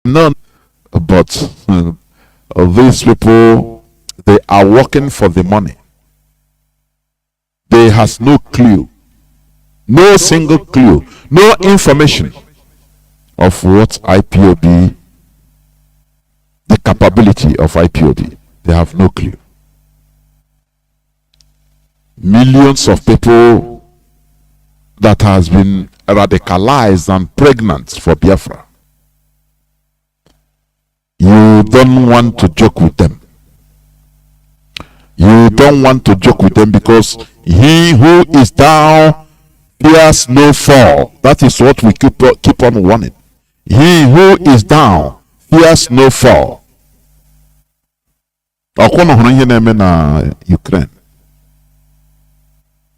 No, but these people, they are working for the money. They has no clue, no single clue, no information of what IPOB, the capability of IPOB. They have no clue. Millions of people that has been radicalized and pregnant for Biafra. You don't want to joke with them. You don't want to joke with them because he who is down fears no fall. That is what we keep on warning. He who is down fears no fall. Ukraine.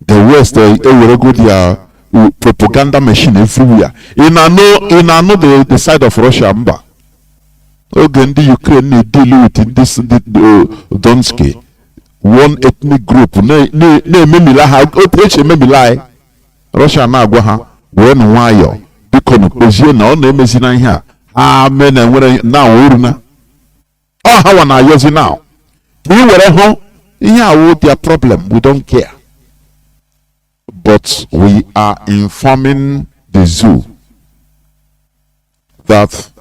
The West, they will go their propaganda machine everywhere. In I know the side of Russia. Again, the Ukraine need deal with this Donetsky. One ethnic group. Russia na agwa when wayo because ozie na ọ na-emezi na ihe a amen na nwere na uru na ọ ha na ayozi now we were ho ihe a their problem. We don't care, but we are informing the zoo that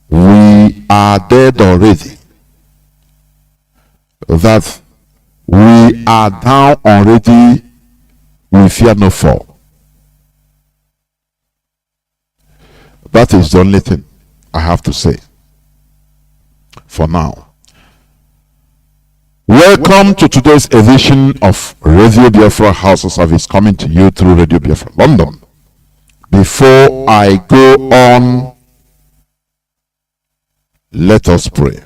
we are dead already, that we are down already. We fear no fall. That is the only thing I have to say for now. Welcome to today's edition of Radio Biafra HAUSA-SERVICE, coming to you through Radio Biafra London. Before I go on, let us pray.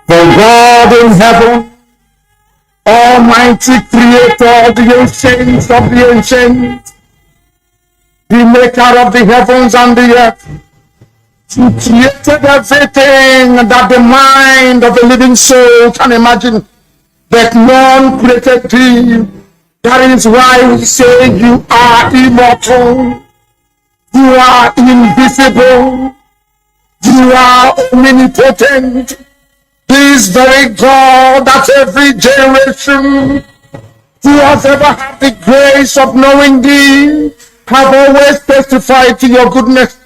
For God in heaven, Almighty Creator of the ancients of the ancients, the maker of the heavens and the earth, who created everything that the mind of a living soul can imagine, but none created thee. That is why we say you are immortal, you are invisible, you are omnipotent. This very God that every generation who has ever had the grace of knowing thee have always testified to your goodness.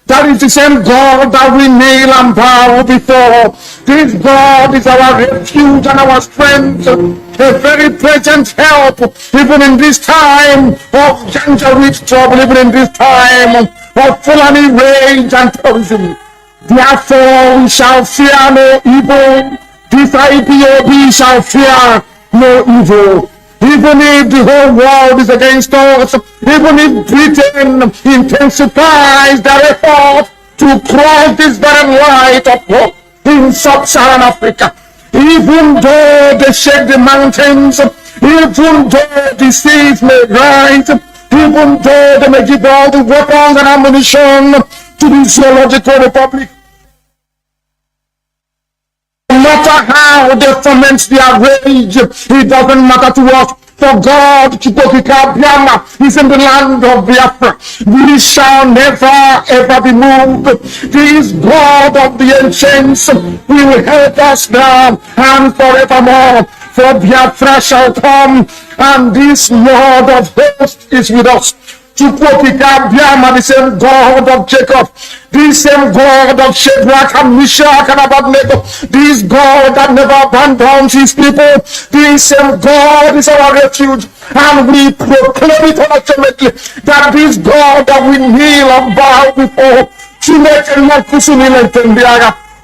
That is the same God that we kneel and bow before. This God is our refuge and our strength, a very present help, even in this time of dangerous trouble, even in this time of Fulani rage and terrorism. Therefore we shall fear no evil. This IPOB shall fear no evil. Even if the whole world is against us, even if Britain intensifies their effort to cross this very light of hope in sub-Saharan Africa, even though they shake the mountains, even though the seas may rise, even though they may give all the weapons and ammunition to the Zoological Republic, no matter how they foment their rage, it doesn't matter to us. For God, Chukokika Biama, is in the land of Biafra. We shall never ever be moved. This God of the ancients will help us now and forevermore. For Biafra shall come, and this Lord of hosts is with us. Chukokika Biama, the same God of Jacob, the same God of Shadrach and Meshach and Abednego, this God that never abandons his people, this same God is our refuge, and we proclaim it unashamedly that this God that we kneel and bow before,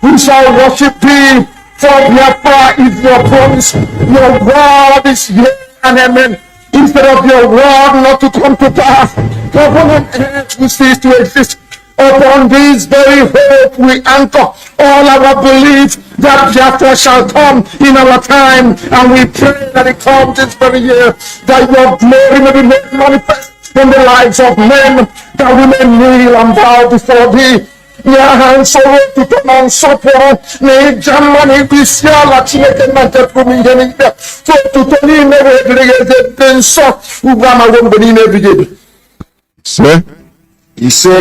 we shall worship thee, for Biafra is your promise, your word is yea and amen. Instead of your word not to come to pass, heaven and earth will cease to exist. Upon this very hope we anchor all our belief that Biafra shall come in our time, and we pray that it comes this very year, that your glory may be made manifest in the lives of men, that we may kneel and bow before thee. Nyaha nsoro tuto na nsọpụrụ na ịja mma na ịbụ isi ala Chineke na nke pụrụ ihe niile. Otuto niile wee dịrị gị eze dị nsọ ugbu a ma ruo mgbe niile ebighị ebi. Ise.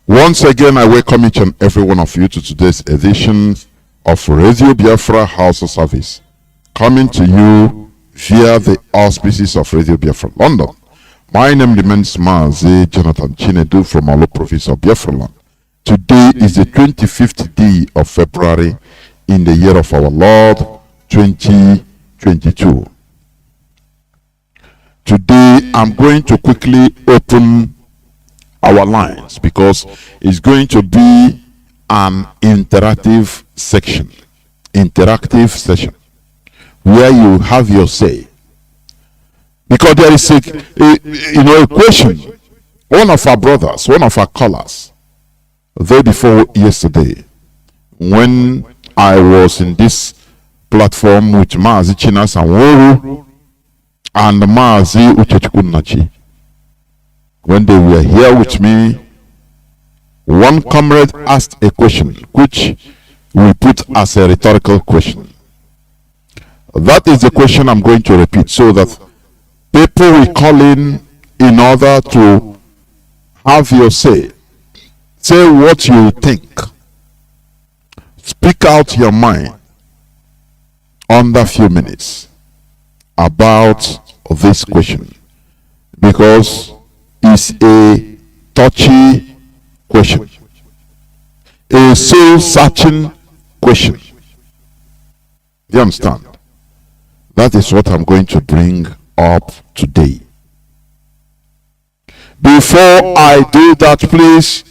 Once again, I welcome each and every one of you to today's edition of Radio Biafra HAUSA-SERVICE, coming to you via the auspices of Radio Biafra London. My name remains Mazi Johnathan Chinedu from Olo province of Biafra land. Today is the 25th day of February in the year of our Lord 2022. Today I'm going to quickly open our lines because it's going to be an interactive session where you have your say, because there is a question. One of our brothers, one of our callers, the day before yesterday, when I was in this platform with Mazi Chinasa and Mazi Uchechikunachi, when they were here with me, one comrade asked a question which we put as a rhetorical question. That is the question I'm going to repeat so that people will call in order to have your say. Say what you think. Speak out your mind under a few minutes about this question, because it's a touchy question, a soul-searching question. Do you understand? That is what I'm going to bring up today. Before I do that, please,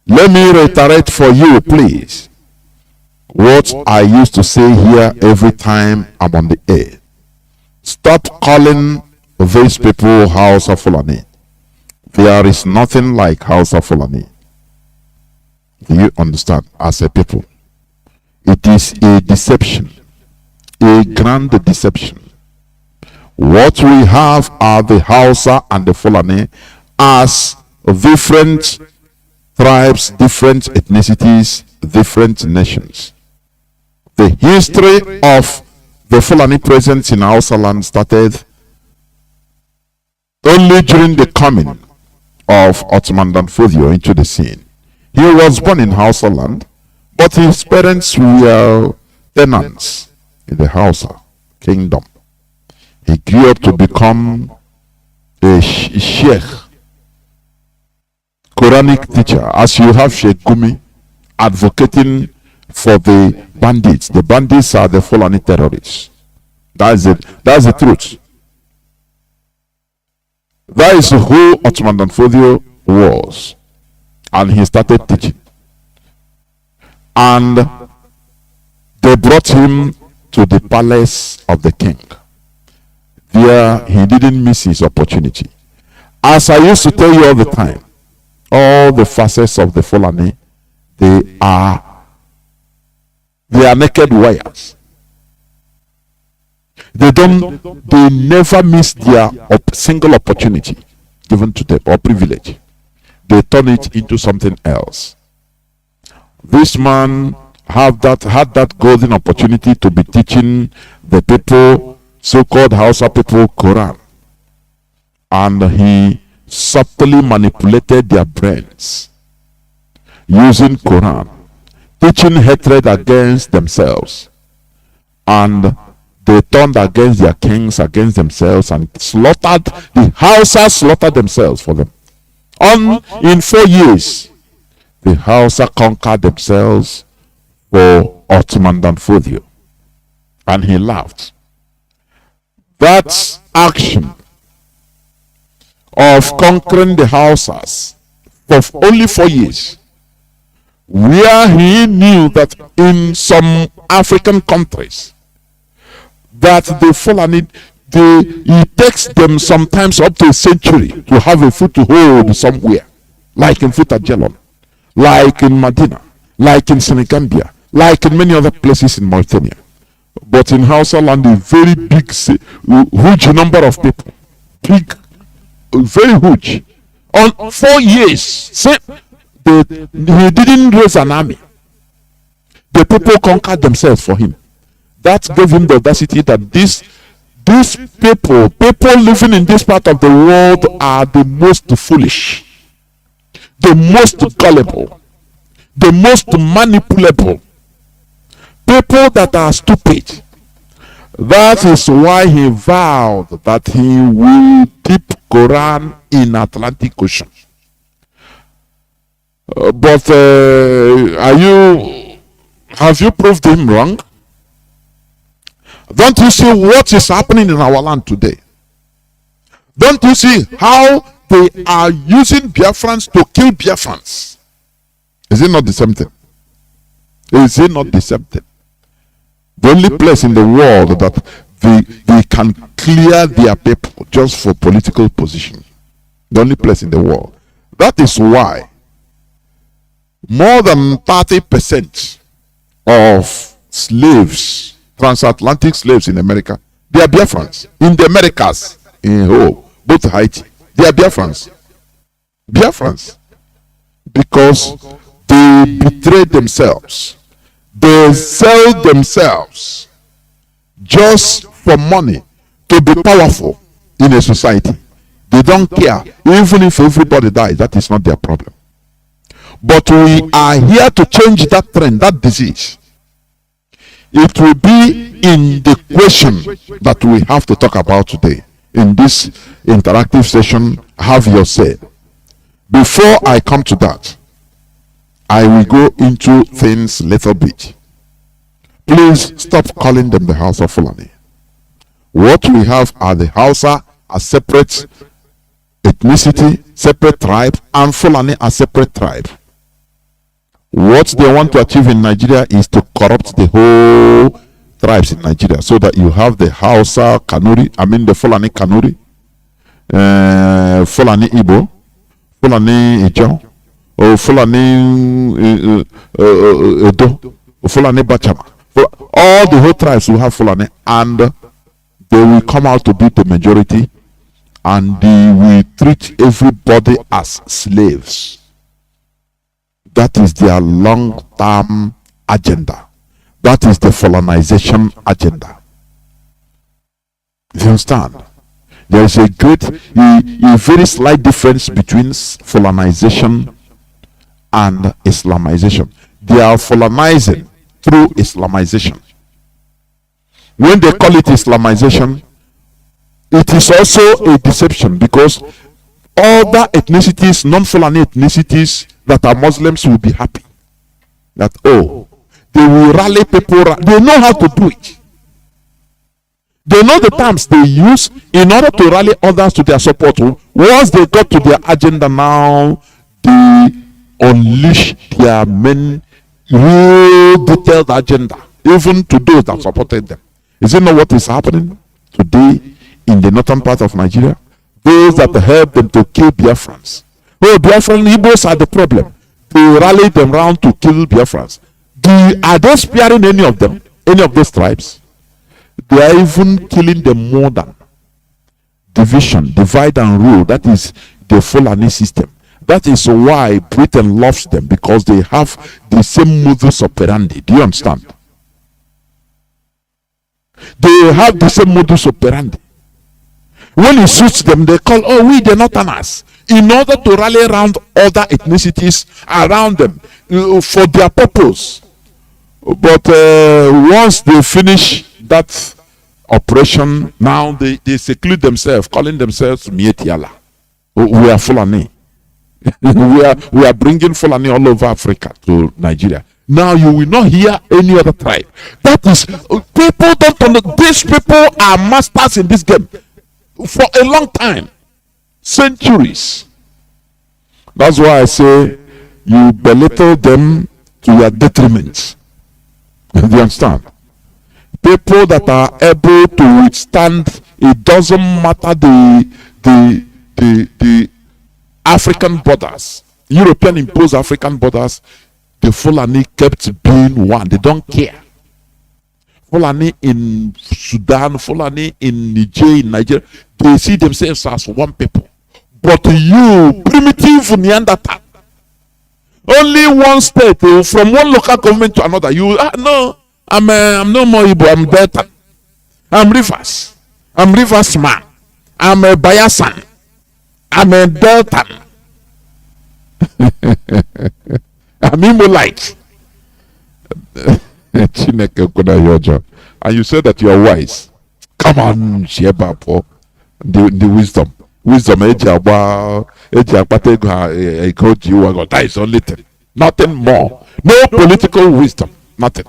let me reiterate for you, please, what I used to say here every time I'm on the air. Stop calling these people Hausa Fulani. There is nothing like Hausa Fulani. Do you understand? As a people, it is a deception, a grand deception. What we have are the Hausa and the Fulani as different tribes, different ethnicities, different nations. The history of the Fulani presence in Hausa land started only during the coming of Ottoman Danfodio into the scene. He was born in Hausa land, but his parents were tenants in the Hausa kingdom. He grew up to become a sheikh, Quranic teacher, as you have Sheikh Gumi advocating for the bandits. The bandits are the Fulani terrorists. That's it. That's the truth. That is who Ottoman Danfodio was. And he started teaching. And they brought him to the palace of the king. There he didn't miss his opportunity. As I used to tell you all the time, all the facets of the Fulani, they are naked warriors. They never miss their single opportunity given to them or privilege. They turn it into something else. This man had that golden opportunity to be teaching the people, so-called Hausa people, Quran, and he subtly manipulated their brains using Quran, teaching hatred against themselves, and they turned against their kings, against themselves, and slaughtered the Hausa, slaughtered themselves for them. In 4 years, the Hausa conquered themselves for Ottoman Danfodio, and he laughed. That action of conquering the Hausas for only 4 years, where he knew that in some African countries that the Fulani, it takes them sometimes up to a century to have a foothold somewhere, like in Futajelon, like in Medina, like in Senegambia, like in many other places in Mauritania. But in Hausa land, a very big, huge number of people. Big, very huge. On 4 years, he didn't raise an army. The people conquered themselves for him. That gave him the audacity that these people living in this part of the world are the most foolish, the most gullible, the most manipulable, people that are stupid. That is why he vowed that he will dip Quran in Atlantic Ocean. But have you proved him wrong? Don't you see what is happening in our land today? Don't you see how they are using Biafrans to kill Biafrans? Is it not the same thing? Is it not the same thing? The only place in the world that they can clear their people just for political position. The only place in the world. That is why more than 30% of slaves, transatlantic slaves in America, they are Biafrans. In the Americas, both Haiti, they are Biafrans. Biafrans. Because they betray themselves. They sell themselves just for money to be powerful in a society. They don't care. Even if everybody dies, that is not their problem. But we are here to change that trend, that disease. It will be in the question that we have to talk about today. In this interactive session, have your say. Before I come to that, I will go into things a little bit. Please stop calling them the House of Fulani. What we have are the Hausa as separate ethnicity, separate tribe, and Fulani as separate tribe. What they want to achieve in Nigeria is to corrupt the whole tribes in Nigeria, so that you have the Hausa Kanuri, the Fulani Kanuri, Fulani Igbo, Fulani Ijaw, or Fulani Edo, or Fulani Bachama. All the whole tribes will have Fulani, and they will come out to be the majority, and they will treat everybody as slaves. That is their long-term agenda. That is the Fulanization agenda. You understand? There is a very slight difference between Fulanization and Islamization. They are Fulanizing through Islamization. When they call it Islamization, it is also a deception, because other ethnicities, non-Fulani ethnicities that are Muslims, will be happy that, they will rally people. They know how to do it. They know the terms they use in order to rally others to their support. Once they got to their agenda, now they unleash their main real detailed agenda, even to those that supported them. Is it not what is happening today in the northern part of Nigeria? Those that help them to kill Biafrans. Biafran Igbos are the problem. They rally them round to kill Biafrans. Are they sparing any of them? Any of those tribes? They are even killing them more than division, divide and rule. That is the Fulani system. That is why Britain loves them, because they have the same modus operandi. Do you understand? They have the same modus operandi. When it suits them, they call, we the Northerners, in order to rally around other ethnicities around them for their purpose. But once they finish that operation, now they seclude themselves, calling themselves Mietiala. We are Fulani. we are bringing Fulani all over Africa to Nigeria. Now you will not hear any other tribe. That is, people don't know. These people are masters in this game for a long time, centuries. That's why I say you belittle them to your detriment. Do you understand? People that are able to withstand, it doesn't matter the African borders, European imposed African borders, the Fulani kept being one. They don't care. Fulani in Sudan, Fulani in Nigeria, they see themselves as one people. But you, primitive Neanderthal, only one state, from one local government to another. You no, I'm no more Igbo. I'm Delta. I'm Rivers. I'm Rivers man. I'm a Bayasan. I'm a Delta. I'm Imolite. And you say that you are wise. Come on, Sheba, for the wisdom. Wisdom, that is only thing. Nothing more. No political wisdom. Nothing.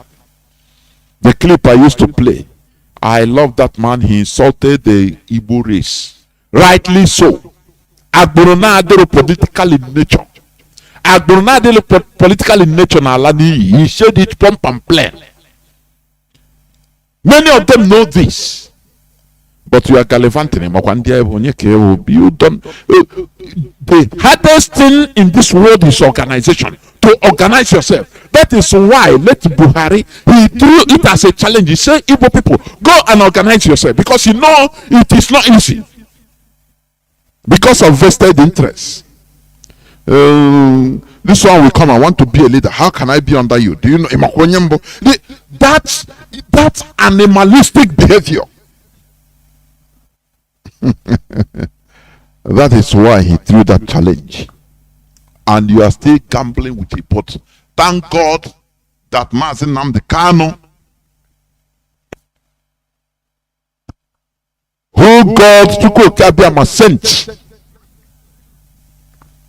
The clip I used to play, I love that man. He insulted the Igbo race. Rightly so. Agboronadero political in nature. Agboronadero political in nature. He said it pump and plain. Many of them know this. But you are gallivanting. You don't. The hardest thing in this world is organization. To organize yourself. That is why let Buhari, he threw it as a challenge. He said, Igbo people, go and organize yourself. Because you know it is not easy. Because of vested interests. This one will come, I want to be a leader. How can I be under you? Do you know? That's animalistic behavior. That is why he threw that challenge. And you are still gambling with it. But thank God that Mazi Nnamdi Kanu, who God Chukwukabiama sent,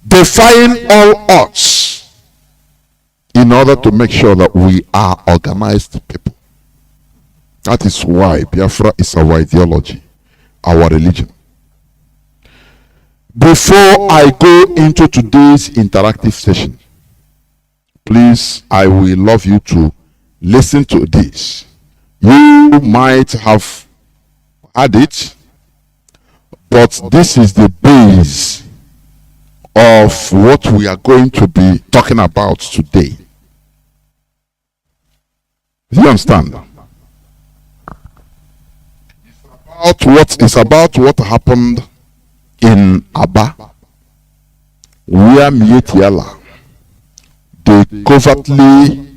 defying all odds, in order to make sure that we are organized people. That is why Biafra is our ideology, our religion. Before I go into today's interactive session, please, I will love you to listen to this. You might have had it, but this is the base of what we are going to be talking about today. Do you understand? It's about what happened in Aba, where Mietiala, they covertly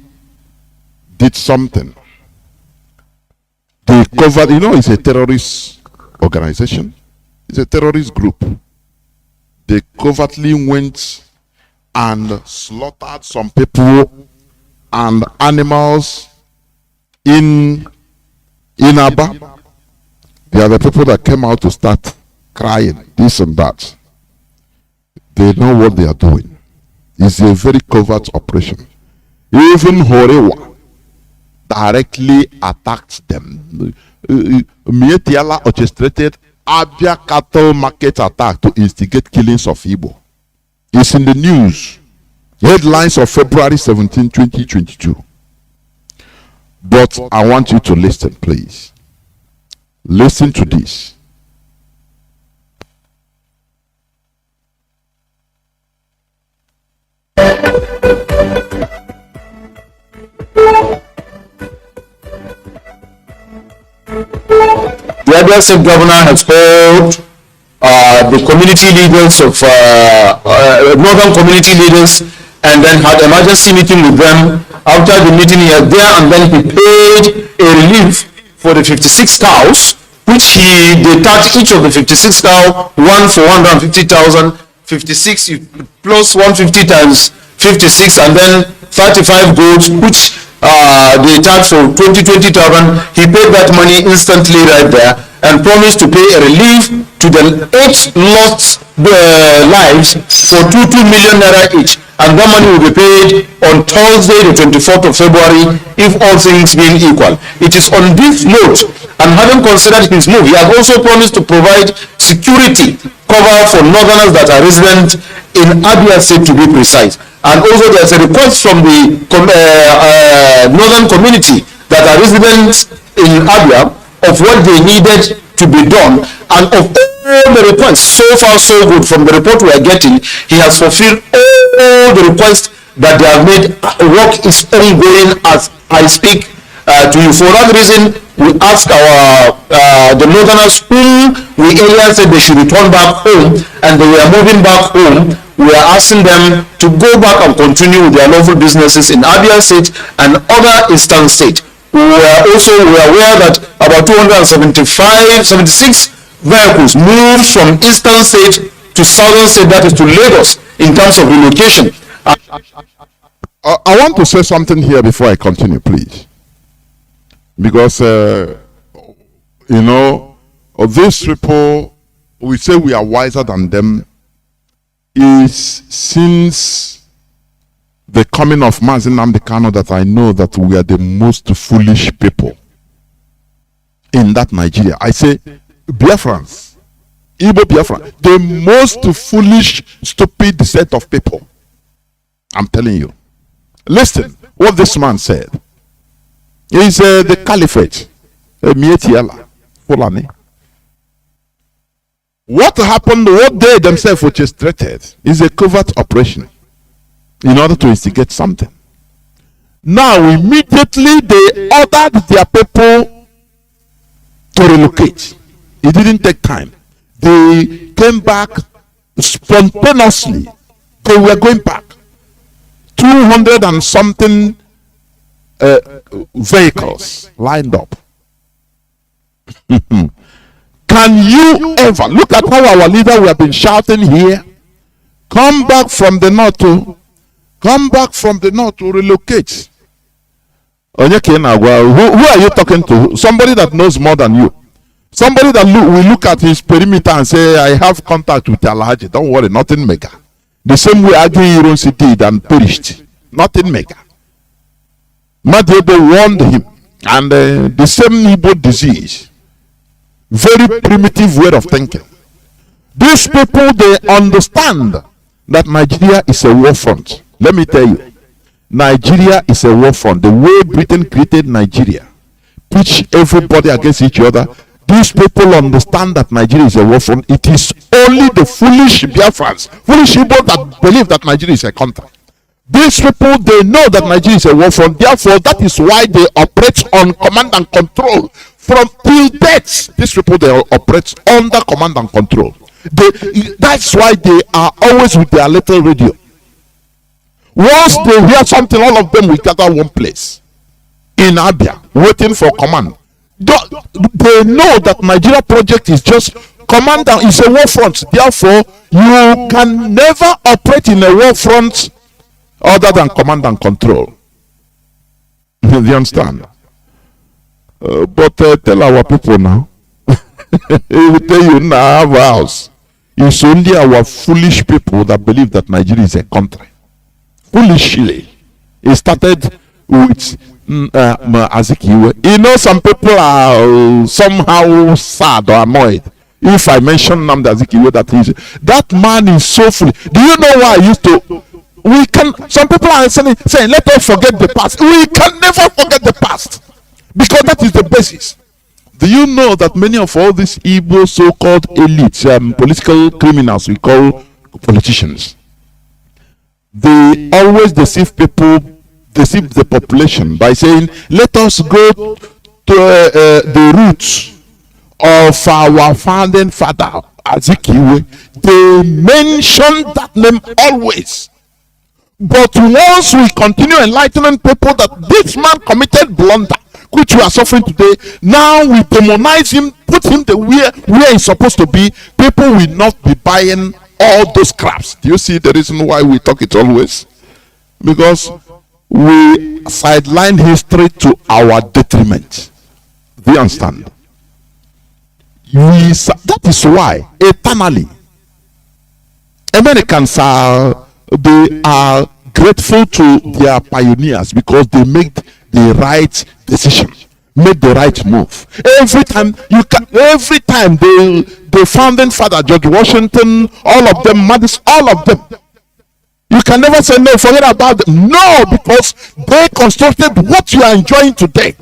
did something. They covered, it's a terrorist organization. It's a terrorist group. They covertly went and slaughtered some people and animals in Aba. They are the people that came out to start crying, this and that. They know what they are doing. It's a very covert operation. Even Horewa directly attacked them. Mietiala orchestrated Abia cattle market attack to instigate killings of Igbo. It's in the news. Headlines of February 17, 2022. But I want you to listen, please. Listen to this. The Abia State Governor has called the community leaders of northern community leaders, and then had emergency meeting with them. After the meeting, he was there, and then he paid a relief for the 56 cows, which they taxed each of the 56 cows, one for 150,000, 56 plus 150 times 56, and then 35 goats, which they taxed for 20,000. He paid that money instantly right there and promised to pay a relief to the 8 lost lives for 2 million naira each. And that money will be paid on Thursday, the 24th of February, if all things being equal. It is on this note, and having considered his move, he has also promised to provide security cover for northerners that are resident in Abia State, to be precise. And also there's a request from the northern community that are residents in Abia of what they needed to be done, and of all the requests, so far so good. From the report we are getting, he has fulfilled all the requests that they have made. Work is ongoing as I speak, to you. For that reason, we ask our the northerners whom we earlier said they should return back home, and they were moving back home. We are asking them to go back and continue with their lawful businesses in Abia State and other eastern states. We are aware that about 76 vehicles moved from eastern state to southern state, that is to Lagos, in terms of relocation. I want to say something here before I continue, please. Because, these people, we say we are wiser than them, is since the coming of Mazi Nnamdi Kanu that I know that we are the most foolish people in that Nigeria. I say, Biafrans, Igbo Biafra, the most foolish, stupid set of people. I'm telling you. Listen, what this man said. Is the caliphate, Mietiala, Fulani. What happened, what they themselves orchestrated, is a covert operation in order to instigate something. Now, immediately they ordered their people to relocate. It didn't take time. They came back spontaneously. They were going back. 200 and something vehicles lined up. Can you ever look at how our leader we have been shouting here? Come back from the north to relocate. Who are you talking to? Somebody that knows more than you. Somebody that will look at his perimeter and say, I have contact with Alhaji. Don't worry, nothing mega. The same way Agi did and perished. Nothing mega. Madiebe warned him. And the same Igbo disease. Very primitive way of thinking. These people, they understand that Nigeria is a war front. Let me tell you. Nigeria is a war front. The way Britain created Nigeria, pitch everybody against each other. These people understand that Nigeria is a war front. It is only the foolish Biafrans, foolish people that believe that Nigeria is a country. These people, they know that Nigeria is a war front. Therefore, that is why they operate on command and control. From till death, these people, they operate under command and control. That's why they are always with their little radio. Once they hear something, all of them will gather one place in Abia, waiting for command. They know that Nigeria project is just command and it's a war front. Therefore, you can never operate in a war front other than command and control. You understand? But tell our people now. He will tell you now, our house. It's only our foolish people that believe that Nigeria is a country. Foolishly. It started with Azikiwe. Some people are somehow sad or annoyed if I mention Nnamdi Azikiwe that man is so foolish. Do you know why I used to? Some people are saying, let us forget the past. We can never forget the past because that is the basis. Do you know that many of all these Igbo so-called elites, political criminals we call politicians, they always deceive people, deceive the population by saying, let us go to the roots of our founding father, Azikiwe. They mention that name always. But once we continue enlightening people that this man committed blunder, which we are suffering today, now we demonize him, put him where he's supposed to be, people will not be buying all those craps. Do you see the reason why we talk it always? Because we sideline history to our detriment. Do you understand? That is why eternally Americans they are grateful to their pioneers because they make the right decision, make the right move. Every time the founding father, George Washington, all of them, Madison, all of them, you can never say no, forget about them. No, because they constructed what you are enjoying today.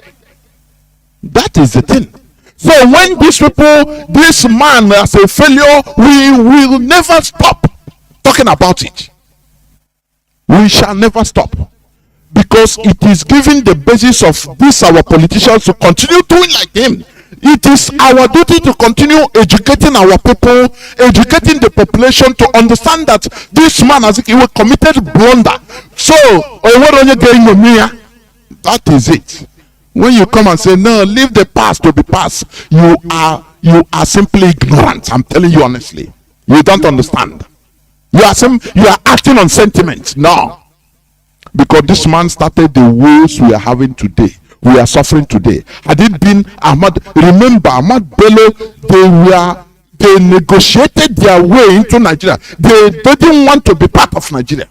That is the thing. So when these people, this man as a failure, we will never stop talking about it. We shall never stop. because it is giving the basis of this our politicians to continue doing like him. It is our duty to continue educating our people, educating the population to understand that this man has committed blunder. So, that is it. When you come and say, no, leave the past to be past, you are simply ignorant. I'm telling you honestly. You don't understand. You are acting on sentiment. No. Because this man started the woes we are having today. We are suffering today. Had it been Ahmad, remember Ahmad Bello, they negotiated their way into Nigeria. They didn't want to be part of Nigeria.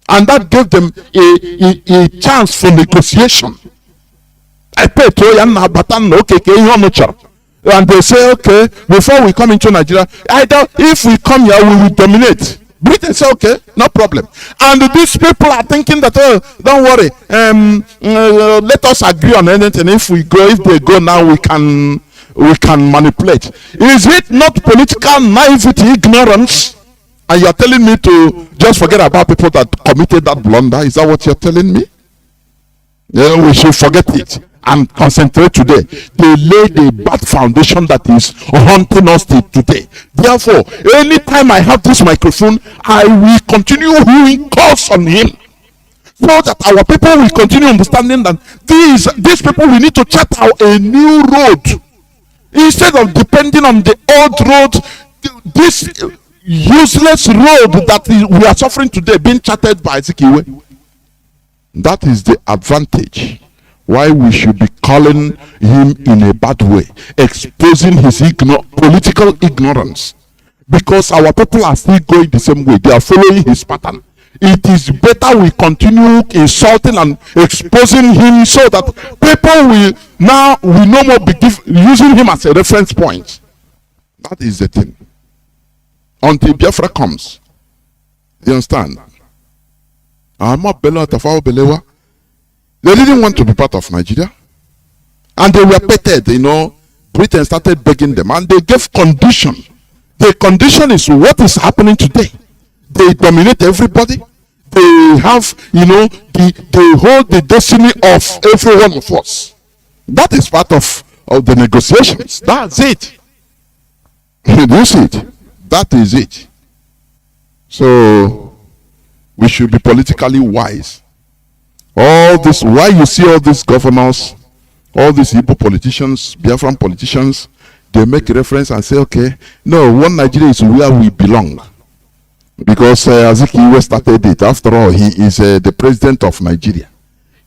And that gave them a chance for negotiation. I pay to and they say, okay, before we come into Nigeria, either if we come here, we will dominate. Britain say, okay, no problem. And these people are thinking that, oh, don't worry, let us agree on anything. If they go now, we can manipulate. Is it not political naivety, ignorance? And you're telling me to just forget about people that committed that blunder? Is that what you're telling me? Yeah, we should forget it and concentrate today. They laid a bad foundation that is haunting us till today. Therefore, anytime I have this microphone, I will continue hearing calls on him, so that our people will continue understanding that these people, we need to chart out a new road instead of depending on the old road. This useless road that we are suffering today being charted by Ezekiel. That is the advantage why we should be calling him in a bad way, exposing his political ignorance, because our people are still going the same way. They are following his pattern. It is better we continue insulting and exposing him, so that people will no more be using him as a reference point. That is the thing. Until Biafra comes, you understand? They didn't want to be part of Nigeria, and they were petted. Britain started begging them, and they gave condition. The condition is what is happening today. They dominate everybody. They have, they hold the destiny of every one of us. That is part of the negotiations. That's it. Do you see it? That is it. So we should be politically wise. All this, why you see all these governors, all these Igbo politicians, Biafran politicians, they make reference and say, okay, no, one Nigeria is where we belong. Because Azikiwe started it. After all, he is the president of Nigeria.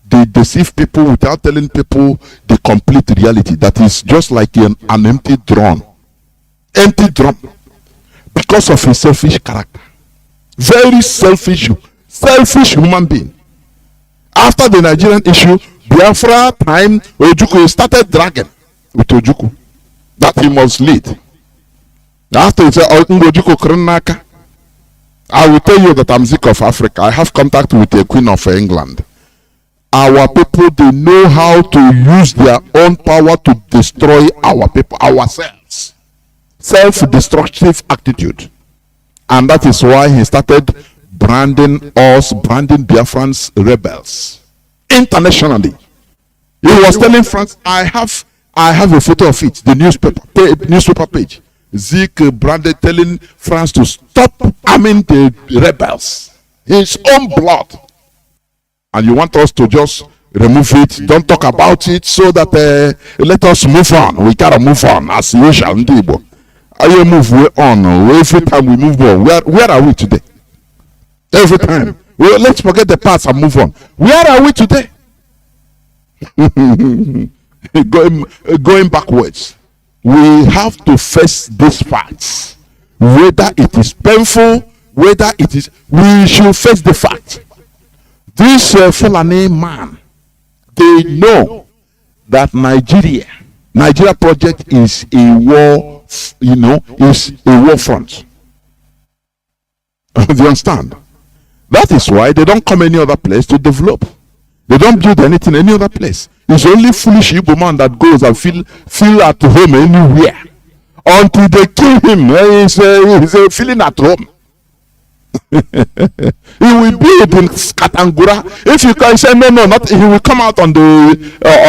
They deceive people without telling people the complete reality. That is just like an empty drum. Empty drum. Because of his selfish character. Very selfish human being. After the Nigerian issue, Biafra time, Ojukwu started dragging with Ojukwu that he must lead. After he said, Ojukwu Krenaka, I will tell you that I'm sick of Africa. I have contact with the Queen of England. Our people, they know how to use their own power to destroy our people, ourselves. Self-destructive attitude. And that is why he started branding Biafrans rebels internationally. He was telling France, I have a photo of it, the newspaper page. Zik branded telling France to stop arming the rebels. His own blood. And you want us to just remove it, don't talk about it, so that let us move on. We gotta move on as usual. I move on. Every time we move on, where are we today? Every time. Well, let's forget the past and move on. Where are we today? Going backwards. We have to face these facts. Whether it is painful, whether it is, we should face the fact. This Fulani man, they know that Nigeria project is a war, is a war front. Do you understand? That is why they don't come any other place to develop. They don't build anything any other place. It's only foolish Igbo man that goes and feel at home anywhere. Until they kill him, he's feeling at home. He will build in Katangura. If you can say no, not he will come out on the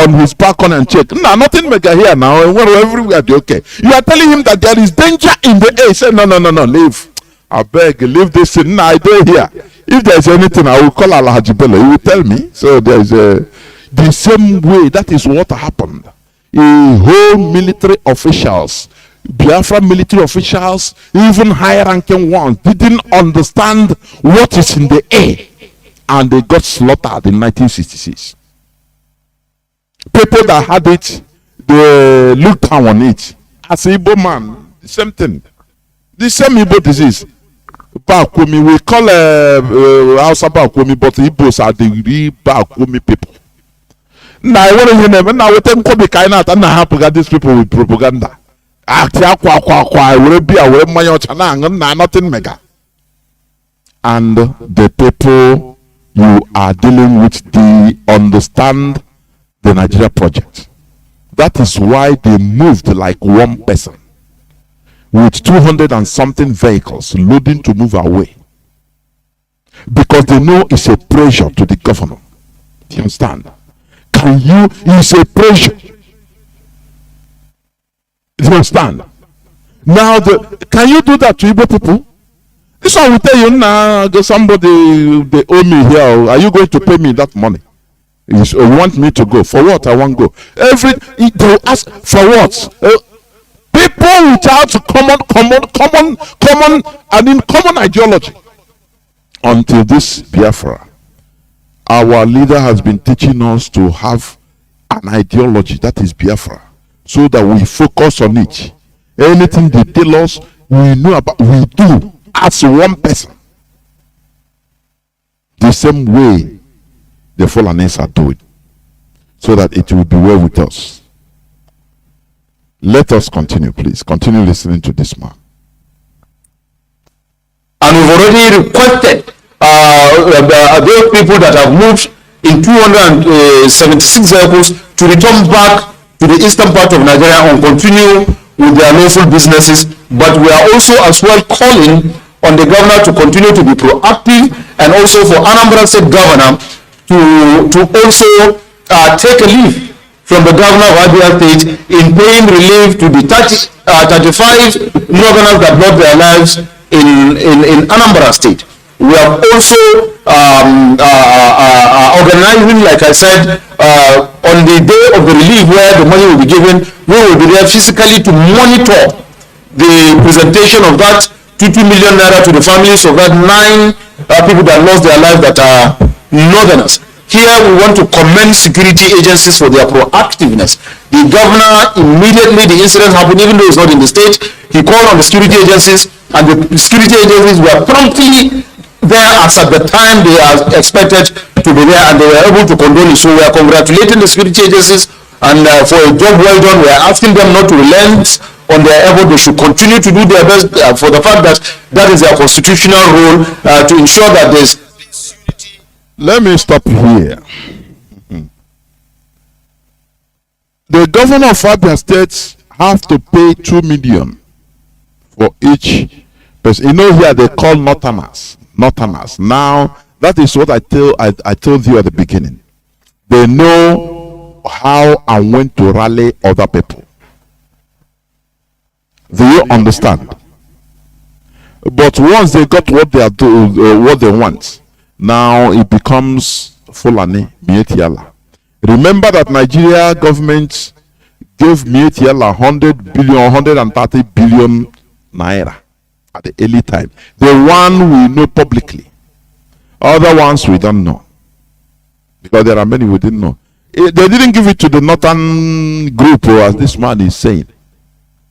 on his balcony and check. No, nothing mega here now. Everywhere they okay. You are telling him that there is danger in the air. He said no, leave. I beg, leave this thing. No, I do here. If there is anything, I will call Alhaji Bello. He will tell me. So there is the same way. That is what happened. A whole military officials, Biafra military officials, even higher ranking ones, didn't understand what is in the air, and they got slaughtered in 1966. People that had it, they looked down on it. As an Igbo man, the same thing. The same Igbo disease. Bakumi, we call Hausa Bakumi, but Igbos are the real Bakumi people. Now I want to hear them. Now we take Kobe Kainat and I have these people with propaganda. Nothing mega. And the people you are dealing with, they understand the Nigeria project. That is why they moved like one person with 200 and something vehicles loading to move away, because they know it's a pressure to the governor. Do you understand? It's a pressure. Do you understand? Now, can you do that to Igbo people? This one will tell you now, somebody, they owe me here. Are you going to pay me that money? You want me to go? For what? I won't go. They will ask, for what? People without common ideology. Until this Biafra, our leader has been teaching us to have an ideology that is Biafra, so that we focus on it. Anything they tell us, we know about, we do as one person. The same way the Fulanese are doing, so that it will be well with us. Let us continue, please. Continue listening to this man. And we've already requested those people that have moved in 276 vehicles to return back to the eastern part of Nigeria and continue with their lawful businesses. But we are also as well calling on the governor to continue to be proactive, and also for Anambra State governor to also take a leave from the governor of Abia State in paying relief to the 35 northerners that lost their lives in Anambra State. We are also organizing, like I said, on the day of the relief where the money will be given, we will be there physically to monitor the presentation of that 2 million naira to the families of that 9 people that lost their lives that are northerners. Here we want to commend security agencies for their proactiveness. The governor, immediately the incident happened, even though it's not in the state, he called on the security agencies, and the security agencies were promptly there as at the time they are expected to be there, and they were able to condone it. So we are congratulating the security agencies, and for a job well done. We are asking them not to relent on their effort. They should continue to do their best for the fact that that is their constitutional role to ensure that there's. Let me stop here. The governor of Abia State have to pay 2 million for each person. You know, here they call northerners. Now, that is what I told you at the beginning. They know how and when to rally other people. Do you understand? But once they got what they are doing, what they want, now it becomes Fulani Mietiala. Remember that Nigeria government gave Mietiala 130 billion naira at the early time. The one we know publicly. Other ones we don't know, because there are many we didn't know. They didn't give it to the northern group, as this man is saying.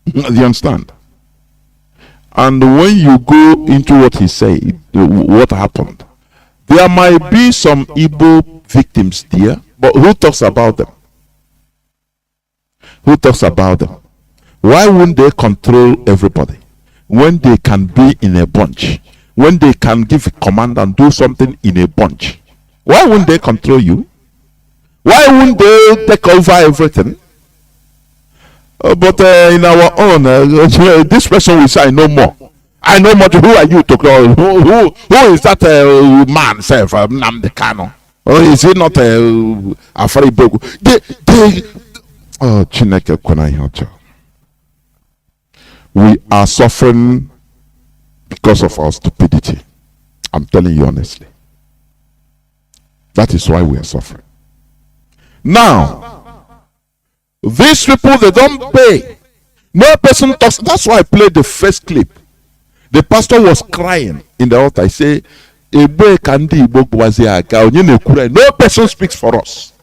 Do you understand? And when you go into what he said, what happened, there might be some Igbo victims there, but who talks about them? Who talks about them? Why wouldn't they control everybody when they can be in a bunch? When they can give a command and do something in a bunch? Why wouldn't they control you? Why wouldn't they take over everything? But in our own, this person will say, I know more. I know much. Who are you to call? Who is that man, self, Nnamdi Kanu? Or is he not a very big? Oh, Chineke Kwana Yocha. We are suffering because of our stupidity. I'm telling you honestly. That is why we are suffering. Now, these people, they don't pay. No person talks. That's why I played the first clip. The pastor was crying in the altar. I say, no person speaks for us.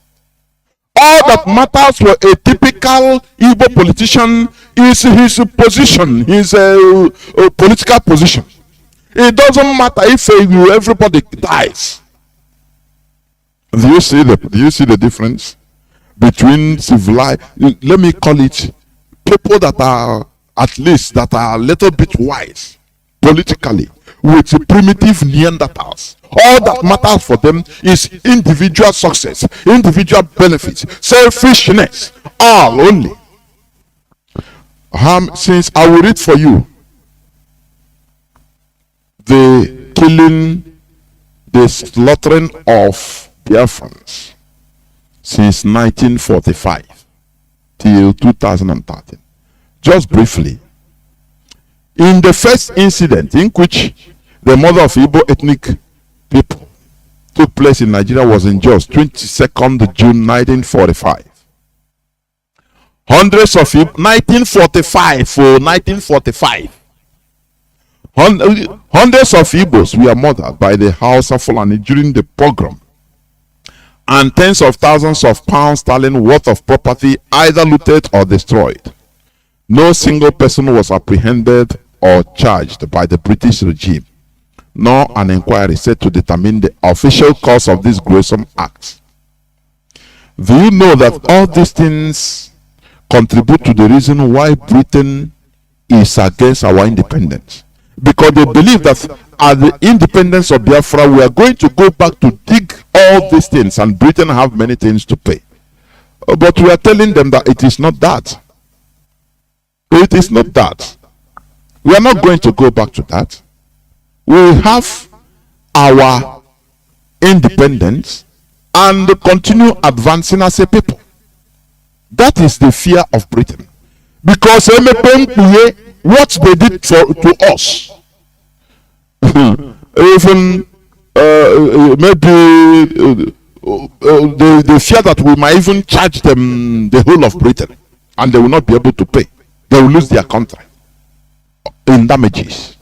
All that matters for a typical Igbo politician is his position, his political position. It doesn't matter if everybody dies. Do you see the difference between civilized? Let me call it people that are at least that are a little bit wise politically with primitive Neanderthals. All that matters for them is individual success, individual benefits, selfishness, all only. Since I will read for you the killing, the slaughtering of Biafrans since 1945 till 2013. Just briefly, in the first incident in which the mother of Igbo ethnic people took place in Nigeria was in Jos, 22nd June 1945. Hundreds of 1945 for 1945. Hundreds of Igbos were murdered by the Hausa Fulani during the pogrom, and tens of thousands of pounds sterling worth of property either looted or destroyed. No single person was apprehended or charged by the British regime, nor an inquiry set to determine the official cause of this gruesome act. Do you know that all these things contribute to the reason why Britain is against our independence? Because they believe that at the independence of Biafra, we are going to go back to dig all these things, and Britain have many things to pay. But we are telling them that it is not that. It is not that. We are not going to go back to that. We have our independence and continue advancing as a people. That is the fear of Britain. Because what they did to us, even maybe they fear that we might even charge them the whole of Britain, and they will not be able to pay. They will lose their country in damages.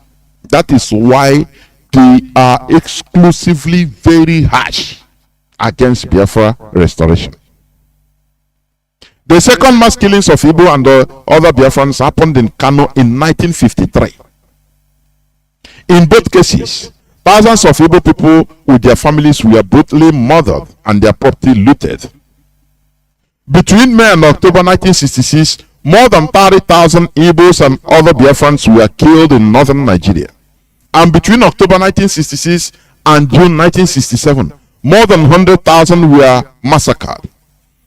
That is why they are exclusively very harsh against Biafra restoration. The second mass killings of Igbo and other Biafrans happened in Kano in 1953. In both cases, thousands of Igbo people with their families were brutally murdered and their property looted. Between May and October 1966, more than 30,000 Igbos and other Biafrans were killed in northern Nigeria. And between October 1966 and June 1967, more than 100,000 were massacred.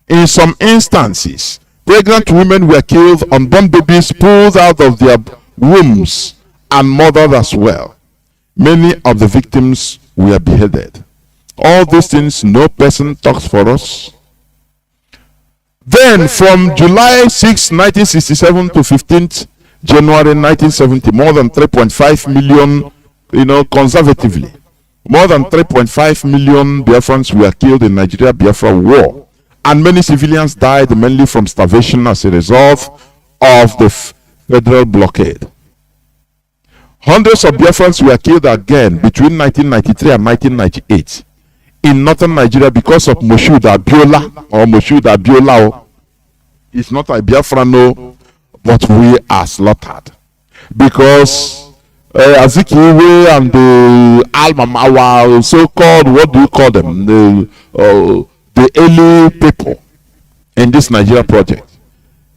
In some instances, pregnant women were killed, unborn babies pulled out of their wombs and murdered as well. Many of the victims were beheaded. All these things, no person talks for us. Then, from July 6, 1967 to 15th January 1970, more than 3.5 million, conservatively, more than 3.5 million Biafrans were killed in Nigeria Biafra war. And many civilians died mainly from starvation as a result of the federal blockade. Hundreds of Biafrans were killed again between 1993 and 1998 in northern Nigeria because of Moshood Abiola or Moshood Abiola. It's not a Biafran, no, but we are slaughtered because Azikiwe and the our so-called, what do you call them? The early people in this Nigeria project,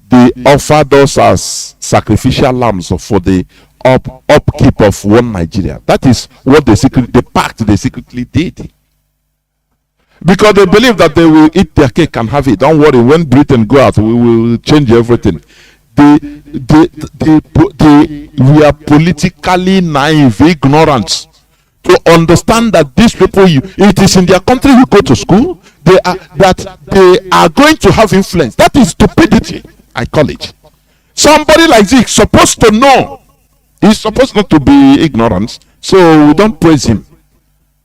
they offered us as sacrificial lambs for the upkeep of one Nigeria. That is what the pact they secretly did. Because they believe that they will eat their cake and have it. Don't worry, when Britain go out, we will change everything. we are politically naive, ignorant to understand that these people, it is in their country you go to school, they are going to have influence. That is stupidity, I call it. Somebody like this supposed to know. He's supposed not to be ignorant, so we don't praise him.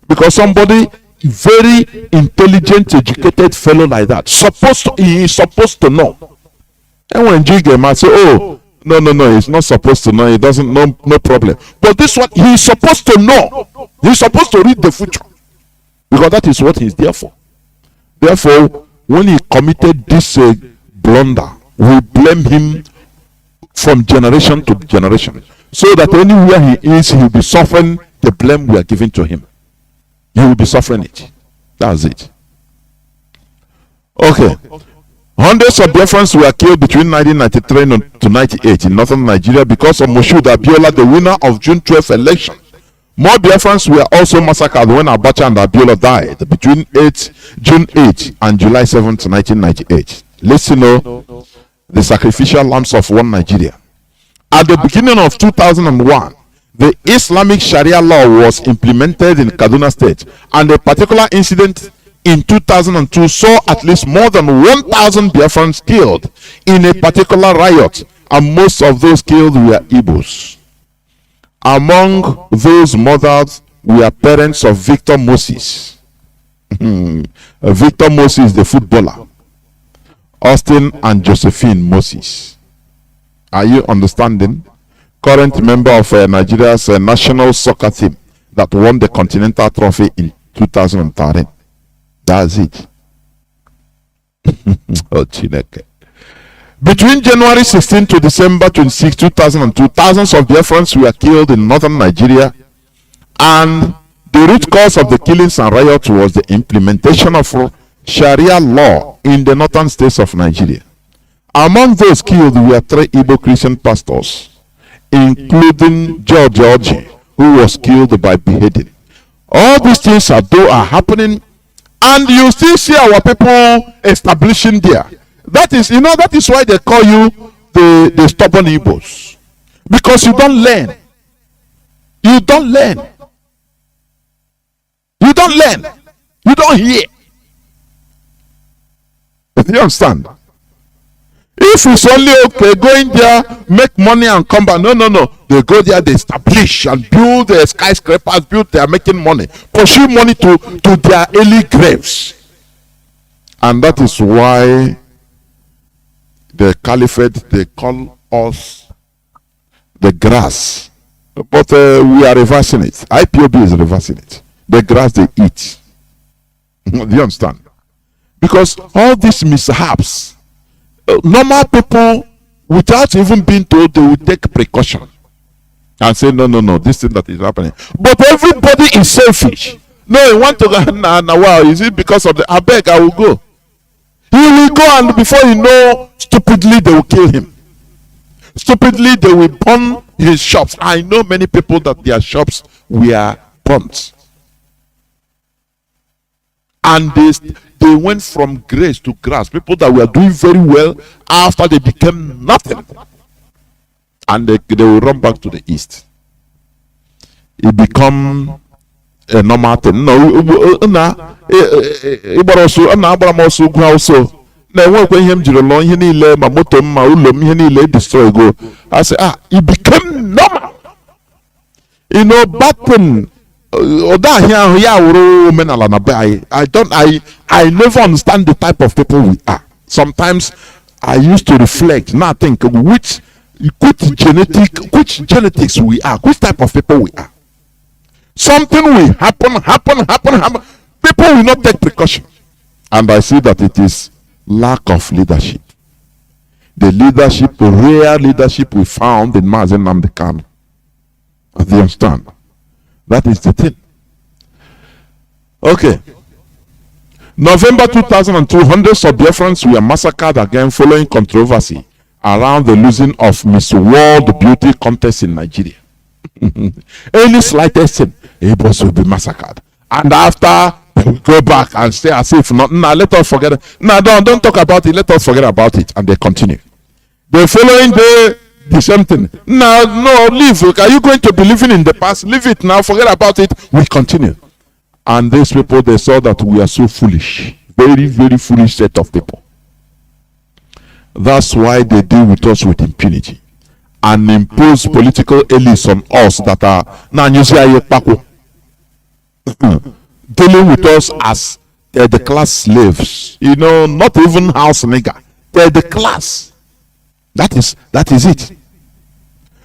Because somebody very intelligent, educated fellow like that, he is supposed to know. And when Jigema say, oh, no, he's not supposed to know, he doesn't know, no problem. But this one, he's supposed to know. He's supposed to read the future. Because that is what he's there for. Therefore, when he committed this blunder, we blame him from generation to generation. So that anywhere he is, he will be suffering the blame we are giving to him. He will be suffering it. That's it. Okay. Hundreds of Biafrans were killed between 1993 to 98 in northern Nigeria because of Moshood Abiola, the winner of June 12th election. More Biafrans were also massacred when Abacha and Abiola died between June 8 and July 7th, 1998. Listen to the sacrificial lambs of one Nigeria. At the beginning of 2001, the Islamic Sharia law was implemented in Kaduna State, and a particular incident in 2002 saw at least more than 1,000 Biafrans killed in a particular riot, and most of those killed were Igbos. Among those murdered were parents of Victor Moses. Victor Moses, the footballer. Austin and Josephine Moses. Are you understanding? Current member of Nigeria's national soccer team that won the Continental Trophy in 2013. That's it. Oh, Chineke. Between January 16 to December 26, 2002, thousands of Biafrans were killed in northern Nigeria, and the root cause of the killings and riots was the implementation of Sharia law in the northern states of Nigeria. Among those killed were 3 Igbo Christian pastors, including George, who was killed by beheading. All these things are happening, and you still see our people establishing there. That is why they call you the stubborn Igbos, because you don't learn. You don't learn. You don't learn. You don't hear. Do you understand? If it's only okay going there, make money and come back. No. They go there, they establish and build the skyscrapers, they are making money, pursue money to their early graves. And that is why the caliphate, they call us the grass. But we are reversing it. IPOB is reversing it. The grass they eat. Do you understand? Because all these mishaps, normal people, without even being told, they will take precaution and say, no, this thing that is happening. But everybody is selfish. No, you want to go, wow, is it because of the, I beg, I will go. He will go, and before you know, stupidly they will kill him. Stupidly they will burn his shops. I know many people that their shops were burnt. And they went from grace to grass. People that were doing very well, after they became nothing, and they will run back to the east. It become a normal thing. No, it became normal. Bad thing. I never understand the type of people we are. Sometimes I used to reflect, now think which genetics we are, which type of people we are. Something will happen. People will not take precaution. And I see that it is lack of leadership. The rare leadership we found in Mazi Nnamdi Kanu. Do you understand? That is the thing. Okay. November 2002, hundreds of Biafrans were massacred again following controversy around the losing of Miss World Beauty contest in Nigeria. Any slightest thing, Igbos will be massacred. And after, they will go back and stay as if not. Let us forget it. Don't talk about it. Let us forget about it. And they continue. The following day, the same thing. Now, no, leave. Are you going to be living in the past? Leave it now. Forget about it. We continue. And these people, they saw that we are so foolish. Very, very foolish set of people. That's why they deal with us with impunity and impose political elites on us that are dealing with us as the class slaves. You know, not even house nigger. They're the class. That is it.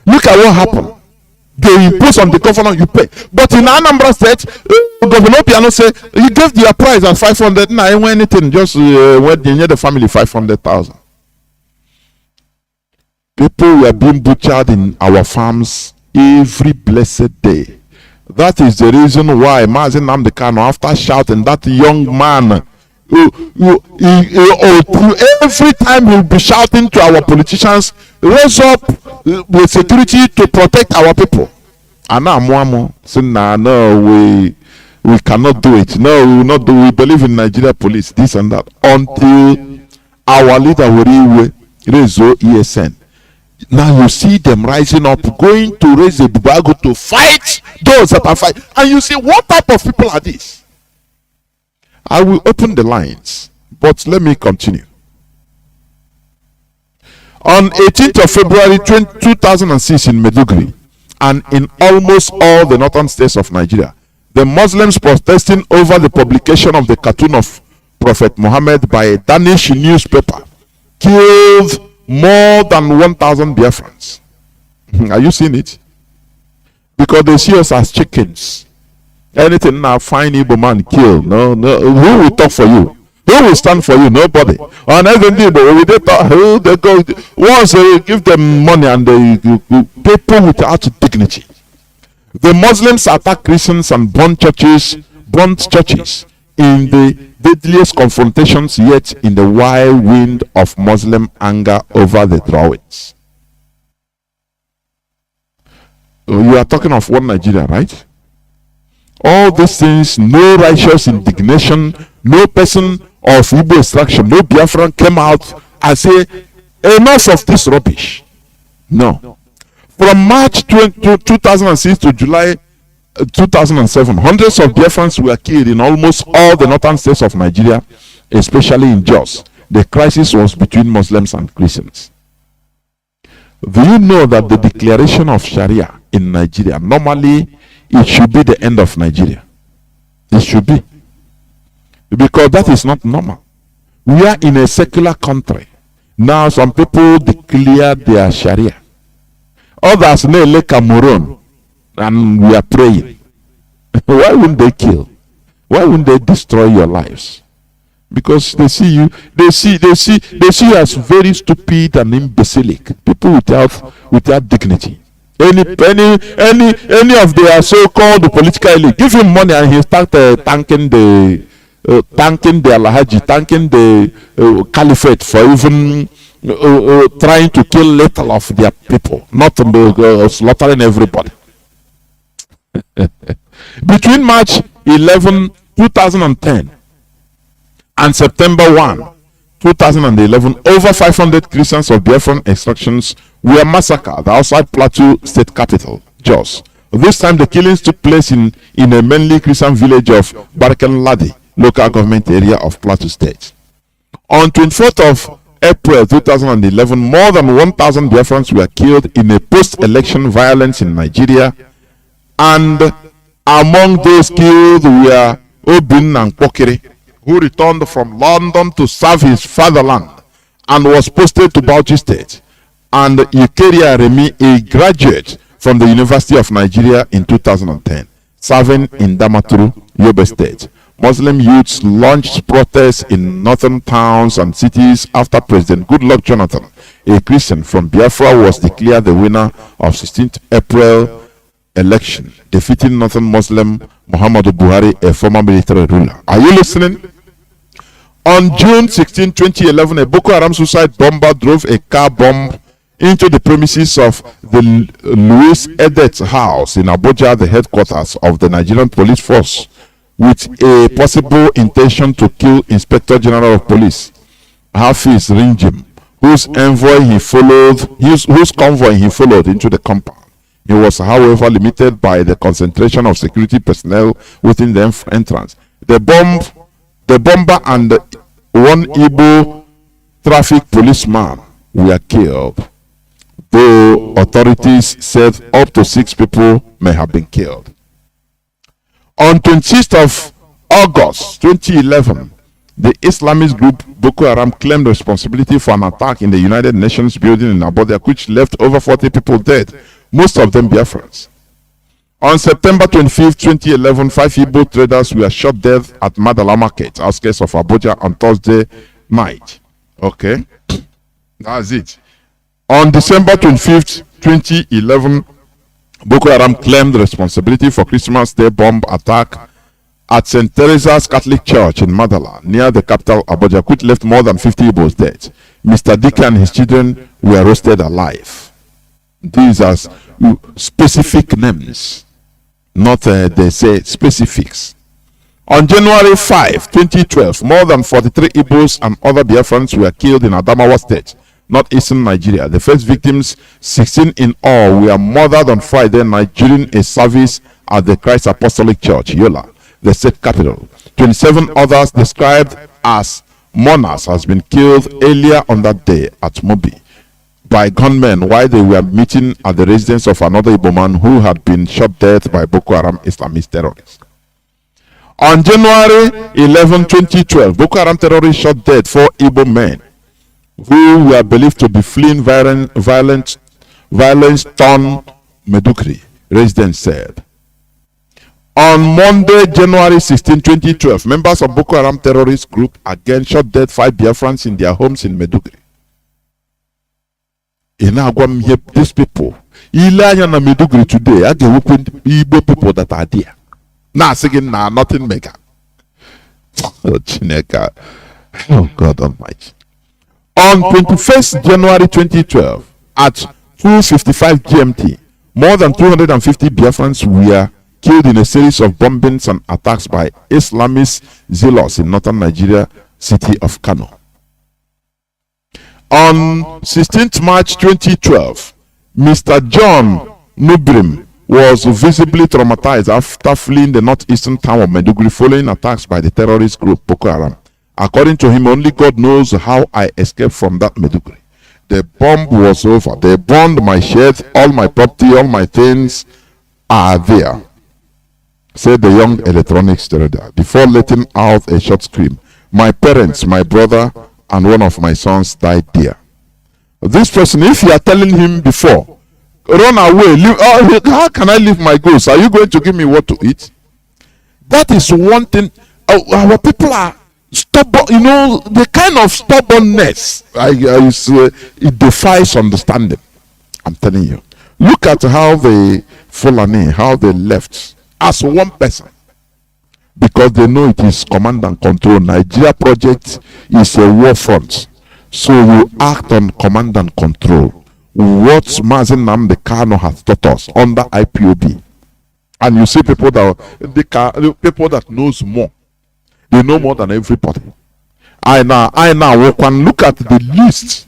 Look at what happened. They impose on the governor, you pay. But in Anambra State, Governor Piano said, you gave their price at 500. Nah, I want anything. Just when they the family 500,000. People were being butchered in our farms every blessed day. That is the reason why Mazi Nnamdi Kanu, after shouting, that young man, every time he'll be shouting to our politicians, raise up with security to protect our people. And now Mwamo said, no, we cannot do it. No, we will not do it. We believe in Nigeria police, this and that. Until our leader will raise ESN. Now you see them rising up, going to raise a bubago to fight those that are fighting. And you say, what type of people are these? I will open the lines, but let me continue. On 18th of February 2006 in Maiduguri and in almost all the northern states of Nigeria, the Muslims protesting over the publication of the cartoon of Prophet Muhammad by a Danish newspaper killed more than 1,000 Biafrans. Are you seeing it? Because they see us as chickens. Anything now, fine Igbo man, kill. No. Who will talk for you? Who will stand for you? Nobody. On everything, but they talk, they go. Once they give them money and they people without dignity. The Muslims attack Christians and burnt churches in the deadliest confrontations yet in the wild wind of Muslim anger over the drawings. You are talking of one Nigeria, right? All these things, no righteous indignation, no person of Igbo extraction, no Biafran came out and say, enough of this rubbish. No. From March 2006 to July 2007, hundreds of Biafrans were killed in almost all the northern states of Nigeria, especially in Jos. The crisis was between Muslims and Christians. Do you know that the declaration of Sharia in Nigeria, normally it should be the end of Nigeria? It should be. Because that is not normal. We are in a secular country. Now some people declare their Sharia. Others nele Cameroon. And we are praying. Why wouldn't they kill? Why wouldn't they destroy your lives? Because they see you as very stupid and imbecilic. People without dignity. Any of their so-called political elite, give him money and he start tanking the Alhaji, tanking the caliphate for even trying to kill little of their people, not slaughtering everybody. Between March 11, 2010 and September 1, 2011, over 500 Christians of Biafran extractions were massacred outside Plateau State capital, Jos. This time the killings took place in a mainly Christian village of Barken Ladi, local government area of Plateau State. On 24th of April 2011, more than 1,000 Biafrans were killed in a post-election violence in Nigeria, and among those killed were Obin and Kokiri, who returned from London to serve his fatherland and was posted to Bauchi State, and Ikeria Remi, a graduate from the University of Nigeria in 2010, serving in Damaturu, Yobe State. Muslim youths launched protests in northern towns and cities after President Goodluck Jonathan, a Christian from Biafra, was declared the winner of 16th April election, defeating northern Muslim Muhammadu Buhari, a former military ruler. Are you listening? On June 16, 2011, a Boko Haram suicide bomber drove a car bomb into the premises of the Louis Edet's house in Abuja, the headquarters of the Nigerian police force, with a possible intention to kill Inspector General of Police Hafiz Ringim, whose convoy he followed into the compound. He was, however, limited by the concentration of security personnel within the entrance. The bomber and one Igbo traffic policeman were killed, though authorities said up to 6 people may have been killed. On 26th of August 2011, the Islamist group Boko Haram claimed responsibility for an attack in the United Nations building in Abuja, which left over 40 people dead, most of them Biafrans. On September 25, 2011, 5 Igbo traders were shot dead at Madala Market, outskirts of Abuja, on Thursday night. Okay, that's it. On December 25th, 2011, Boko Haram claimed responsibility for Christmas Day bomb attack at St. Teresa's Catholic Church in Madala, near the capital Abuja, which left more than 50 Igbos dead. Mr. Dike and his children were roasted alive. These are specific names, not they say specifics. On January 5, 2012, more than 43 Igbos and other Biafrans were killed in Adamawa State, northeastern Nigeria. The first victims, 16 in all, were murdered on Friday night during a service at the Christ Apostolic Church, Yola, the state capital. 27 others, described as mourners, has been killed earlier on that day at Mobi by gunmen while they were meeting at the residence of another Igbo man who had been shot dead by Boko Haram Islamist terrorists. On January 11, 2012, Boko Haram terrorists shot dead 4 Igbo men who were believed to be fleeing violence torn Meduguri, residents said. On Monday, January 16, 2012, members of Boko Haram terrorist group again shot dead 5 Biafrans in their homes in Meduguri. These people, Ilanya na Meduguri today, I get Igbo people that are there. Now saying nothing mega. Oh, Chineka. Oh, God Almighty. On 21st January 2012, at 2:55 GMT, more than 250 Biafrans were killed in a series of bombings and attacks by Islamist zealots in northern Nigeria, city of Kano. On 16th March 2012, Mr. John Nubrim was visibly traumatized after fleeing the northeastern town of Meduguri following attacks by the terrorist group Boko Haram. According to him, only God knows how I escaped from that Meduguri. The bomb was over. They burned my shed, all my property, all my things are there, said the young electronics trader, before letting out a short scream. My parents, my brother, and one of my sons died there. This person, if you are telling him before, run away, leave, how can I leave my goods? Are you going to give me what to eat? That is one thing. Our people are stubborn, the kind of stubbornness, it defies understanding. I'm telling you. Look at how they Fulani, how they left as one person, because they know it is command and control. Nigeria project is a war front, so you act on command and control. What Mazi Nnamdi Kanu has taught us under IPOB, and you see people that knows more. They know more than everybody. I now can look at the list,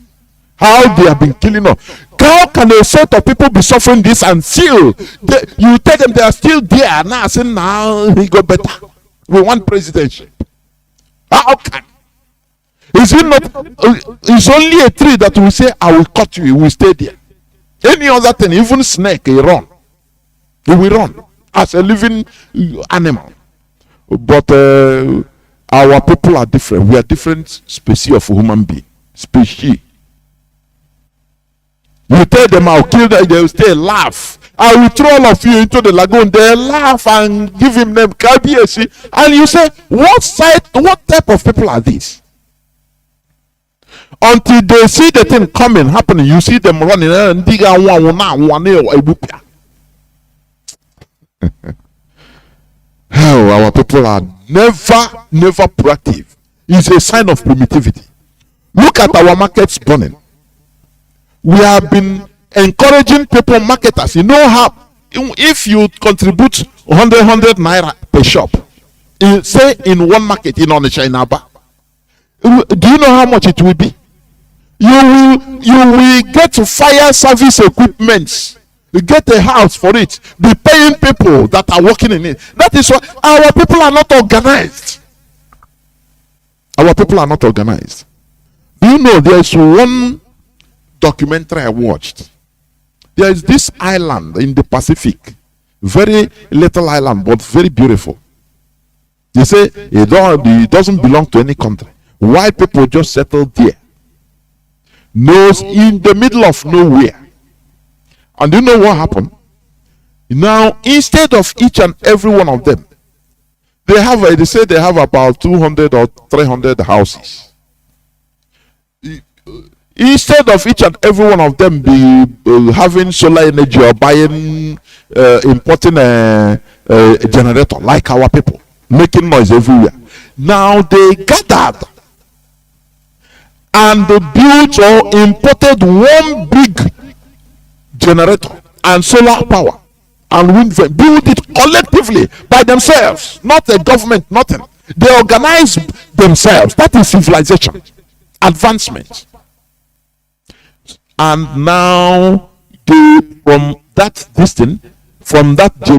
how they have been killing us. How can a set of people be suffering this and still you tell them they are still there now? Saying now he got better. We want presidentship. How can? Is it not? It's only a tree that will say, "I will cut you." It will stay there. Any other thing, even snake, he run. He will run as a living animal. But our people are different. We are different species of human being. Species. You tell them I'll kill them, they will stay laugh. I will throw all of you into the lagoon. They laugh and give him them KBSC. And you say, what type of people are these? Until they see the thing coming, happening, you see them running and dig out our people are never proactive. It's a sign of primitivity. Look at our markets burning. We have been encouraging people, marketers. You know how, if you contribute 100 naira per shop, say in one market in Onitsha in Aba, do you know how much it will be? You will get fire service equipment. You get a house for it. Be paying people that are working in it. That is why our people are not organized. Our people are not organized. Do you know there is one documentary I watched? There is this island in the Pacific, very little island, but very beautiful. They say it doesn't belong to any country. White people just settled there. Knows in the middle of nowhere. And do you know what happened? Now, instead of each and every one of them, they say they have about 200 or 300 houses. Instead of each and every one of them be having solar energy or buying, importing a generator like our people, making noise everywhere. Now they gathered and they built or imported one big generator and solar power and wind farm, build it collectively by themselves, not a government, nothing. They organize themselves. That is civilization, advancement. And now from that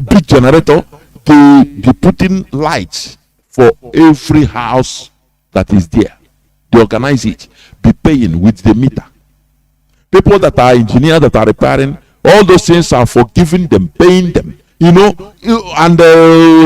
big generator, they put in lights for every house that is there. They organize it, be paying with the meter. People that are engineers, that are repairing, all those things are for giving them, paying them, and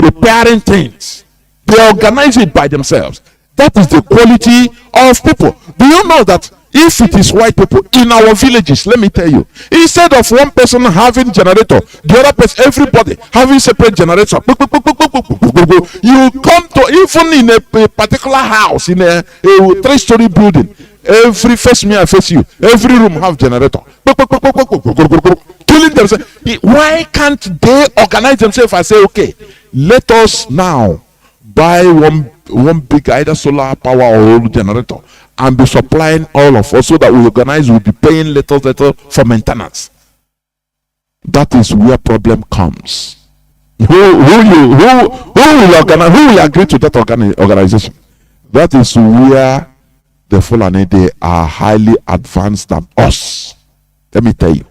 repairing things. They organize it by themselves. That is the quality of people. Do you know that if it is white people in our villages, let me tell you, instead of one person having generator, the other person, everybody having separate generator, you come to, even in a particular house, in a 3-story building, every face me, I face you, every room have generator, killing themselves. Why can't they organize themselves and say, okay, let us now buy one big either solar power or generator and be supplying all of us, so that we organize, we'll be paying little for maintenance. That is where problem comes. Who will organize? Who will agree to that organization? That is where the Fulani, they are highly advanced than us. Let me tell you.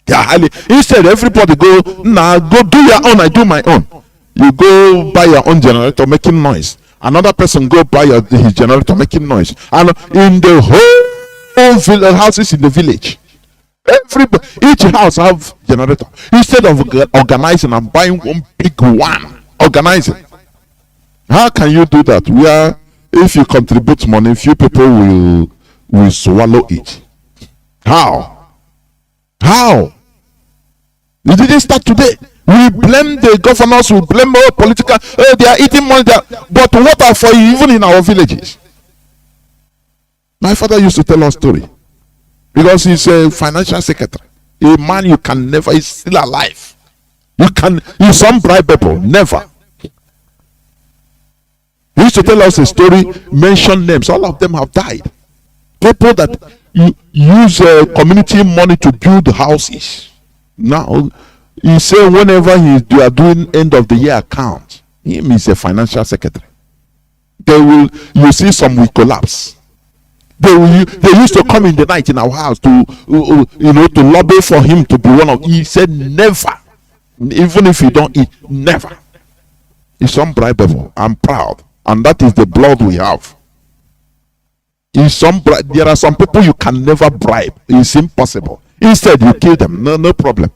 They are highly. Instead, everybody go do your own, I do my own. You go buy your own generator making noise. Another person go buy his generator making noise. And in the whole houses in the village, each house have generator. Instead of organizing and buying one big one, organizing. How can you do that? Where if you contribute money, few people will swallow it. How? It didn't start today. We blame the governors, we blame all political, they are eating money there. But what are for you, even in our villages? My father used to tell us story, because he's a financial secretary. A man you can never, is still alive. You some bribe people, never. He used to tell us a story, mention names, all of them have died. People that use community money to build houses. Now, he said whenever they are doing end of the year account, him is a financial secretary. You see some will collapse. They used to come in the night in our house to lobby for him to be one of. He said never, even if you don't eat, never. It's unbribable. I'm proud, and that is the blood we have. There are some people you can never bribe. It's impossible. Instead, you kill them. No problem.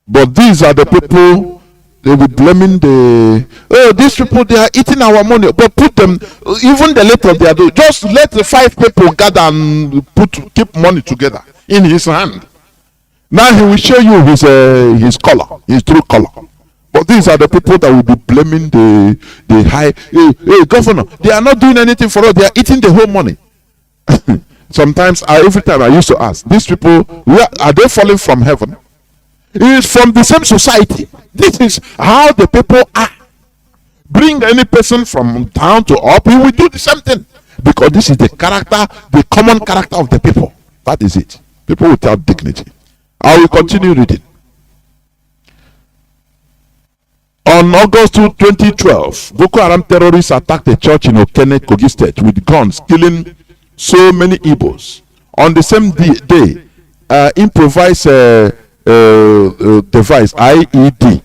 But these are the people, they will blaming these people, they are eating our money. But put them, even the little they are doing, just let the 5 people gather and keep money together in his hand. Now he will show you his color, his true color. But these are the people that will be blaming the high, hey, governor, they are not doing anything for us, they are eating the whole money. Sometimes, every time I used to ask, these people, are they falling from heaven? It is from the same society. This is how the people are. Bring any person from down to up, he will do the same thing. Because this is the character, the common character of the people. That is it. People without dignity. I will continue reading. On August 2, 2012, Boko Haram terrorists attacked a church in Okene, Kogi State with guns, killing so many Igbos. On the same day, improvised device, IED,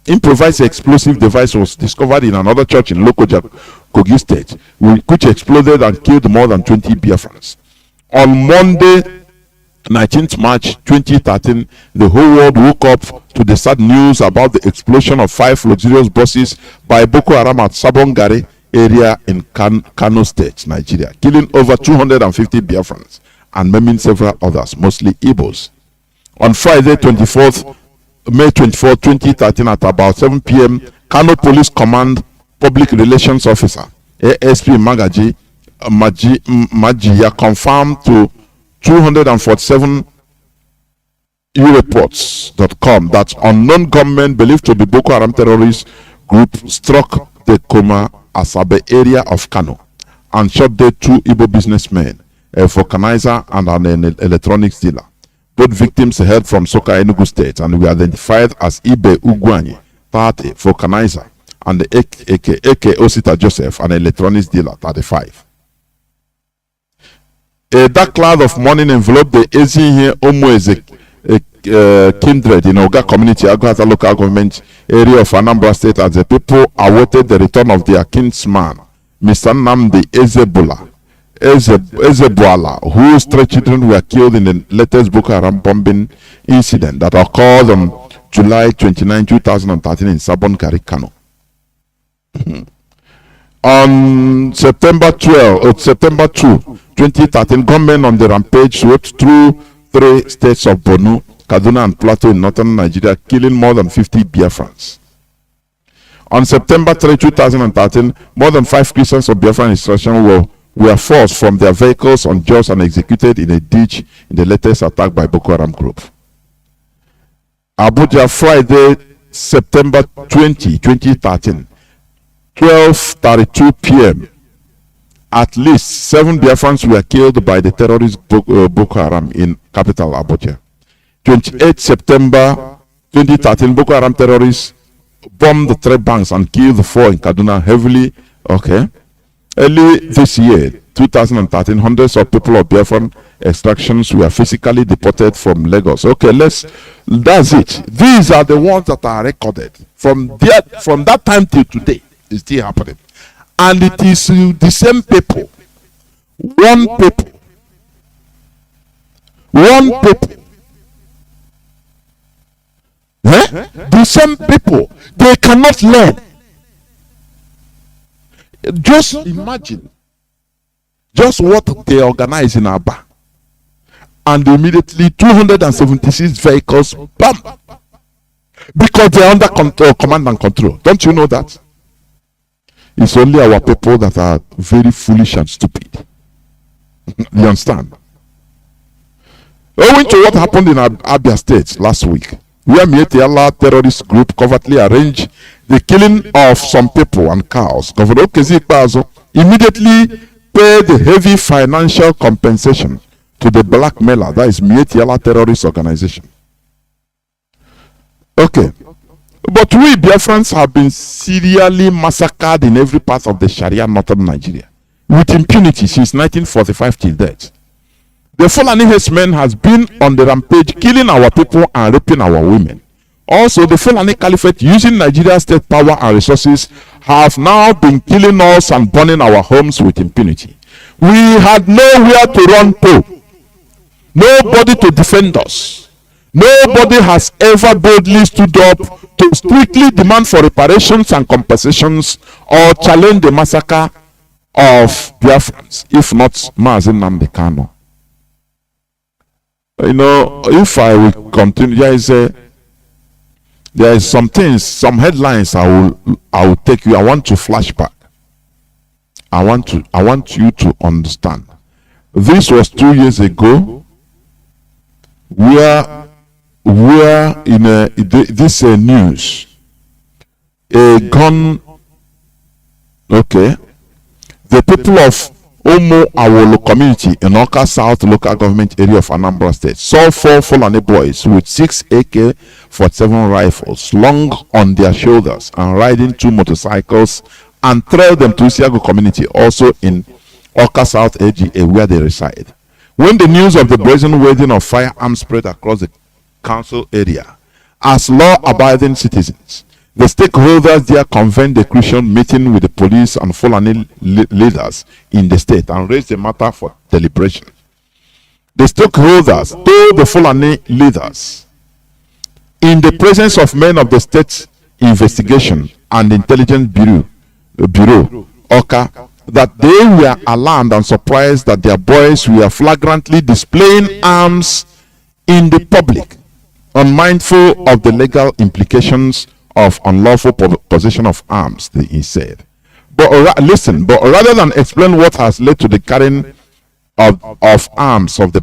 improvised explosive device was discovered in another church in Lokoja, Kogi State, which exploded and killed more than 20 Biafrans. On Monday, 19th March 2013, the whole world woke up to the sad news about the explosion of 5 luxurious buses by Boko Haram at Sabongari area in Kano State, Nigeria, killing over 250 Biafrans and maiming several others, mostly Igbos. On Friday, May 24, 2013, at about 7 p.m., Kano Police Command Public Relations Officer ASP Majiya confirmed to 247 Reports.com that unknown gunmen believed to be Boko Haram terrorist group struck the Koma Asabe area of Kano and shot dead 2 Igbo businessmen, a vulcanizer and an electronics dealer. Both victims hailed from Soka, Enugu State, and were identified as Ibe Ugwanye, 30, vulcanizer, and the AK Osita Joseph, an electronics dealer, 35. A dark cloud of mourning enveloped the Ezinhe Omoeze kindred in Oga community, Aguata local government area of Anambra State, as the people awaited the return of their kinsman, Mr. Nnamdi Ezebuala, whose 3 children were killed in the latest Boko Haram bombing incident that occurred on July 29, 2013 in Sabon Gari, Kano. On September 2, 2013, gunmen on the rampage swept through 3 states of Borno, Kaduna, and Plateau in northern Nigeria, killing more than 50 Biafrans. On September 3, 2013, more than 5 Christians of Biafran instruction were forced from their vehicles on Jos and executed in a ditch in the latest attack by Boko Haram group. Abuja, Friday, September 20, 2013, 12:32 p.m. At least 7 Biafrans were killed by the terrorist Boko Haram in capital Abuja. 28 September 2013, Boko Haram terrorists bombed 3 banks and killed 4 in Kaduna heavily. Early this year, 2013, hundreds of people of Biafran extractions were physically deported from Lagos. That's it. These are the ones that are recorded. From that time till today, it's still happening. And it is the same people. One people. The same people. They cannot learn. Just imagine just what they organize in Aba, and immediately 276 vehicles, bam, because they are under command and control. Don't you know that? It's only our people that are very foolish and stupid. You understand? Owing to what happened in Abia State last week, where Mietiala terrorist group covertly arranged the killing of some people and cows, Governor Okezi Ikpeazu immediately paid heavy financial compensation to the blackmailer, that is Mietiala terrorist organization. Okay. But we Biafrans have been serially massacred in every part of the Sharia northern Nigeria with impunity since 1945 till date. The Fulani herdsmen has been on the rampage, killing our people and raping our women. Also, the Fulani Caliphate, using Nigeria's state power and resources, have now been killing us and burning our homes with impunity. We had nowhere to run to, nobody to defend us. Nobody has ever boldly stood up to strictly demand for reparations and compensations or challenge the massacre of Biafrans, if not Mazi Nnamdi Kanu. You know, if I will continue, there is some things, some headlines I will take you. I want to flashback. I want you to understand. This was 2 years ago, where in this news, a gun. Okay, the people of Omo Awolo community in Oka South local government area of Anambra State saw 4 Fulani boys with 6 AK-47 rifles slung on their shoulders and riding 2 motorcycles and trailed them to Isiago community, also in Oka South AGA, where they reside. When the news of the brazen wielding of firearms spread across the council area, as law-abiding citizens, the stakeholders there convened a crucial meeting with the police and Fulani leaders in the state and raised the matter for deliberation. The stakeholders told the Fulani leaders, in the presence of men of the state investigation and intelligence bureau Oka, that they were alarmed and surprised that their boys were flagrantly displaying arms in the public, unmindful of the legal implications of unlawful possession of arms, he said. But rather than explain what has led to the carrying of arms of the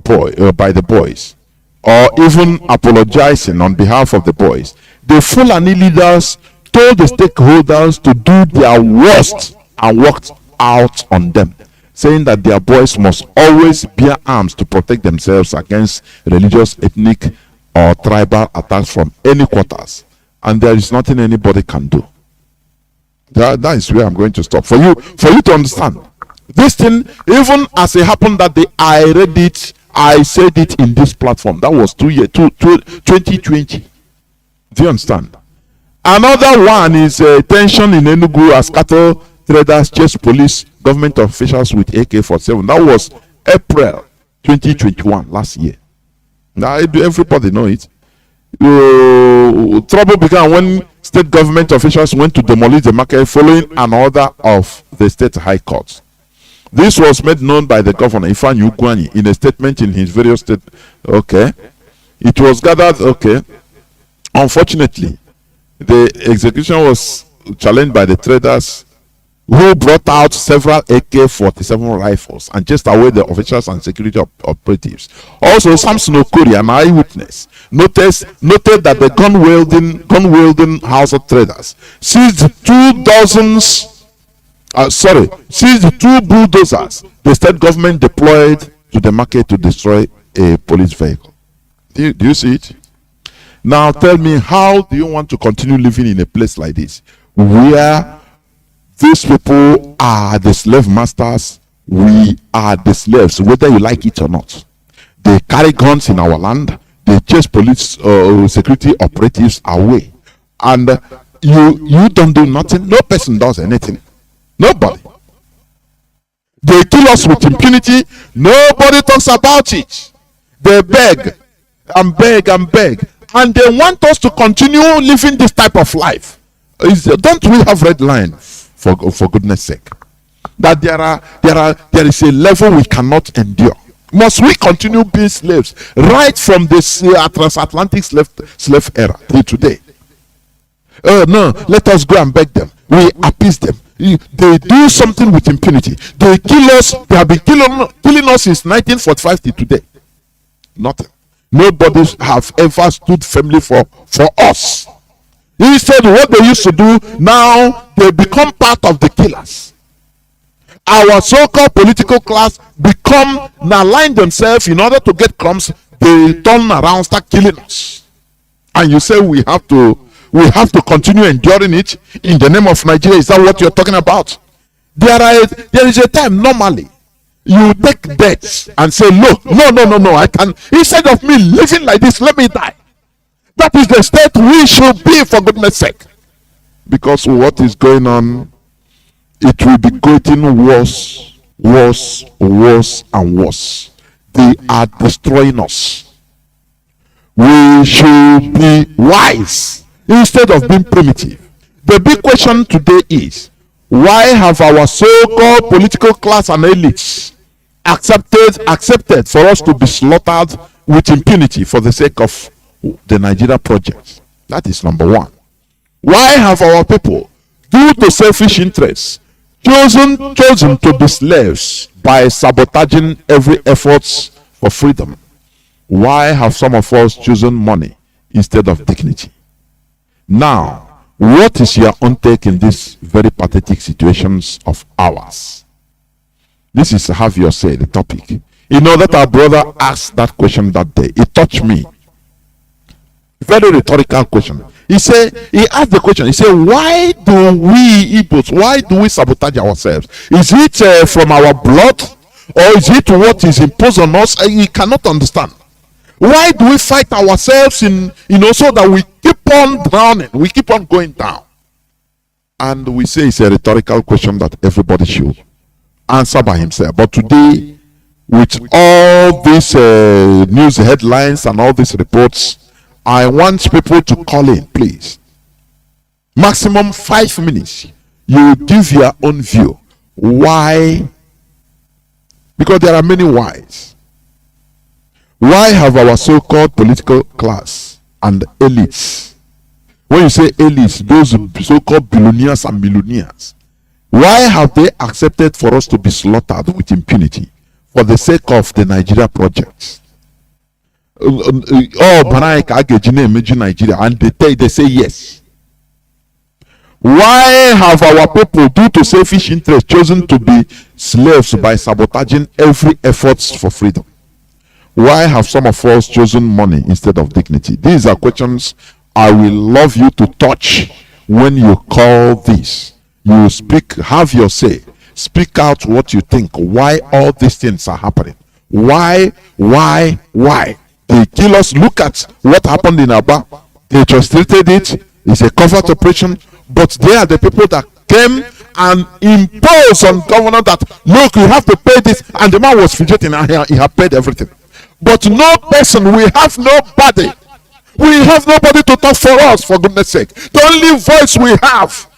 by the boys, or even apologizing on behalf of the boys, the Fulani leaders told the stakeholders to do their worst and worked out on them, saying that their boys must always bear arms to protect themselves against religious, ethnic, or tribal attacks from any quarters. And there is nothing anybody can do. That is where I'm going to stop. For you to understand. This thing, even as it happened that day, I read it, I said it in this platform. That was 2020. Do you understand? Another one is tension in Enugu as cattle traders chase police government officials with AK-47. That was April 2021, last year. Now everybody know it. Trouble began when state government officials went to demolish the market following an order of the state high court. This was made known by the governor Ifeanyi Ugwuanyi in a statement in his various state. Okay, it was gathered. Okay, unfortunately, the execution was challenged by the traders, who brought out several AK-47 rifles and chased away the officials and security operatives. Also, Samson Okori, an eyewitness, noted that the gun-wielding Hausa traders seized 2 bulldozers the state government deployed to the market to destroy a police vehicle. Do you see it? Now tell me, how do you want to continue living in a place like this, where these people are the slave masters, we are the slaves, whether you like it or not? They carry guns in our land, they chase police security operatives away, and you don't do nothing. No person does anything. Nobody. They kill us with impunity. Nobody talks about it. They beg and beg and beg, and they want us to continue living this type of life. Don't we have red line, for goodness sake, that there is a level we cannot endure? Must we continue being slaves right from this transatlantic slave era till today? No, let us go and beg them. We appease them. They do something with impunity. They kill us. They have been killing us since 1945 till today. Nothing. Nobody have ever stood firmly for us. Instead, what they used to do, now they become part of the killers. Our so-called political class align themselves in order to get crumbs. They turn around, start killing us, and you say we have to continue enduring it in the name of Nigeria. Is that what you're talking about? There is a time normally you take debts and say, look, no, I can, instead of me living like this, let me die. That is the state we should be, for goodness sake. Because what is going on, it will be getting worse, and worse. They are destroying us. We should be wise instead of being primitive. The big question today is, why have our so-called political class and elites accepted for us to be slaughtered with impunity for the sake of the Nigeria project? That is number one. Why have our people, due to selfish interests, chosen to be slaves by sabotaging every effort for freedom? Why have some of us chosen money instead of dignity? Now, what is your own take in these very pathetic situations of ours? This is have your say, the topic. You know that our brother asked that question that day. It touched me. Very rhetorical question. He asked the question, he said, why do we Igbos, why do we sabotage ourselves? Is it from our blood, or is it what is imposed on us? He cannot understand. Why do we fight ourselves so that we keep on drowning, we keep on going down? And we say it's a rhetorical question that everybody should answer by himself. But today, with all these news headlines and all these reports, I want people to call in, please. Maximum 5 minutes. You give your own view. Why? Because there are many whys. Why have our so-called political class and elites, when you say elites, those so-called billionaires and millionaires, why have they accepted for us to be slaughtered with impunity for the sake of the Nigeria projects? Nigeria, and they say yes. Why have our people, due to selfish interest, chosen to be slaves by sabotaging every effort for freedom? Why have some of us chosen money instead of dignity? These are questions I will love you to touch when you call this. You speak, have your say, speak out what you think, why all these things are happening. Why? They kill us. Look at what happened in Aba. They translated it. It's a covert operation. But they are the people that came and imposed on governor that, look, you have to pay this. And the man was fidgeting and he had paid everything. But no person, we have nobody. We have nobody to talk for us, for goodness sake. The only voice we have,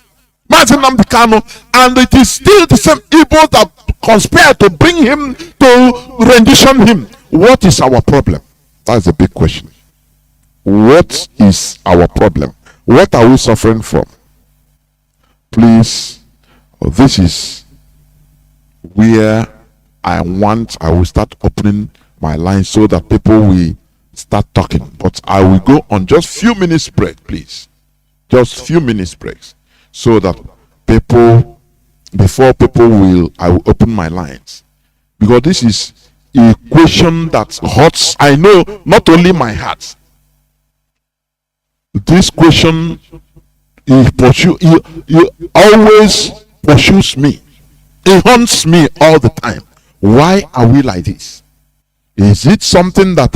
Mazi Nnamdi Kanu, and it is still the same evil that conspire to bring him, to rendition him. What is our problem? That's a big question. What is our problem? What are we suffering from? Please, this is where I will start opening my line so that people will start talking. But I will go on just few minutes break, please. Just few minutes breaks, so that people, I will open my lines. Because this is a question that hurts, I know, not only my heart. This question, it always pursues me. It haunts me all the time. Why are we like this? Is it something that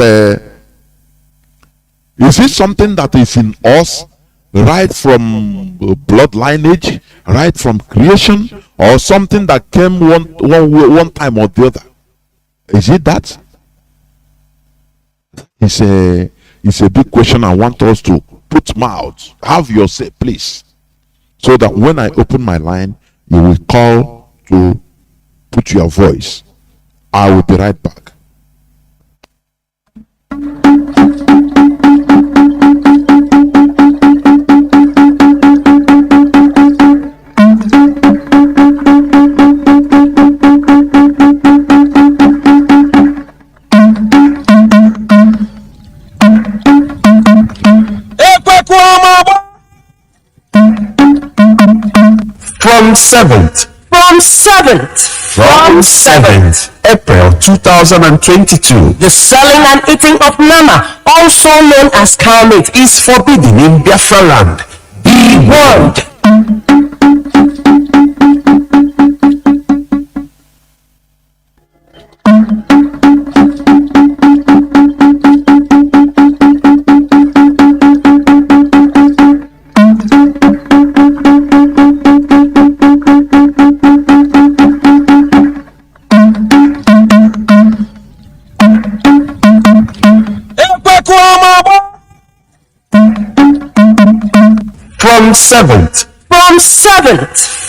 is in us, right from blood lineage, right from creation, or something that came one time or the other? Is it that? It's a big question. I want us to put mouths. Have your say, please, so that when I open my line, you will call to put your voice. I will be right back. From 7th April 2022, the selling and eating of nama, also known as cow meat, is forbidden in Biafra land. Be warned.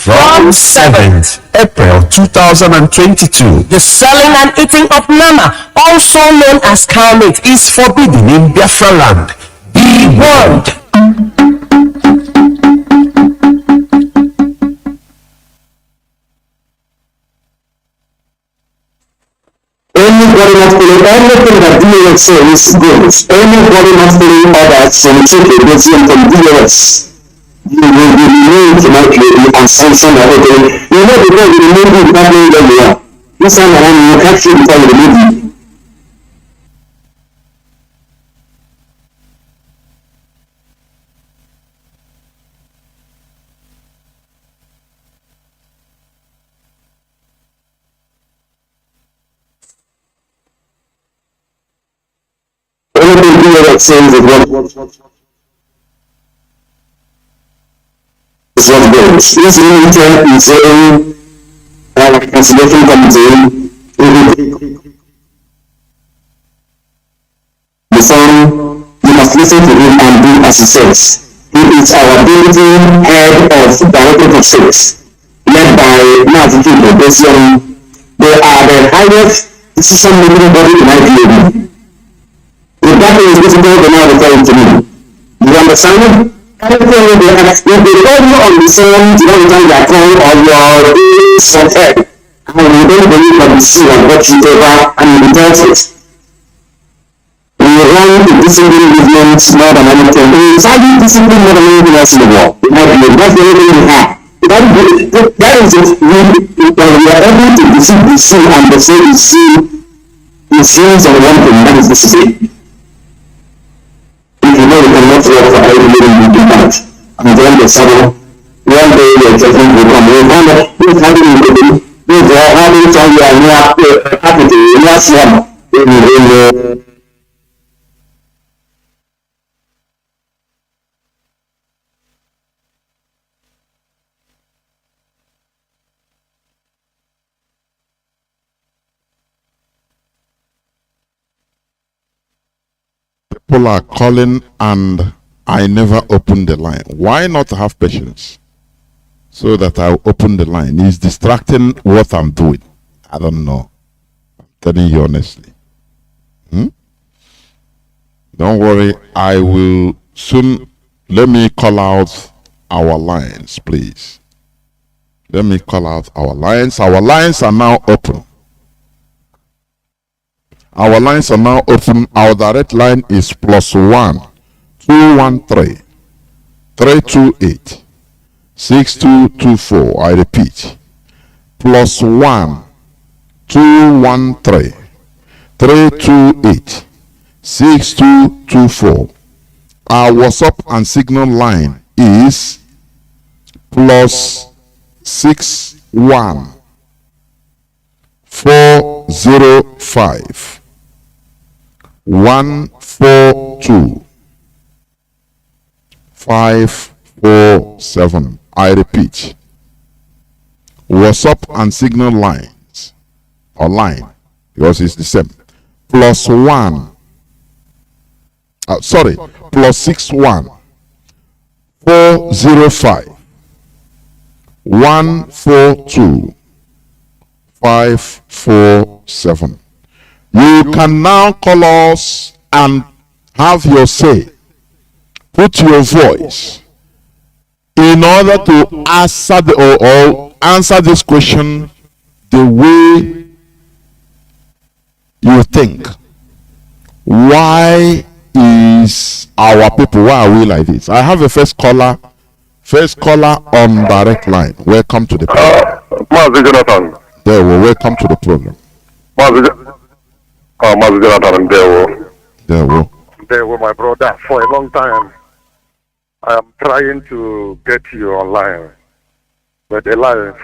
From 7th April 2022, the selling and eating of nama, also known as cow meat, is forbidden in Biafra land. Be warned. Anybody must believe everything that DOS says goes. Anybody must believe others from Chile, from DOS. You will be removed tonight, lady, and sanction everything. You know, because you remove it, that means that you are. This time around, you can't see before the movie. Everything that says is what goes. This meter is saying cancellation committee the song, you must listen to him and do as he says. He is our deputy head of directorate of sales, led by Mazi Johnathan. They are the highest decision-making body in Nigeria. If that is difficult, then now refer it to me. You understand? Everything they ask, if they call you on the phone, you don't tell their call or your days of head, and you don't believe what you see and what you ever, and you don't it. When you run the discipline movement more than anything, it's highly discipline more than anything else in the world. It might be that's the only thing we have. That is it. We are able to deceive the sea and the say the sea is used on one thing, that is discipline. If you know you cannot work for every living you do that, and then the summer, one day your judgment will come. You find that this having a living, this having time you are not happy to you are swam in People are calling and I never open the line. Why not have patience so that I open the line? It's distracting what I'm doing. I don't know. I'm telling you honestly. Don't worry. I will soon. Let me call out our lines, please. Let me call out our lines. Our lines are now open. Our lines are now open. Our direct line is +1 213 328 6224. I repeat, +1 213 328 6224. Our WhatsApp and Signal line is +61 405 142 547. I repeat, WhatsApp and Signal lines or line, because it's the same. +1 +61 405 142 547. You can now call us and have your say. Put your voice in order to answer or answer this question the way you think. Why is our people, why are we like this? I have a first caller on direct line. Welcome to the program. Mazi Johnathan. There, welcome to the program. Mazi Johnathan, there were my brother for a long time. I am trying to get you online, but the line,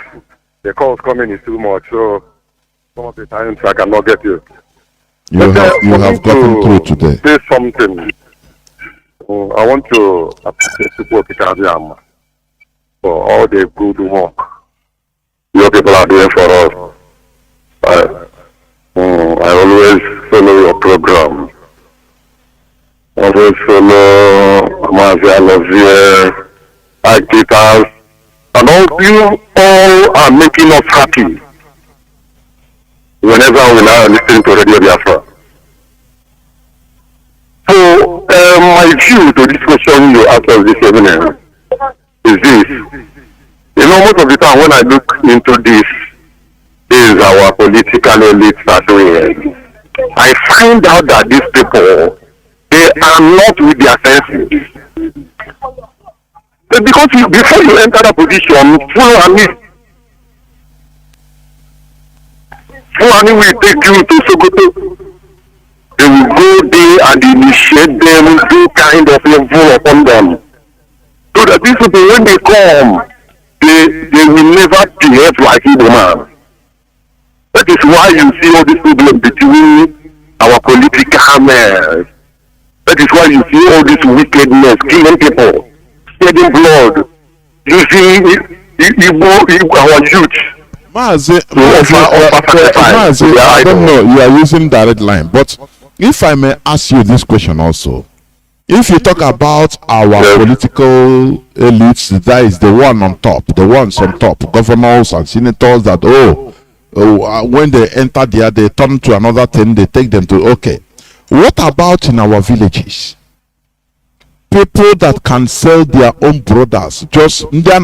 the calls coming is too much, so some of the times I cannot get you. You have gotten through today. Say something. I want to appreciate people for all the good work your people are doing for us. I always follow your program. Always follow Mazi, I love you, Akitas, and you all are making us happy whenever we are listening to Radio Biafra. So, my view to this question you asked us this evening is this. You know, most of the time when I look into this is our political elite are doing, I find out that these people, they are not with their senses. Because before you enter the position, Fulani will take you to Sokoto. They will go there and initiate them, do kind of evil upon them. So that these people, when they come, they will never behave like Igbo man. That is why you see all this problem between our political men. That is why you see all this wickedness, killing people, shedding blood, using our youth. Mazi, I don't know, you are using direct line, but if I may ask you this question also. If you talk about our political elites, that is the one on top, the ones on top, governors and senators that, when they enter there, they turn to another thing, they take them to, okay. What about in our villages? People that can sell their own brothers, just, you know,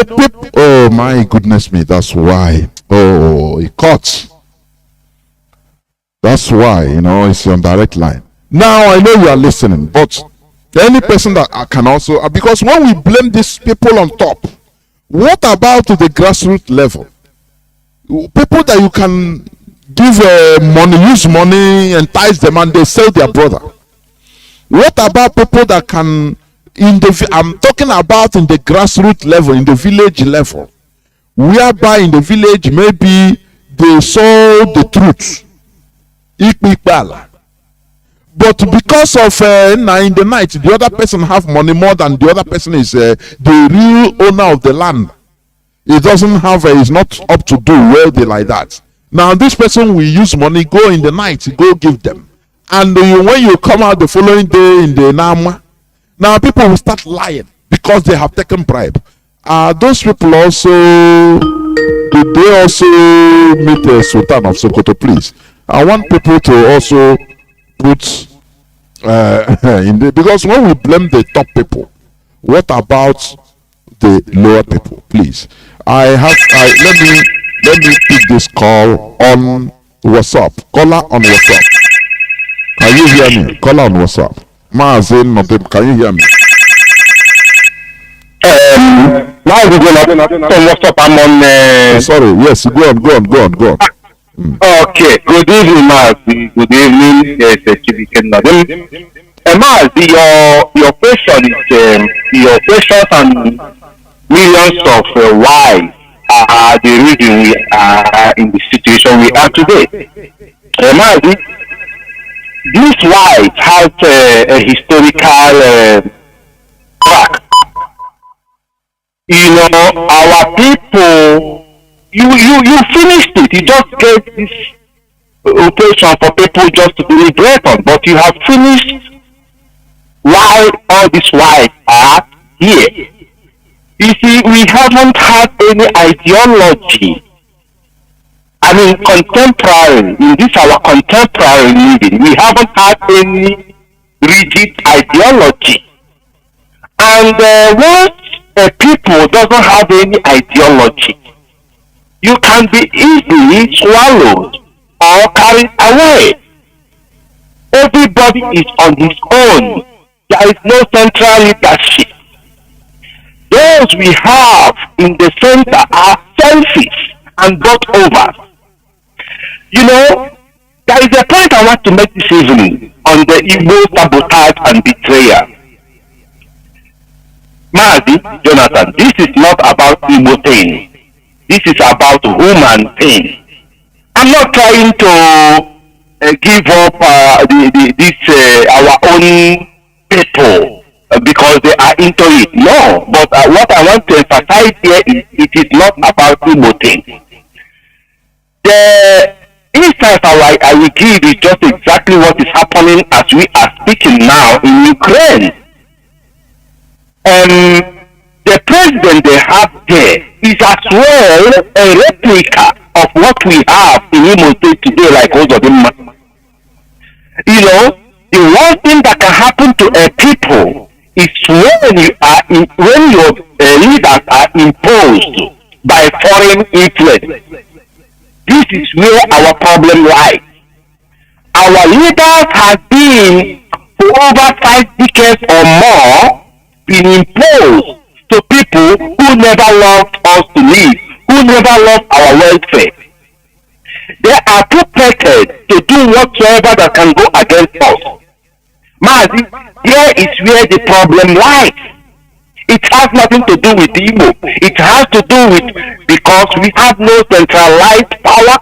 people, oh my goodness me, that's why, it cuts. That's why, you know, it's on direct line. Now, I know you are listening, but any person that can also, because when we blame these people on top, what about the grassroots level? People that you can give money, use money, entice them, and they sell their brother. What about people that can, I'm talking about in the grassroots level, in the village level, whereby in the village maybe they saw the truth. But because of in the night, the other person have money more than the other person is the real owner of the land. He doesn't have, he's not up to do wealthy like that. Now this person will use money, go in the night, go give them. And when you come out the following day in the Nama, now people will start lying because they have taken bribe. Those people also, did they also meet the Sultan of Sokoto, please? I want people to also put in the, because when we blame the top people, what about the lower people? Please, let me pick this call on WhatsApp. Caller on WhatsApp. Can you hear me? Caller on WhatsApp. Mazi Nnamdi, can you hear me? Mazi Johnathan on WhatsApp. I'm on. Sorry. Yes. Go on. Okay, good evening, Mazi. Good evening, Mazi, your question is your questions and millions of why are the reason we are in the situation we are today. Mazi, this why has a historical track. You know, our people. You finished it. You just gave this operation for people just to deliberate on, but you have finished why all these whites are here. You see, we haven't had any ideology. I mean, contemporary, in this our contemporary living, we haven't had any rigid ideology. And once a people doesn't have any ideology, you can be easily swallowed or carried away. Everybody is on his own. There is no central leadership. Those we have in the center are selfish and bought over. You know, there is a point I want to make this evening on the Igbo sabotage and betrayal. Mazi Johnathan, this is not about Igbo thing. This is about human thing. I'm not trying to give up our own people because they are into it. No, but what I want to emphasize here is it is not about Igbo thing. The instance I will give is just exactly what is happening as we are speaking now in Ukraine. The president they have there is as well a replica of what we have in Imo State today, like Ozodimma. You know, the one thing that can happen to a people is when your leaders are imposed by foreign influence. This is where our problem lies. Our leaders have been for over 5 decades or more been imposed to people who never loved us to live, who who never love our welfare. They are too prepared to do whatsoever that can go against us. Mazi, here is where the problem lies. It has nothing to do with Igbo. It has to do with because we have no centralized power,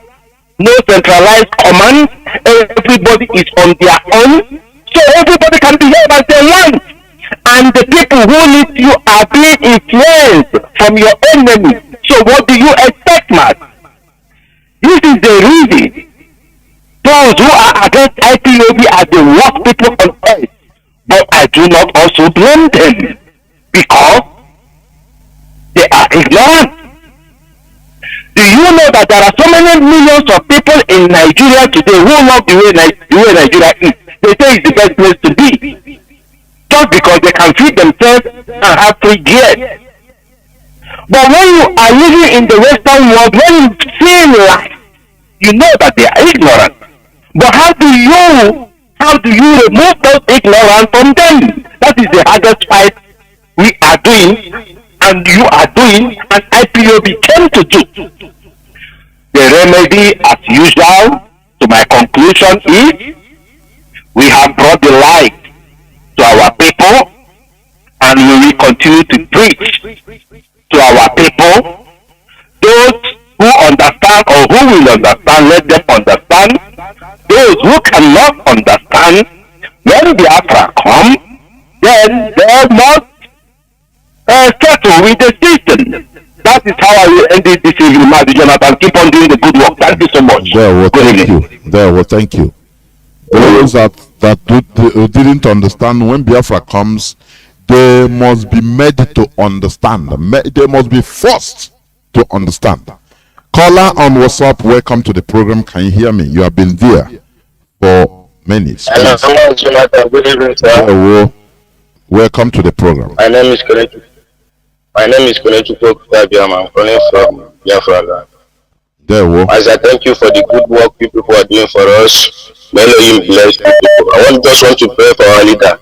no centralized command. Everybody is on their own. So everybody can behave as they want. And the people who lead you are being influenced from your enemy. So what do you expect, man? This is the reason those who are against IPOB are the worst people on earth. But I do not also blame them because they are ignorant. Do you know that there are so many millions of people in Nigeria today who love the way Nigeria is? They say it's the best place to be. Just because they can feed themselves and have free gear. But when you are living in the Western world, when you see life, you know that they are ignorant. But how do you remove those ignorance from them? That is the hardest fight we are doing, and you are doing, and IPOB came to do. The remedy, as usual, to my conclusion is, we have brought the light to our people, and we will continue to preach to our people. Those who understand or who will understand, let them understand. Those who cannot understand, when Biafra come, then they must settle with the system. That is how I will end this evening, Mazi Johnathan. Keep on doing the good work. Thank you so much. Thank you. Those that didn't understand, when Biafra comes, they must be made to understand. They must be forced to understand. Caller on WhatsApp, welcome to the program. Can you hear me? You have been there for minutes. Hello, Jonathan. Good evening, sir. Welcome to the program. My name is Chinedu. I'm calling from Biafra. As I thank you for the good work you people are doing for us. May you bless you people. I just want to pray for our leader.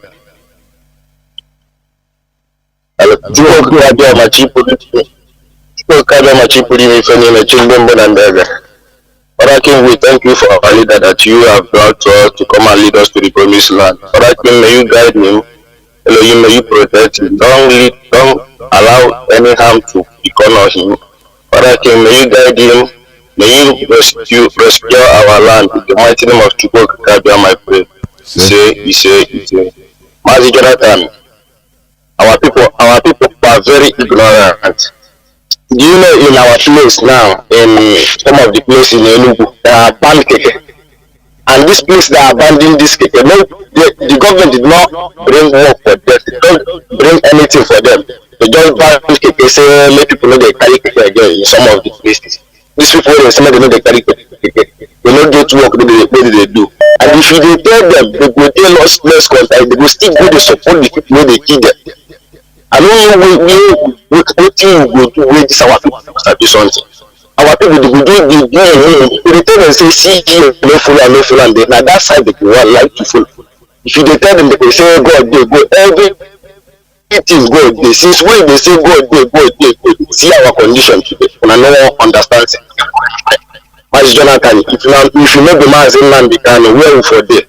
Father King, we thank you for our leader that you have brought to us to come and lead us to the promised land. Father King, may you guide him. Elohim, may you protect him. Don't allow any harm to become on him. Father King, may you guide him. May you rescue our land in the mighty name of Chukwu Kabiyama, I pray. Say. Mazi Johnathan, our people are very ignorant. Do you know in our place now, in some of the places in Enugu, there are banned keke. And this place they are abandoning this keke. No, the government did not bring work for them. They don't bring anything for them. They just ban keke, say let people know they carry keke again in some of the places. These people, they know they carry keke. They don't get to work, what do they do? And if you tell them, they go they lost less contact, they go still go to support the people when they kill them. I don't know what thing we go do when this our people must be something. Our people they go do they tell them say see no follow, and then now that side they go like to follow. If you tell them they go say God they go everything God they since when they say God they see our condition today. And I no understand. Mazi Johnathan, if you know the Mazi Nnamdi Kanu, where we for there?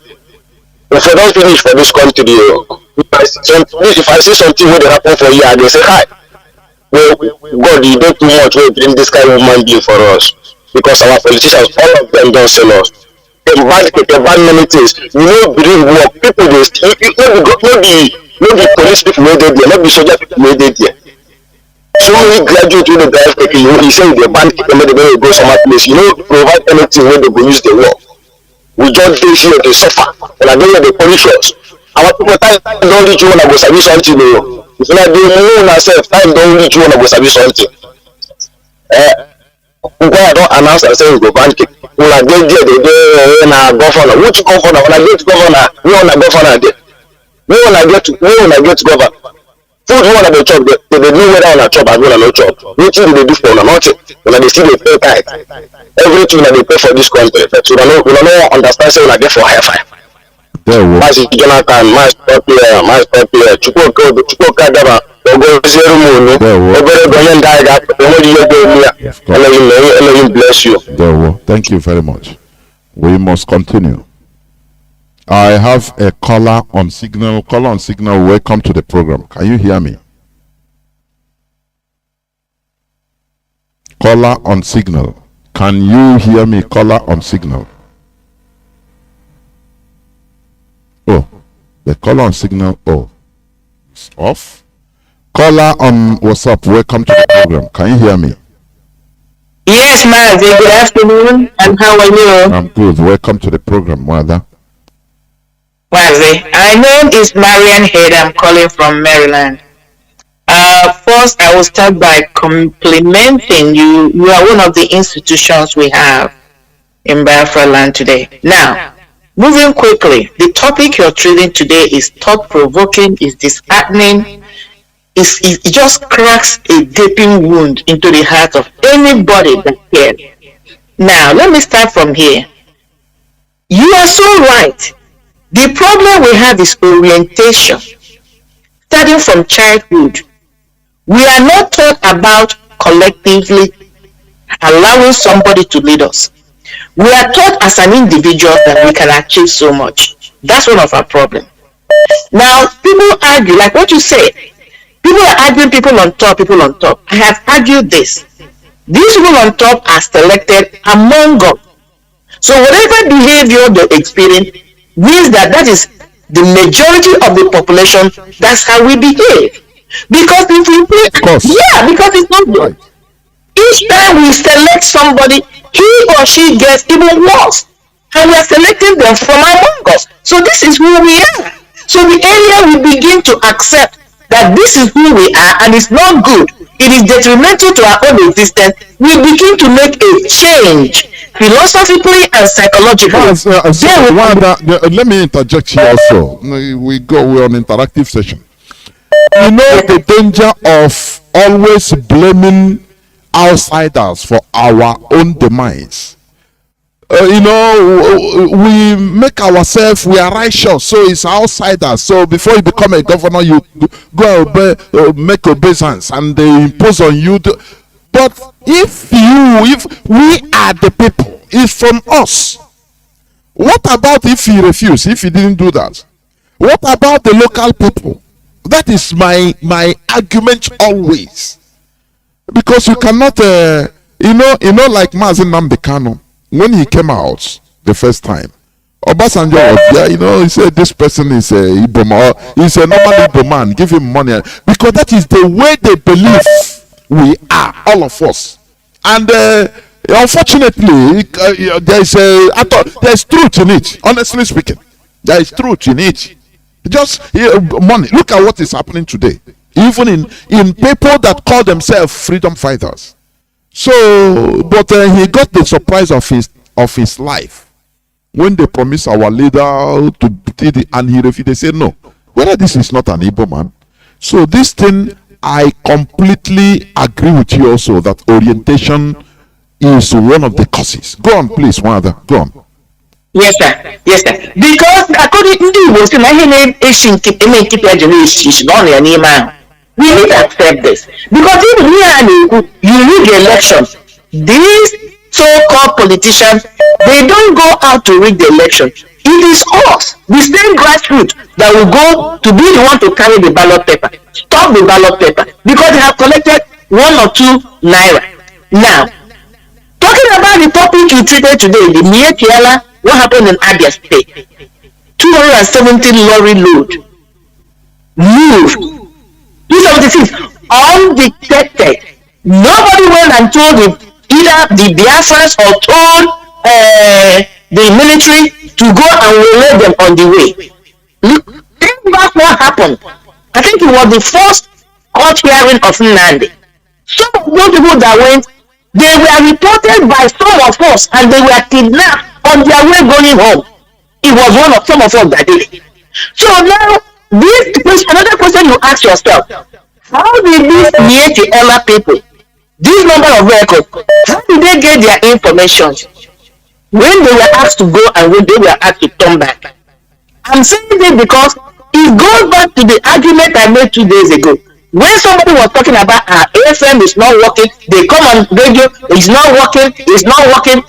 If I don't finish for this country, if I see something where they happen for you, they say hi. Well, God, you do too much. We bring this kind of human being for us because our politicians, all of them don't sell us. They ban many things. You know, bring work. People they not be police people where they there, not be soldier people where they there. So many graduates with the drive taking, he said they ban people when they go some place. You know, provide anything when they go use the work. We just do here, they suffer. And I don't know the punish us. Our people time don't reach you when I go service something. If you not do know ourselves, time don't reach you when I go service something. Why I don't announce and say we go ban kick. When I get there, they do governor. Which governor? When I get to governor, we want a governor there. We want to get to governor. Food you want to chop, they know whether on a chop and when I no chop. What thing they do for nothing? When they still they pay tithe. Everything that they pay for this country, but we don't understand say when I get for high five. There we go. Mazi Johnathan, Mazi Popular, Chukwuka Daba, Ogo bless you. There we go. Thank you very much. We must continue. I have a caller on signal. Caller on signal, welcome to the program. Can you hear me? Caller on signal. Can you hear me? Caller on signal. Oh, the caller on signal. Oh, it's off. Caller on WhatsApp, welcome to the program. Can you hear me? Yes, Mazi. Good afternoon. And how are you? I'm good. Welcome to the program, Mother. Mazi, my name is Marian Head. I'm calling from Maryland. First, I will start by complimenting you. You are one of the institutions we have in Biafra land today. Now, moving quickly, the topic you're treating today is thought-provoking, is disheartening. It just cracks a gaping wound into the heart of anybody that cares. Now, let me start from here. You are so right. The problem we have is orientation. Starting from childhood, we are not taught about collectively allowing somebody to lead us. We are taught as an individual that we can achieve so much. That's one of our problems. Now, people argue, like what you said, people are arguing people on top, people on top. I have argued this. These people on top are selected among us. So whatever behavior they experience means that is the majority of the population. That's how we behave. Because if we because it's not good. Each time we select somebody, he or she gets even worse. And we are selecting them from among us. So this is who we are. So the area we begin to accept that this is who we are and it's not good, it is detrimental to our own existence, we begin to make a change philosophically and psychologically. Let me interject here also. We're on interactive session. You know the danger of always blaming outsiders for our own demise. We make ourselves, we are righteous, so it's outsiders. So before you become a governor, you go make obeisance and they impose on you. But if we are the people, it's from us. What about if he refused, if he didn't do that? What about the local people? That is my argument always. Because you cannot, like Mazi Nnamdi Kanu, when he came out the first time, Obasanjo was there, he said this person is a Igbo man, he's a normal Igbo man, give him money. Because that is the way they believe we are, all of us. And unfortunately, there's truth in it, honestly speaking. There is truth in it. Just money. Look at what is happening today. Even in people that call themselves freedom fighters. So, but he got the surprise of his life when they promised our leader to do it, and he refused. They said no. Whether this is not an Igbo man. So this thing, I completely agree with you also that orientation is one of the causes. Go on, please, one other. Go on. Yes, sir. Yes, sir. Because according to the Western, we need to accept this. Because even here, you need the elections. These so-called politicians, they don't go out to rig the election. It is us, the same grassroots, that will go to be the one to carry the ballot paper, stop the ballot paper, because they have collected 1 or 2 naira. Now, talking about the topic you treated today, the Mietiala, what happened in Abia State? 270 lorry load moved. 276 undetected. Nobody went and told either the Biafrans or told the military to go and relay them on the way. Look, think back what happened. I think it was the first court hearing of Nnamdi. Some of those people that went, they were reported by some of us and they were kidnapped on their way going home. It was some of us that did it. So now, another question you ask yourself, how did these Mietiala people, this number of vehicles, how did they get their information when they were asked to go and when they were asked to come back? I'm saying this because it goes back to the argument I made 2 days ago. When somebody was talking about our AFM is not working, they come on radio, it's not working, it's not working.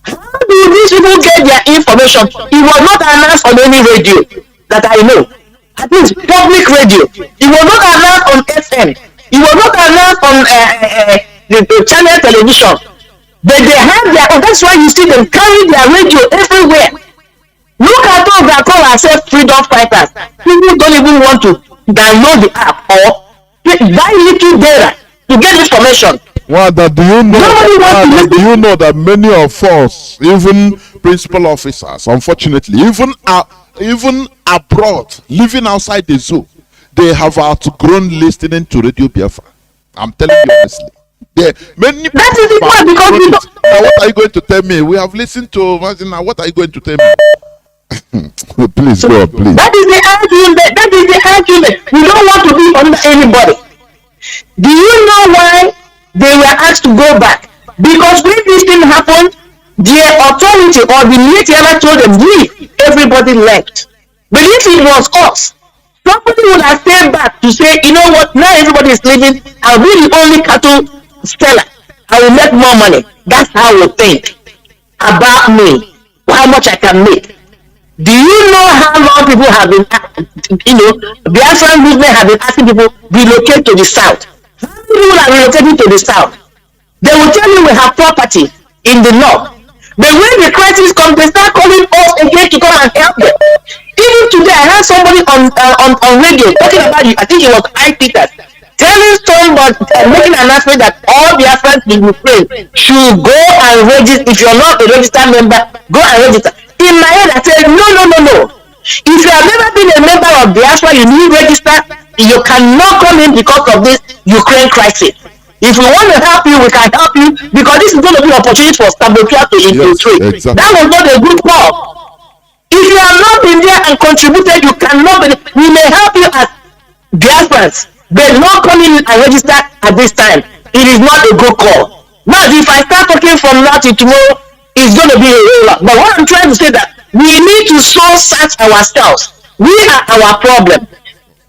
How do these people get their information? It was not announced on any radio that I know. At least public radio. It was not announced on FM. It was not announced on the channel television. But they have their own. That's why you see them carry their radio everywhere. Look at those that call ourselves freedom fighters. People don't even want to download the app or buy little data to get information. Wada, do you know that many of us, even principal officers, unfortunately, even abroad, living outside the zoo, they have outgrown listening to Radio Biafra. I'm telling you honestly. Many people. That is the point, because we don't. Now, what are you going to tell me? We have listened to now. What are you going to tell me? Please go on, please. That is the argument. That is the argument. We don't want to be under anybody. Do you know why they were asked to go back? Because when this thing happened, their authority or the military told them leave. Everybody left. But if it was us, somebody would have stayed back to say, you know what? Now everybody is leaving. I'll be the only cattle seller. I will make more money. That's how we think about me. How much I can make. Do you know how long people have been, Biafran movement have been asking people relocate to the south? How many people are relocating to the south? They will tell you we have property in the north. But when the crisis comes, they start calling us again to come and help them. Even today, I heard somebody on radio talking about you. I think it was I. Peters telling somebody, making an announcement that all Biafrans in Ukraine should go and register. If you're not a registered member, go and register. In my head, I said, no. If you have never been a member of Biafra, you need to register. You cannot come in because of this Ukraine crisis. If we want to help you, we can help you, because this is going to be an opportunity for saboteurs to infiltrate. Yes, exactly. That was not a good call. If you have not been there and contributed, you cannot be. We may help you as Biafrans, but not coming in and register at this time. It is not a good call. Now, if I start talking from now to tomorrow, it's going to be a whole lot. But what I'm trying to say that we need to soul search ourselves. We are our problem.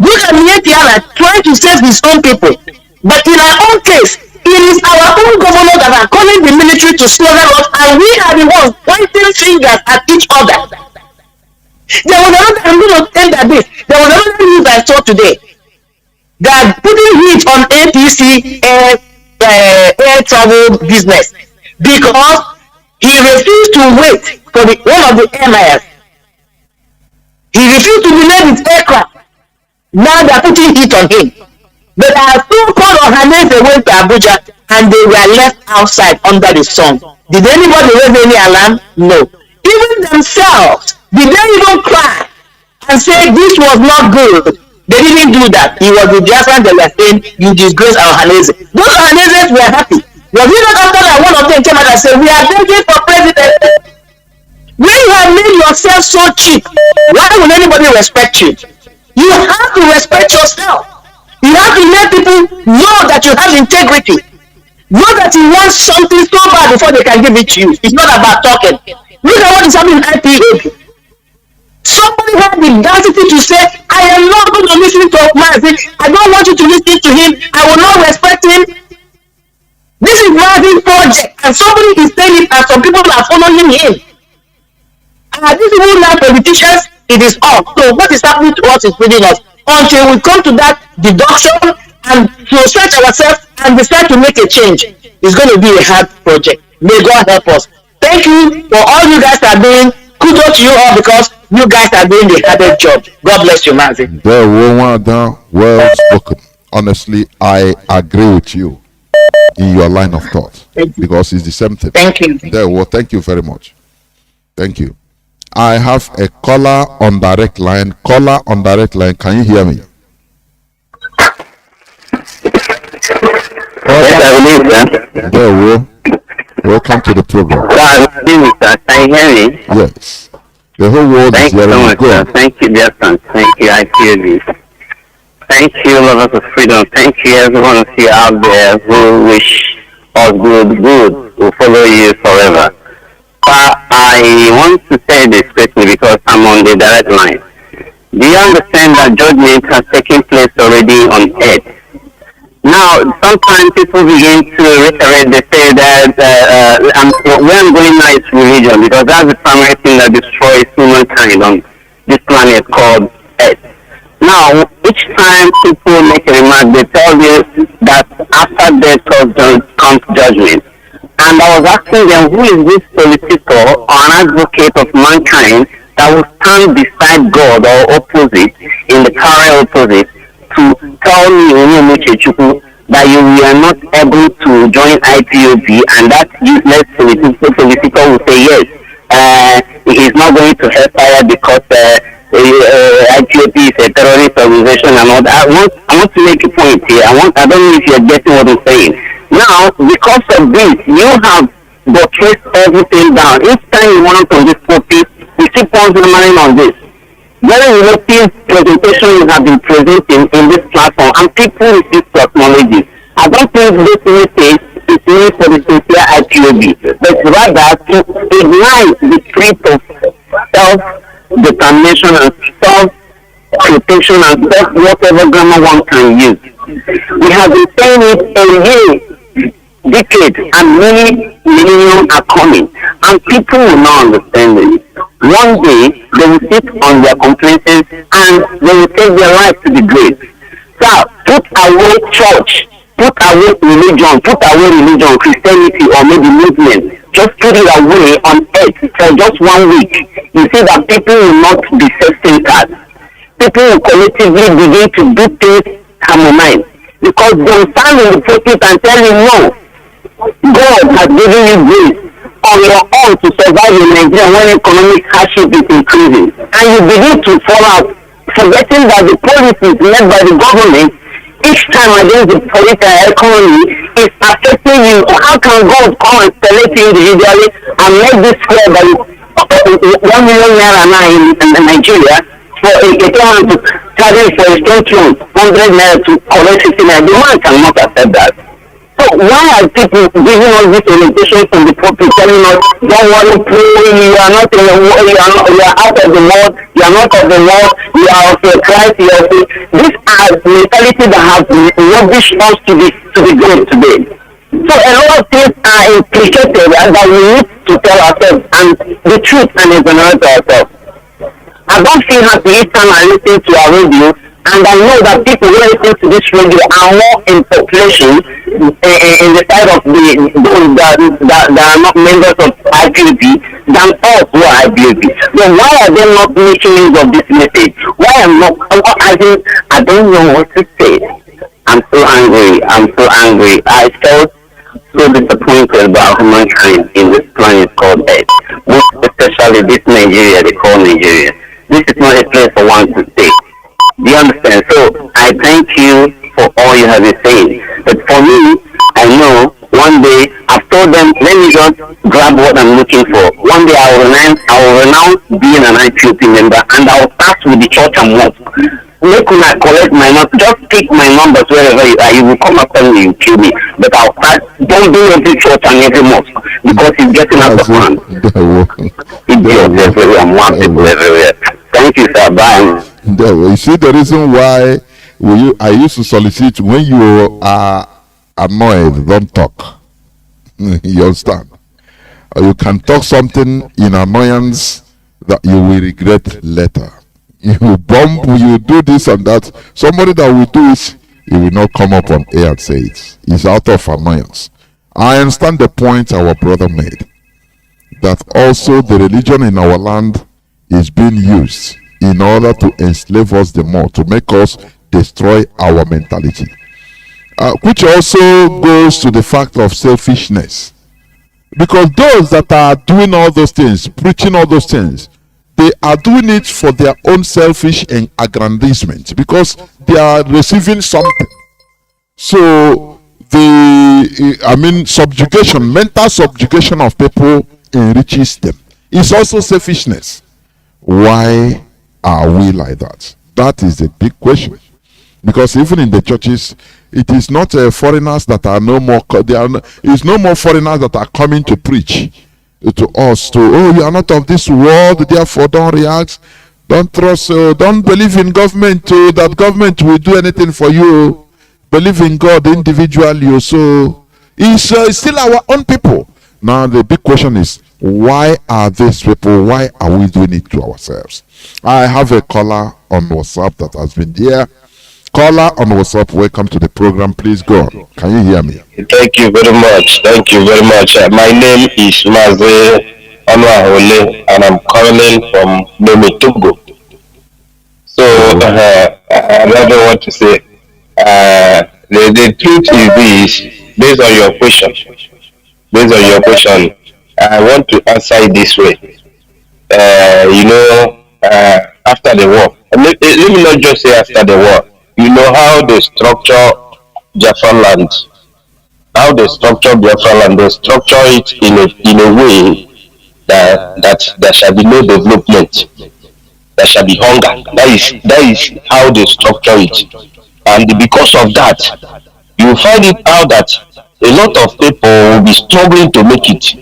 Look at Mietiala trying to save his own people. But in our own case, it is our own government that are calling the military to slaughter us, and we are the ones pointing fingers at each other. There was another, I'm going to end at this. There was another news I saw today that putting heat on APC air travel business because he refused to wait for one of the airliners. He refused to delay his aircraft. Now they are putting heat on him. But our so-called Ohanese went to Abuja and they were left outside under the sun. Did anybody raise any alarm? No. Even themselves, did they even cry and say this was not good? They didn't do that. It was the Biafran that were saying, you disgrace our Ohanese. Those Ohanese were happy. Was it not after that one of them came out and said, we are begging for president? When you have made yourself so cheap, why will anybody respect you? You have to respect yourself. You have to let people know that you have integrity. Know that you want something so bad before they can give it to you. It's not about talking. Look at what is happening in IPA. Somebody had the audacity to say, I am not going to listen to Mazi. I don't want you to listen to him. I will not respect him. This is Mazi's project, and somebody is saying it, and some people are following him. And these people now politicians, it is off. So what is happening to us is feeding us. Until we come to that deduction and to search ourselves and decide to make a change, it's going to be a hard project. May God help us. Thank you for all you guys are doing. Kudos to you all because you guys are doing the hardest job. God bless you, Mazi. Well spoken. Honestly, I agree with you in your line of thought because it's the same thing. Thank you. Thank you very much. Thank you. I have a caller on direct line. Caller on direct line. Can you hear me? Welcome to the program. Can you hear me? Yes. The whole world is hearing you. Thank you so much. Thank you, dear son. Thank you. I feel this. Thank you, lovers of freedom. Thank you, everyone of you out there who wish us good, who follow you forever. I want to say this quickly because I'm on the direct line. Do you understand that judgment has taken place already on earth? Now, sometimes people begin to reiterate, they say that where I'm going now is religion, because that's the primary thing that destroys humankind on this planet called earth. Now, each time people make a remark, they tell you that after death comes judgment. And I was asking them, who is this political or an advocate of mankind that will stand beside God or opposite, in the parallel opposite, to tell me, that you are not able to join IPOB, and that useless political will say yes, he is not going to hellfire because IPOB is a terrorist organization and all that. I want to make a point here. I don't know if you're getting what I'm saying. Now, because of this, you have buttressed everything down. Each time you want on this topic, you keep on hammering on this. Very relative presentation you have been presenting in this platform, and people refuse to acknowledge it. I don't think this message is meant for the sincere IPOB, but rather to ignite the spirit of self-determination and self-protection and whatever grammar one can use. We have been saying it a year, decade, and many millennium are coming, and people will not understand it. One day, they will sit on their complaints and they will take their life to the grave. So, put away church, put away religion, Christianity, or maybe movement. Just put it away on earth for just 1 week. You see that people will not be self-centered. People will collectively begin to do things harmonized. Because they will stand in the pulpit and tell you, no, God has given you grace on your own to survive in Nigeria when economic hardship is increasing. And you begin to fall out, forgetting that the policies led by the government each time against the political economy is affecting you. How can God come and select you individually and make this fair by 1 million naira now in Nigeria for a government to carry for a strong loan 100 naira to collect 50 naira? The man cannot accept that. So why are people giving us this orientation from the pulpit, telling us, don't worry, pray, you are not in the world, you are out of the world, you are not of the world, you are of Christ, you are of these are mentality that have rubbished us to the grave today. So a lot of things are implicated that we need to tell ourselves and the truth and exonerate ourselves. I don't feel happy each time I listen to our radio, and I know that people who listen to this radio are more in population in the side of those that are not members of IPOB than us who are IPOB. So why are they not making use of this message? Why am not? I don't know what to say. I'm so angry. I felt so disappointed about humankind in this planet called Earth. Most especially this Nigeria, they call Nigeria. This is not a place for one to stay. Do you understand? So I thank you for all you have been saying. But for me, I know one day I've told them, let me just grab what I'm looking for. One day I will renounce being an IPOP member, and I will start with the church and mosque. Make una collect my number, just pick my numbers wherever you are. You will come after me, you kill me. But I'll start, don't do every church and every mosque because it's getting out of hand. Idiots everywhere, more people everywhere. Thank you, sir. Bye. You see the reason why I used to solicit when you are annoyed, don't talk. You understand? Or you can talk something in annoyance that you will regret later. You bomb, you do this and that. Somebody that will do it, he will not come up on air and say it. It's out of annoyance. I understand the point our brother made, that also the religion in our land is being used in order to enslave us the more, to make us destroy our mentality. Which also goes to the fact of selfishness. Because those that are doing all those things, preaching all those things, they are doing it for their own selfish and aggrandizement, because they are receiving something. So subjugation, mental subjugation of people enriches them. It's also selfishness. Why are we like that? That is the big question. Because even in the churches, it is not foreigners that are no more. It's no more foreigners that are coming to preach. to us to, oh, you are not of this world, therefore don't react, don't trust, don't believe in government, that government will do anything for you. Believe in God individually. So it's still our own people. Now the big question is, why are these people, why are we doing it to ourselves? I have a caller on WhatsApp that has been here. Caller on WhatsApp, welcome to the program. Please go on. Can you hear me? Thank you very much. Thank you very much. My name is Mazi Nnamdi Kanu, and I'm calling from Lome, Togo. So I don't know what to say. The truth is this, based on your question, I want to answer it this way. After the war, let me not just say after the war. You know how they structure Biafra land. How they structure Biafra land, they structure it in a way that there shall be no development. There shall be hunger. That is how they structure it. And because of that, you find it out that a lot of people will be struggling to make it.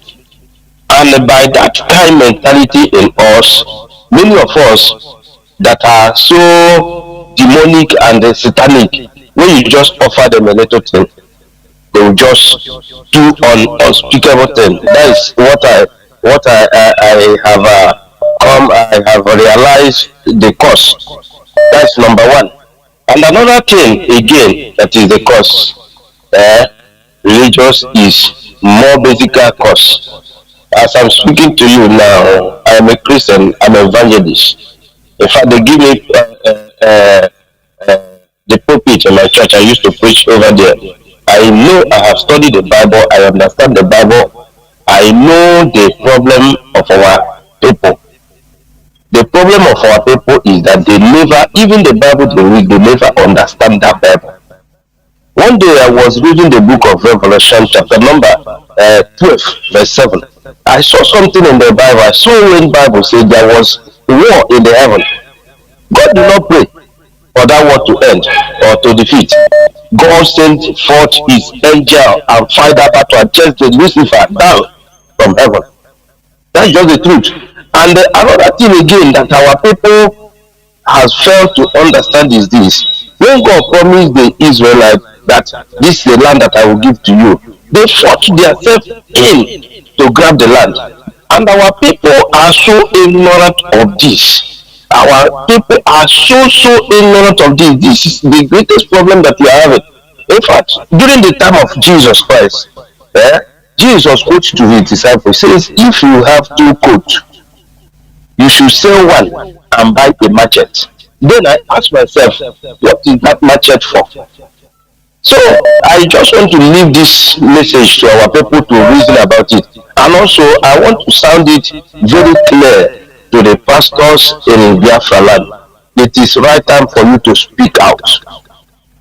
And by that kind mentality in us, many of us that are so demonic and satanic, when you just offer them a little thing, they will just do unspeakable thing. That is what I have realized the cause. That's number one. And another thing again that is the cause. Religious is more basic cause. As I'm speaking to you now, I am a Christian, I'm an evangelist. In fact, they give me the pulpit in my church. I used to preach over there. I know, I have studied the Bible, I understand the Bible, I know the problem of our people. The problem of our people is that they never, even the Bible they read, they never understand that Bible. One day I was reading the book of Revelation, chapter number 12, verse 7. I saw something in the Bible. I saw when the Bible said there was war in the heaven. God did not pray for that war to end or to defeat. God sent forth his angel and fight that battle and chased the Lucifer down from heaven. That's just the truth. And another thing again that our people has failed to understand is this. When God promised the Israelites that this is the land that I will give to you, they fought themselves in to grab the land. And our people are so ignorant of this. Our people are so ignorant of this. This is the greatest problem that we are having. In fact, during the time of Jesus Christ, Jesus spoke to his disciples, says, if you have 2 coats, you should sell one and buy a machete. Then I ask myself, what is that machete for? So I just want to leave this message to our people to reason about it. And also I want to sound it very clear to the pastors in Biafra land. It is right time for you to speak out.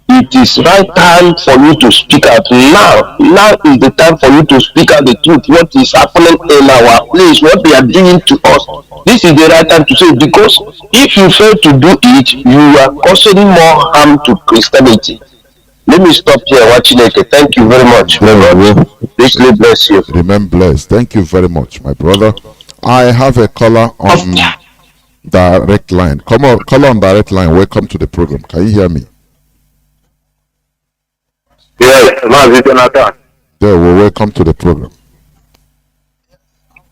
It is right time for you to speak out. Now is the time for you to speak out the truth. What is happening in our place, what they are doing to us. This is the right time to say it, because if you fail to do it, you are causing more harm to Christianity. Let me stop here watching it. Thank you very much. Richly bless you. Remain blessed. Thank you very much, my brother. I have a caller on direct line. Come on, caller on direct line. Welcome to the program. Can you hear me? Yes, Mazi Johnathan. Yeah, well, welcome to the program.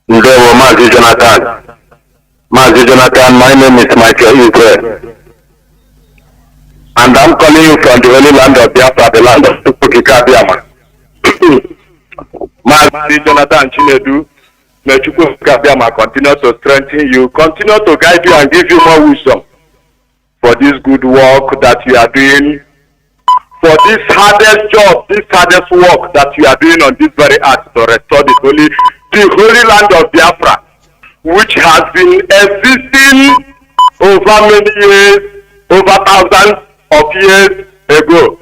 Mazi Johnathan. Mazi Johnathan, my name is Michael Israel. And I'm calling you from the holy land of Biafra, the land of Biafra. Mazi Johnathan Chinedu, may Biafra continue to strengthen you, continue to guide you and give you more wisdom for this good work that you are doing, for this hardest job, this hardest work that you are doing on this very earth to restore the holy land of Biafra, which has been existing over many years, over thousands of years ago.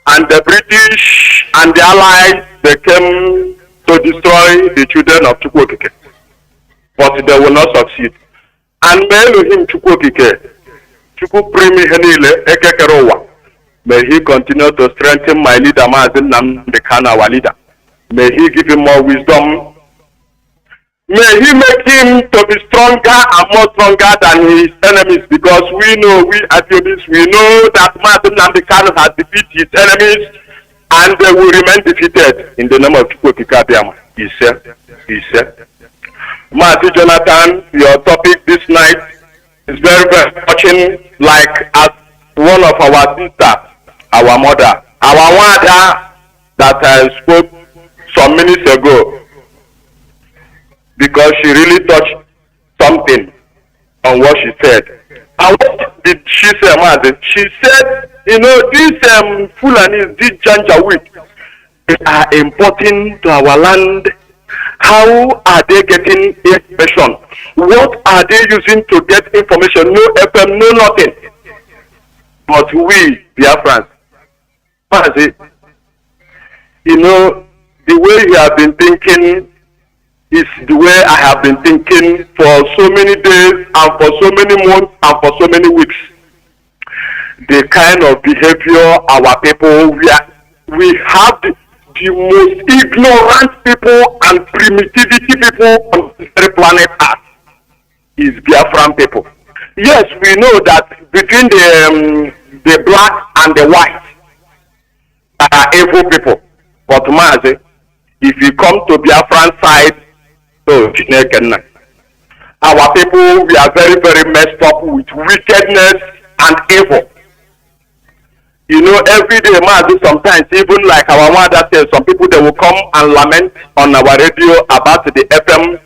And the British and the Allies, they came to destroy the children of Chukwokike, but they will not succeed. And Elohim Chukwokike, Chukwu Henile Ekekerowa, may he continue to strengthen my leader, Mazi Nnamdi Kanu, our leader. May he give him more wisdom May he make him to be stronger and more stronger than his enemies, because we know, we Ethiopians, we know that Mazi Nnamdi Kanu has defeated his enemies and they will remain defeated in the name of Chukwuka. He said. Mazi Johnathan, your topic this night is very, very touching, like as one of our sisters, our mother that I spoke some minutes ago, because she really touched something on what she said. And what did she say, Mazi? She said, you know, these Fulanis, these Janjaweed, they are importing to our land. How are they getting information? What are they using to get information? No FM, no nothing. But we, Biafrans, Mazi, you know, the way you have been thinking is the way I have been thinking for so many days and for so many months and for so many weeks. The kind of behavior our people, we have the most ignorant people and primitivity people on the planet Earth is Biafran people. Yes, we know that between the black and the white are evil people. But Mazi, if you come to Biafran side, our people, we are very, very messed up with wickedness and evil. You know, every day, Mazi, sometimes, even like our mother says, some people, they will come and lament on our radio about the FM.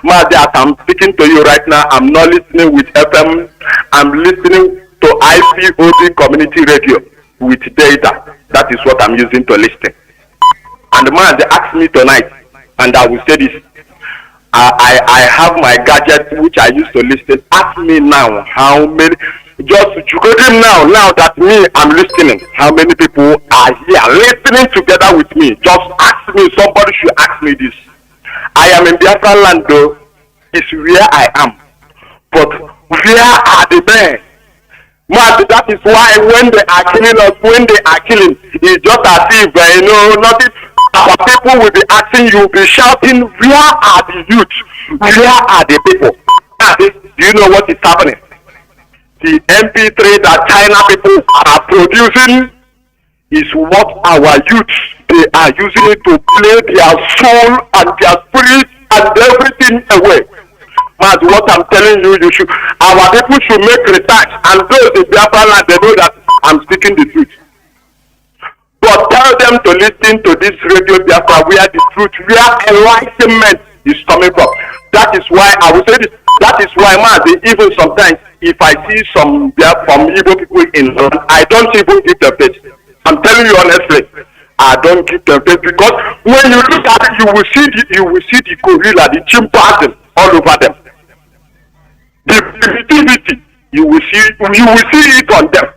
Mazi, as I'm speaking to you right now, I'm not listening with FM. I'm listening to IPOB community radio with data. That is what I'm using to listen. And Mazi asked me tonight, and I will say this. I have my gadget which I used to listen. Ask me now how many, just go him now that me I'm listening, how many people are here listening together with me. Just ask me, somebody should ask me this. I am in Biafra land though, it's where I am. But where are the men? Mazi, that is why when they are killing us, it's just as if, you know, nothing. Our people will be asking, you will be shouting, where are the youth? Where are the people? Do you know what is happening? The MP3 that China people are producing is what our youth, they are using it to play their soul and their spirit and everything away. Mazi, what I'm telling you, our people should make research, and those in Biafra land, they know that I'm speaking the truth. But tell them to listen to this Radio Biafra where the truth, where enlightenment is coming from. That is why I will say this. That is why, Mazi, even sometimes if I see some from Igbo people in London, I don't even give them face. I'm telling you honestly, I don't give them face, because when you look at it, you will see the gorilla, the chimpanzee all over them. The primitivity, you will see it on them.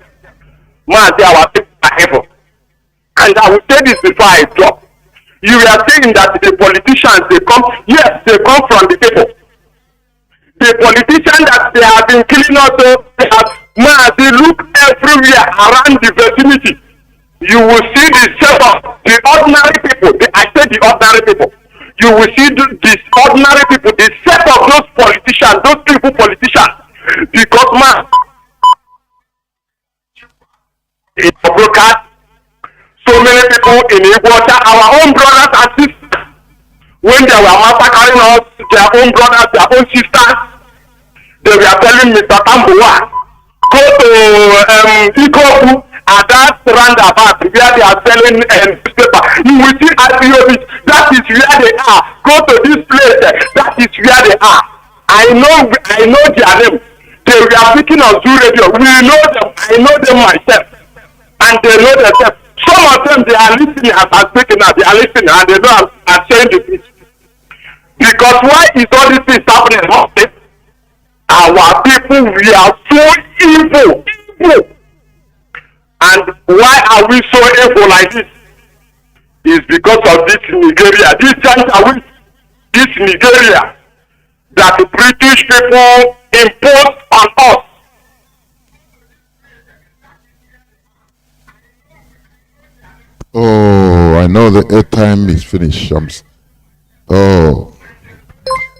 Mazi, our people are evil. And I will say this before I drop. You are saying that the politicians, they come from the people. The politicians that they have been killing us, they look everywhere around the vicinity. You will see the setup, the ordinary people, I say the ordinary people. You will see the ordinary people, the set of those politicians, those people politicians. Because, it's a broadcast. So many people in Igbo, our own brothers and sisters, when they were massacring us, their own brothers, their own sisters, they were telling Mr. Tambuwa, go to Ikoku, and that roundabout where they are selling newspaper. You will see IPOB, that is where they are. Go to this place, that is where they are. I know their name. They were speaking on Zoo Radio. We know them. I know them myself. And they know themselves. Some of them, they are listening as I'm speaking now. They are listening and they know I'm saying the truth. Because why is all this thing happening? Our people, we are so evil. And why are we so evil like this? It's because of this Nigeria. This Nigeria that the British people imposed on us. Oh, I know the airtime is finished.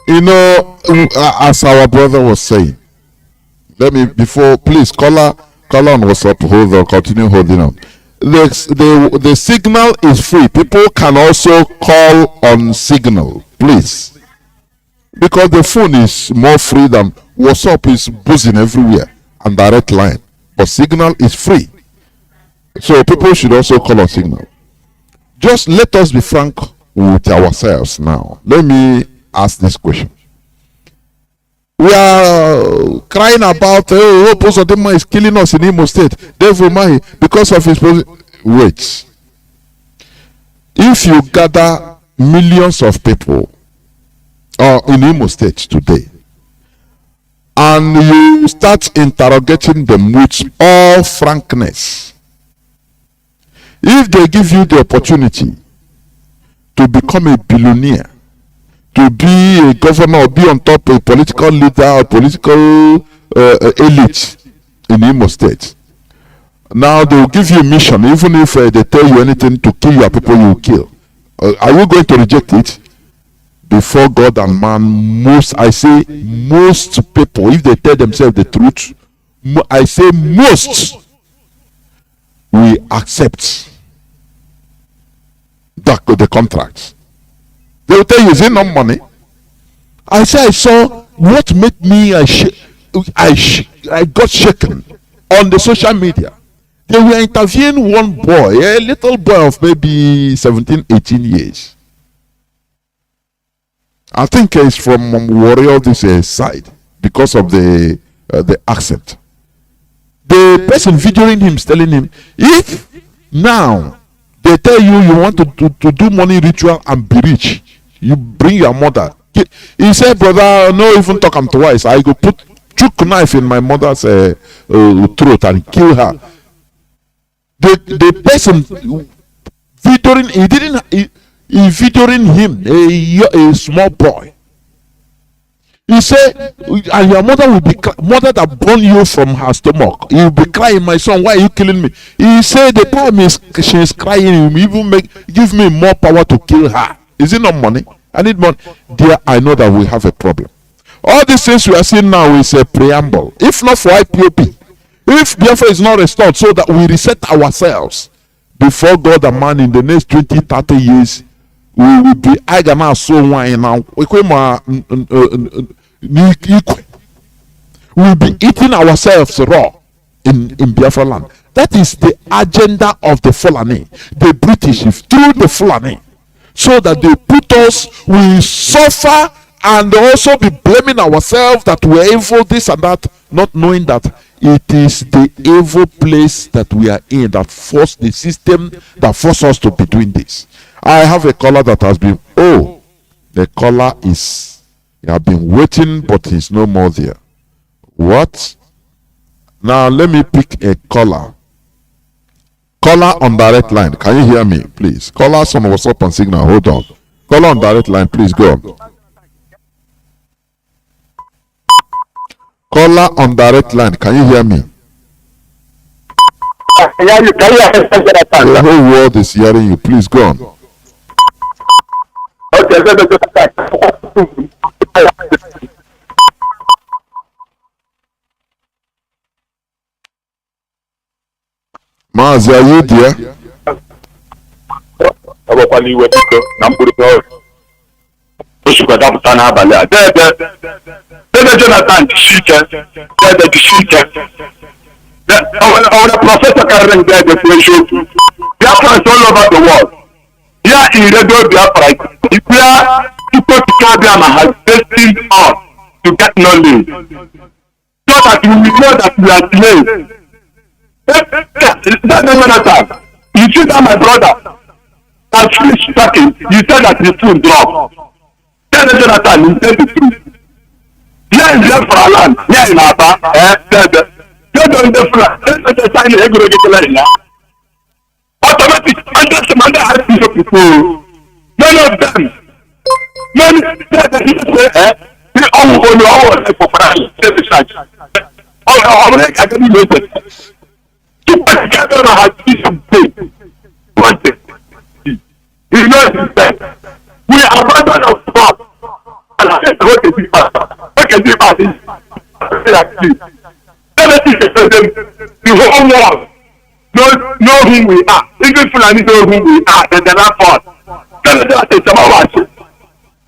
You know, as our brother was saying, let me, before, please, caller on WhatsApp, hold on, continue holding on. The signal is free. People can also call on signal, please. Because the phone is more free than WhatsApp is buzzing everywhere and direct line. But signal is free. So people should also call on signal. Just let us be frank with ourselves now. Let me ask this question. We are crying about, oh, Posodema is killing us in Imo State. Devil Mahi, because of his position. Wait. If you gather millions of people in Imo State today, and you start interrogating them with all frankness, if they give you the opportunity to become a billionaire, to be a governor, or be on top of a political leader or political elite in Imo State, now they will give you a mission. Even if they tell you anything to kill your people, you will kill. Are you going to reject it? Before God and man, most people, if they tell themselves the truth, I say most will accept the contract. They will tell you, is it not money? I say, I saw what made me, I got shaken on the social media. They were interviewing one boy, a little boy of maybe 17, 18 years. I think he's from Warrior this side because of the accent. The person videoing him is telling him, if now they tell you want to do money ritual and be rich, you bring your mother. He said, brother, no even talk him twice. I go put chook knife in my mother's throat and kill her. The person videoing, he videoing him, a small boy. He said, and your mother will be mother that born you from her stomach. You will be crying, my son, why are you killing me? He said, the time she is crying, he will even give me more power to kill her. Is it not money? I need money. Dear, I know that we have a problem. All these things we are seeing now is a preamble. If not for IPOP, if Biafra is not restored so that we reset ourselves before God and man in the next 20, 30 years, we will be we will be eating ourselves raw in Biafra land. That is the agenda of the Fulani, the British, through the Fulani, so that they put us, we suffer and also be blaming ourselves that we're evil, this and that, not knowing that it is the evil place that we are in that forced the system, that forced us to be doing this. I have a caller that has been, the caller is, you have been waiting, but he's no more there. What? Now let me pick a caller. Caller on direct line. Can you hear me, please? Callers on WhatsApp and Signal. Hold on. Caller on direct line, please go on. Caller on direct line. Can you hear me? The whole world is hearing you. Please go on. Mazi, are you there? Jonathan our professor carrying the show. Biafra is all over the world. Here in Radio Biafra, people to Kabiama has destined us to get knowledge, so that we will know that we are slaves. Jonathan, you see that my brother has finished talking. You said that the food dropped. Tell Jonathan, you said the truth. Here in Biafra land, here in Aba, you don't sign the regular automatic under Archbishop people. None of them. None they all go to our for France. All academy later. Super gather has Bishop Day. One thing. You know we abandon our God. And I said, what The whole world know who we are. Even Fulani know who we are. Then the last part.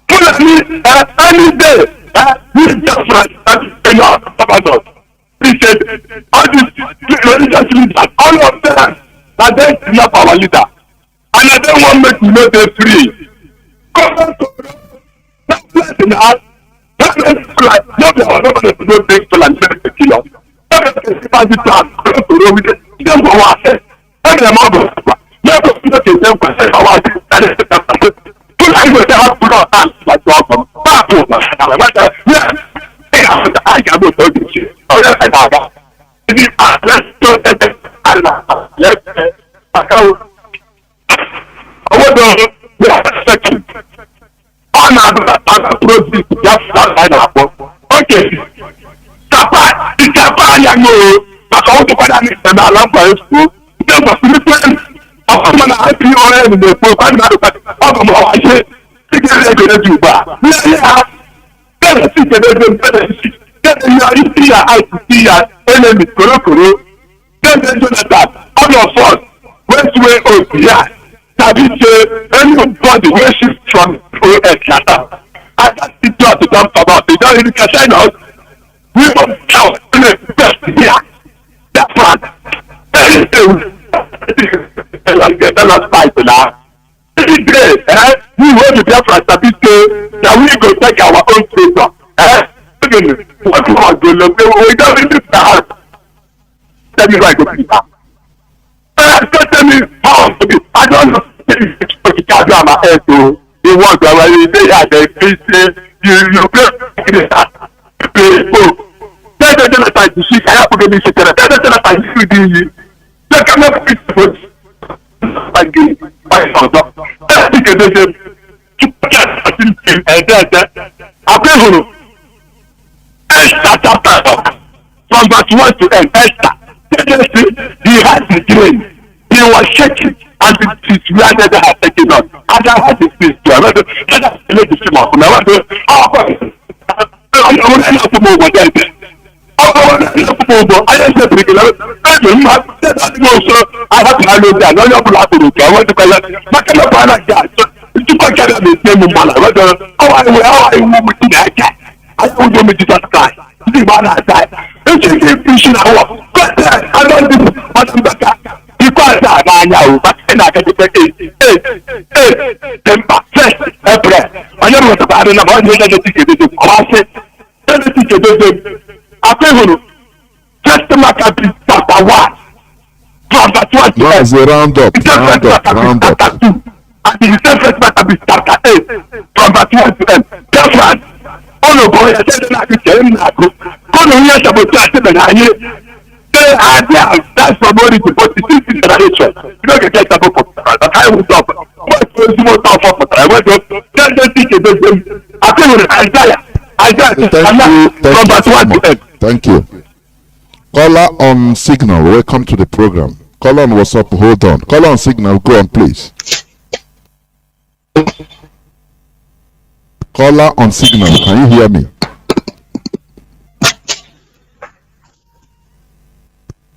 Fulani, any day, this Biafra that about us. He said, all these religious leaders, all of them, that they kidnap our leader. And I don't want make we know they free. Come on, not bless in the heart. Not bless like, not the other to go take Fulani to kill us. Not bless the party to have to go with it. Them go out there. Not the amount of never look at them because they are out there. Fulani will say, I'll put on hands like welcome. I can't go to this shit. Oh, yes, I know. If you are let's do it, I want to section. On other proceed, just line up. Okay. Tapa, it's a fire, no. But I want to put an instant alarm for school. There was different. I'm going to have you all in the book. I'm not going to say, it's going to do bad. Yeah. Better see the enemy, then Jonathan, all of us, went way over here. That is anybody where she's from Atlanta. I can't see to talk about it. Don't even catch us. We must count the best here. That's right. Let us fight now. Every day, we want to Biafra certificate that we go take our own freedom. What you want to do? We don't need to start. Tell me right to people. Tell me how to be. I don't know. You can't do my head to. You want to they had a face. You play. Tell the Jonathan to see. I have to get this. Tell the Jonathan to see you. They come up with it. Esther chapter from verse 1 to end. Esther, he had the dream. He was shaking, and his reacted that had taken on. And I had this thing to another. And I let the stream out. I have to handle that. I want to call it. I don't know me Jesus Christ. The man has died. If you keep pushing our I don't do what I'm back. Because I know, but I can get them back first. I never was about it. I'm going to take it to cross it. Then the teacher does it. I tell you, just to make a bit chapter 1. From that 1 to 8. That's a round up. Round up. And the first matter be chapter 8. From that 1 to 8. That's right. Oh boy, I said that I could tell him that. Oh no, yes, about that. They are there. That's somebody to put the 6th generation. You don't get a book of that. I will stop. What was the most of I went up. Tell the teacher. I feel with Isaiah. Thank you. Caller on signal, welcome to the program. Caller on WhatsApp, hold on. Caller on signal, go on please. Caller on signal, can you hear me?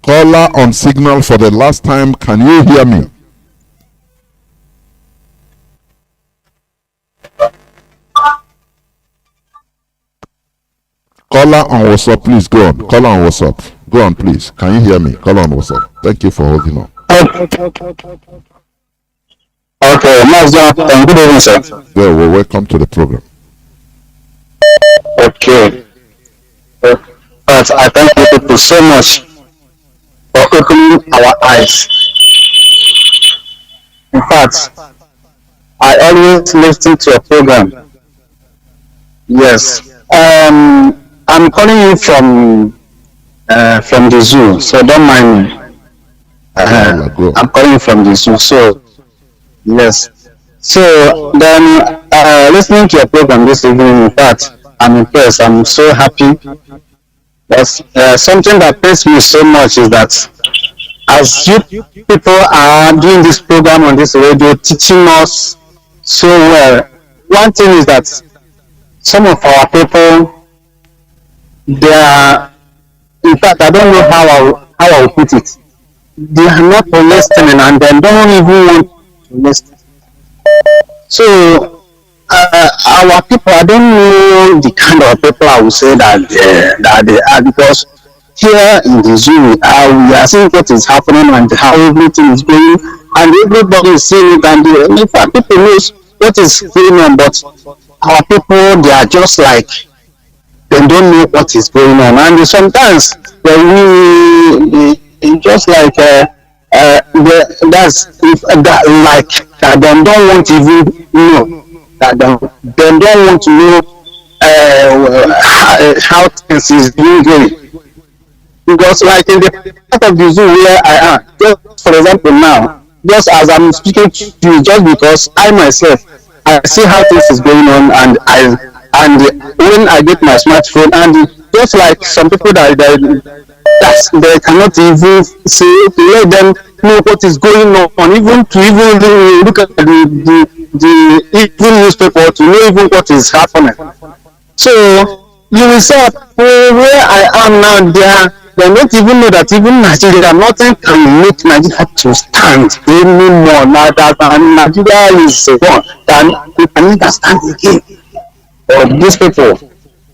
Caller on signal for the last time, can you hear me? Caller on WhatsApp, please go on. Caller on WhatsApp, go on please. Can you hear me? Caller on WhatsApp. Thank you for holding on. Okay, Mazi, good evening, sir. Yeah, well, welcome to the program. Okay. But I thank you people so much for opening our eyes. In fact, I always listen to your program. Yes. I'm calling you from the zoo, so don't mind me. I'm calling you from the zoo, so yes. So then, listening to your program this evening, in fact, I'm impressed. I'm so happy. That's something that pains me so much is that as you people are doing this program on this radio, teaching us so well. One thing is that some of our people they are, in fact, I don't know how I will put it. They are not listening and they don't even want to listen. So, our people, I don't know the kind of people I would say that they are, because here in the zoo, we are seeing what is happening and how everything is going, and everybody is seeing it, and in fact, people know what is going on, but our people, they are just like, they don't know what is going on, and sometimes we just like that's if that like that they don't want to even know that they don't want to know how things is being going, because like in the part of the zoo where I am, just for example now, just as I'm speaking to you, just because I myself I see how things is going on, and when I get my smartphone, and just like some people that they cannot even say to let them know what is going on, even to even look at the even newspaper to know even what is happening. So you will say where I am now, they don't even know that even Nigeria, nothing can make Nigeria to stand anymore. Now that Nigeria is one, then we can never stand again. But these people,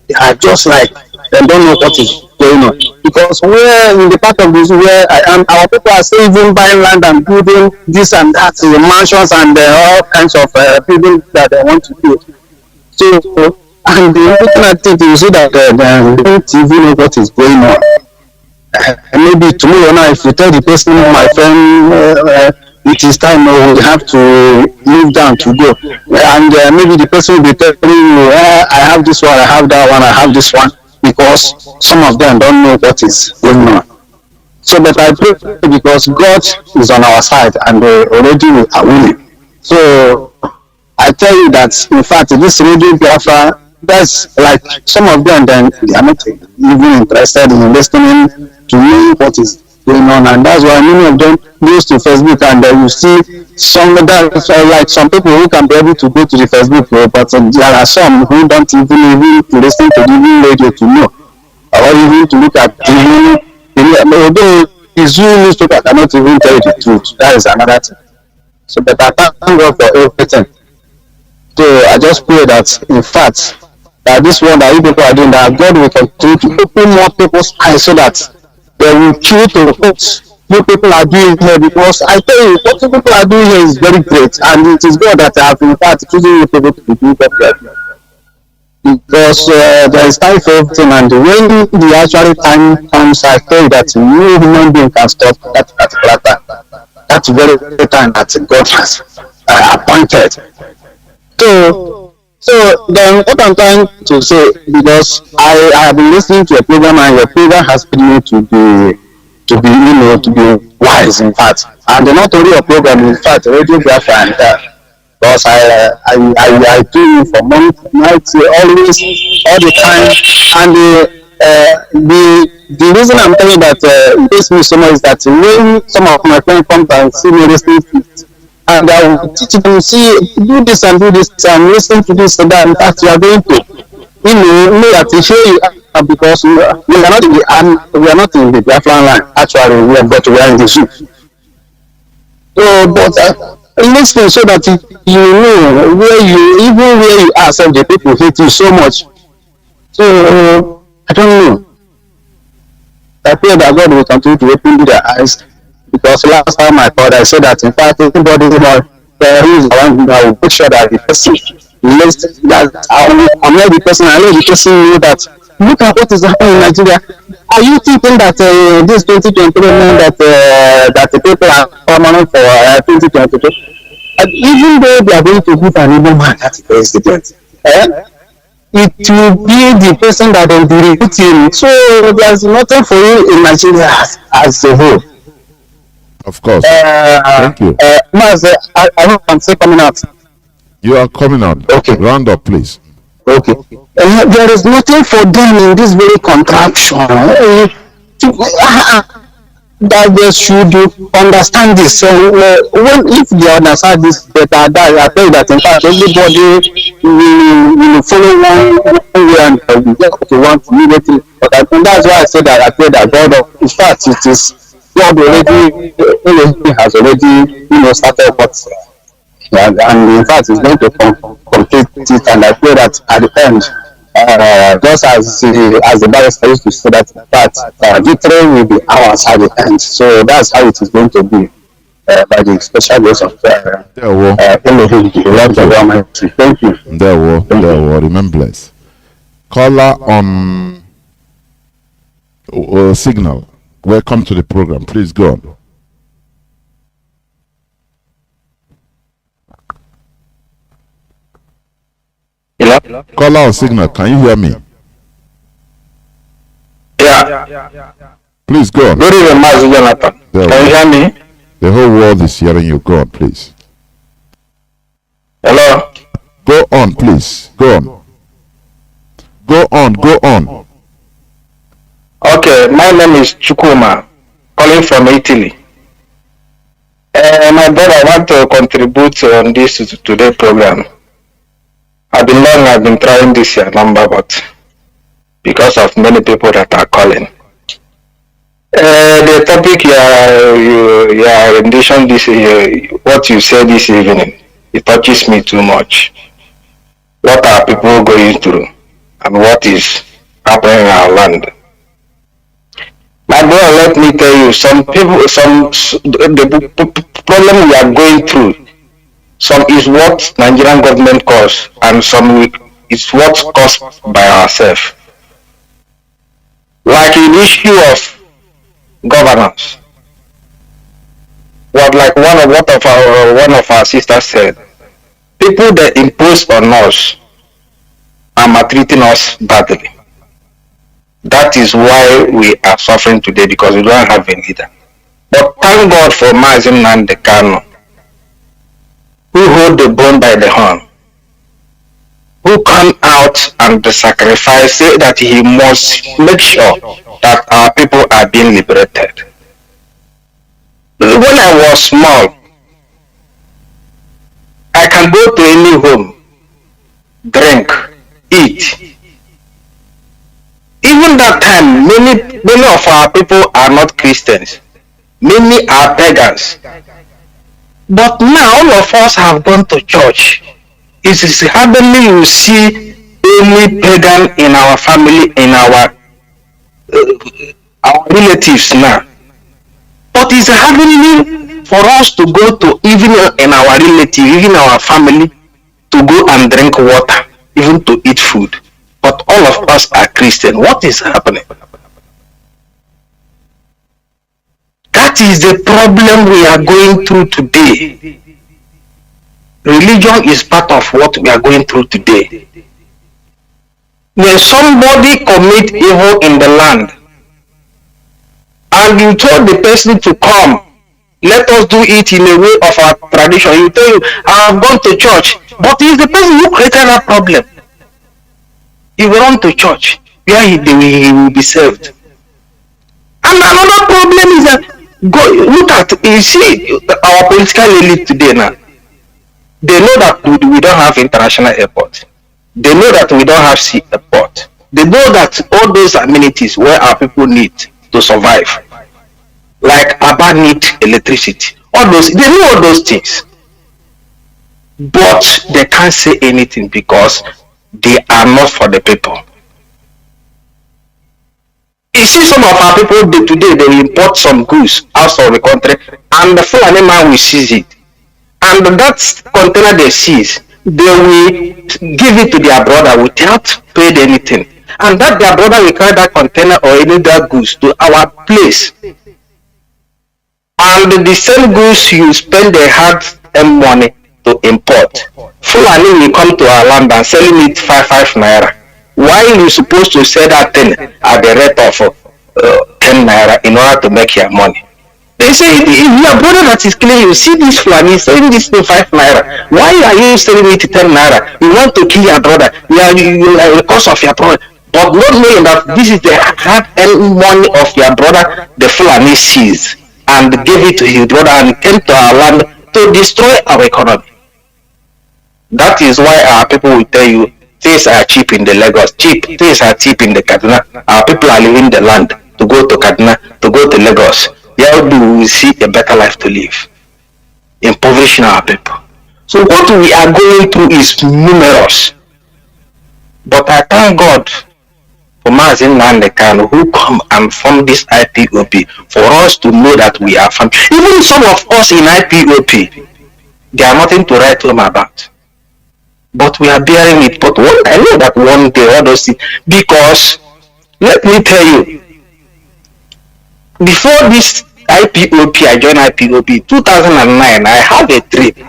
they are just like, they don't know what is going on. Because where in the part of this where I am, our people are still even buying land and building this and that, mansions and all kinds of buildings that they want to do. So, and the looking at it, you see that they don't even know what is going on. Maybe tomorrow now, if you tell the person, my friend, it is time, we have to move down to go, and maybe the person will be telling you, I have this one, I have that one, I have this one, because some of them don't know what is going on. So, but I pray because God is on our side, and already we are winning. So I tell you that, in fact, this Radio Biafra, that's like some of them, then they are not even interested in listening to know what is going on, and that's why many of them goes to Facebook, and you see some that like some people who can be able to go to the Facebook, but there are some who don't even to listen to the radio to know, or even to look at although the Zoo newspaper cannot even tell you the truth. That is another thing. So, but I thank God for everything. So I just pray that, in fact, that this one that you people are doing, that God will continue to open more people's eyes so that they will choose to what you people are doing here, because I tell you, what you people are doing here is very great, and it is God that have in fact choosing you people to be doing that. Because there is time for everything, and when the actual time comes, I tell you that no human being can stop that particular time. That's very time that God has appointed. So then what I'm trying to say, because I have been listening to a program, and your program has been me to be wise, in fact, and not only a program, in fact, Radio Biafra, and because I do for month, night, always, all the time, and the reason I'm telling you that it makes me so much is that when some of my friends come and see me listening to it, and I will teach them, see, do this and listen to this and that. In fact, you are going to, know that to show you, because we are not in the we are not in the Biafran line. Actually, we are in the zoo. So, but listen so that you know where you are. Some of the people hate you so much. So I don't know. I pray that God will continue to open their eyes. Because last time I called, I said that in fact, anybody who is around, I will make sure that the person list that I will connect the person, I let the person know that look at what is happening in Nigeria. Are you thinking that this 2023 means that the people are permanent for 2022? And even though they are going to give an evil man as president, it will be the person that will be recruiting. So there's nothing for you in Nigeria as a whole. Of course. Thank you. Mazi, I hope I'm still coming out. You are coming out. Okay. Round up, please. Okay. There is nothing for them in this very contraction. That they should understand this. So when if they understand this better, I tell you that in fact everybody you follow one way and you get what you want immediately. But I think that's why I say that God, in fact, it is God already has already started what. And in fact, it's going to complete it, and I pray that at the end, just as the barrister used to say that, victory will be ours at the end. So that's how it is going to be by the special grace of Elohim, the Lord of Almighty. Thank you. There were. Remember bless. Caller on signal. Welcome to the program. Please go on. Hello? Caller on signal. Can you hear me? Yeah. Please go on. Good evening, Mazi Johnathan. Can you hear me? The whole world is hearing you. Go on, please. Hello? Go on, please. Go on. Go on. Okay, my name is Chukuma, calling from Italy. My brother, I want to contribute on this today program. I've been trying this number, but because of many people that are calling. The topic you rendition this what you said this evening, it touches me too much. What are people going through and what is happening in our land? My brother, let me tell you, the problem we are going through, some is what Nigerian government caused and some is what's caused by ourselves. Like in the issue of governance, like one of our sisters said, people that impose on us are maltreating us badly. That is why we are suffering today, because we don't have a leader. But thank God for Mazi Nnamdi Kanu, who hold the bone by the horn, who come out and sacrifice, say that he must make sure that our people are being liberated. When I was small, I can go to any home, drink, eat. Even that time, many of our people are not Christians. Many are pagans. But now all of us have gone to church. It is hardly you see any pagan in our family, in our relatives now. But it's hardly for us to go to, even in our relative, even our family, to go and drink water, even to eat food. But all of us are Christian. What is happening? That is the problem we are going through today. Religion is part of what we are going through today. When somebody commit evil in the land, and you told the person to come, let us do it in a way of our tradition. You tell you, I have gone to church, but it's the person who created that problem. He will run to church where he will be saved. And another problem is that look at, you see our political elite today now. They know that we don't have international airport. They know that we don't have sea airport. They know that all those amenities where our people need to survive, like Aba need electricity, all those, they know all those things. But they can't say anything because they are not for the people. You see, some of our people today, they import some goods out of the country, and the Fulani man will seize it. And that container they seize, they will give it to their brother without paid anything. And that their brother will carry that container or any other goods to our place. And the same goods you spend the hard earned money to import. Fulani will come to our land and selling it 5 naira. Why are you supposed to sell that thing at the rate of 10 naira in order to make your money? They say, if your brother that is killing you, see this Fulani selling this thing 5 naira. Why are you selling it 10 naira? You want to kill your brother. You are because of your brother. But not knowing that this is the hard-earned money of your brother, the Fulani seized and gave it to his brother and came to our land to destroy our economy. That is why our people will tell you things are cheap in the Lagos, things are cheap in the Kaduna. Our people are leaving the land to go to Kaduna, to go to Lagos. Here we will see a better life to live, impoverishing our people. So what we are going through is numerous. But I thank God for Mazi Nnamdi Kanu who come and form this IPOP for us to know that we are family. Even some of us in IPOP, they are nothing to write home about. But we are bearing it. But I know that one day all those things, because let me tell you, before this IPOP, I joined IPOP 2009. I had a dream.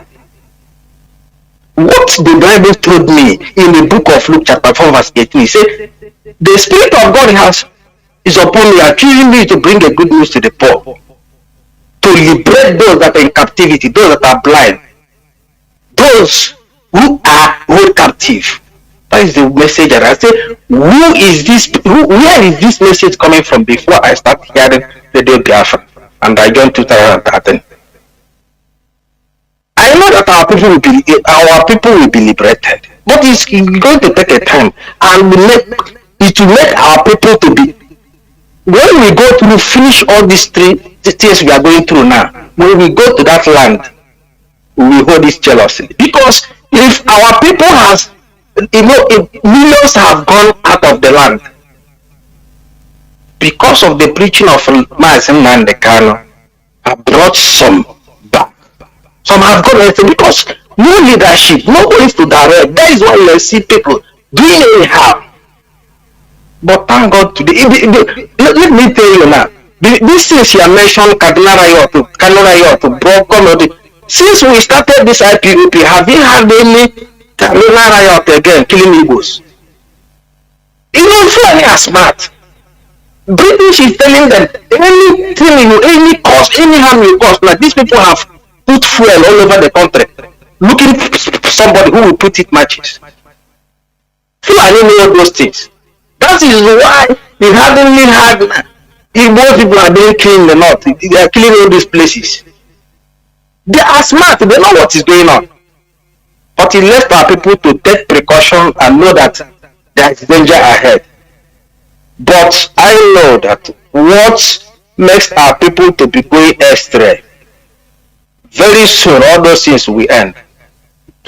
What the Bible told me in the book of Luke chapter 4 verse 18, he said, the Spirit of God is upon me, accusing me to bring a good news to the poor, to liberate those that are in captivity, those that are blind, those who are held captive. That is the message that I say. Where is this message coming from? Before I start hearing Radio Biafra and I joined 2013. I know that our people will be liberated, but it's going to take a time, and it will make our people to be. When we go through, finish all these things we are going through now, when we go to that land, we will hold this jealously. Because if our people if millions have gone out of the land because of the preaching of Mazi Nnamdi Kanu, have brought some back. Some have gone anything because no leadership, nobody to direct. That is why you see people doing anyhow. But thank God today. Let me tell you now. This things you mentioned, Kaduna Riot, Kanu Riot, Broken. Since we started this IPOP, have you had any Kaduna Riot again killing Igbos? Even Fulani are smart. British is telling them anything, any cost, any harm you cause. Like these people have put fuel all over the country, looking for somebody who will put it matches. Fulani know those things. That is why we haven't had Igbo people are being killed in the north. They are killing all these places. They are smart. They know what is going on. But it left our people to take precaution and know that there is danger ahead. But I know that what makes our people to be going astray, very soon all those things will end.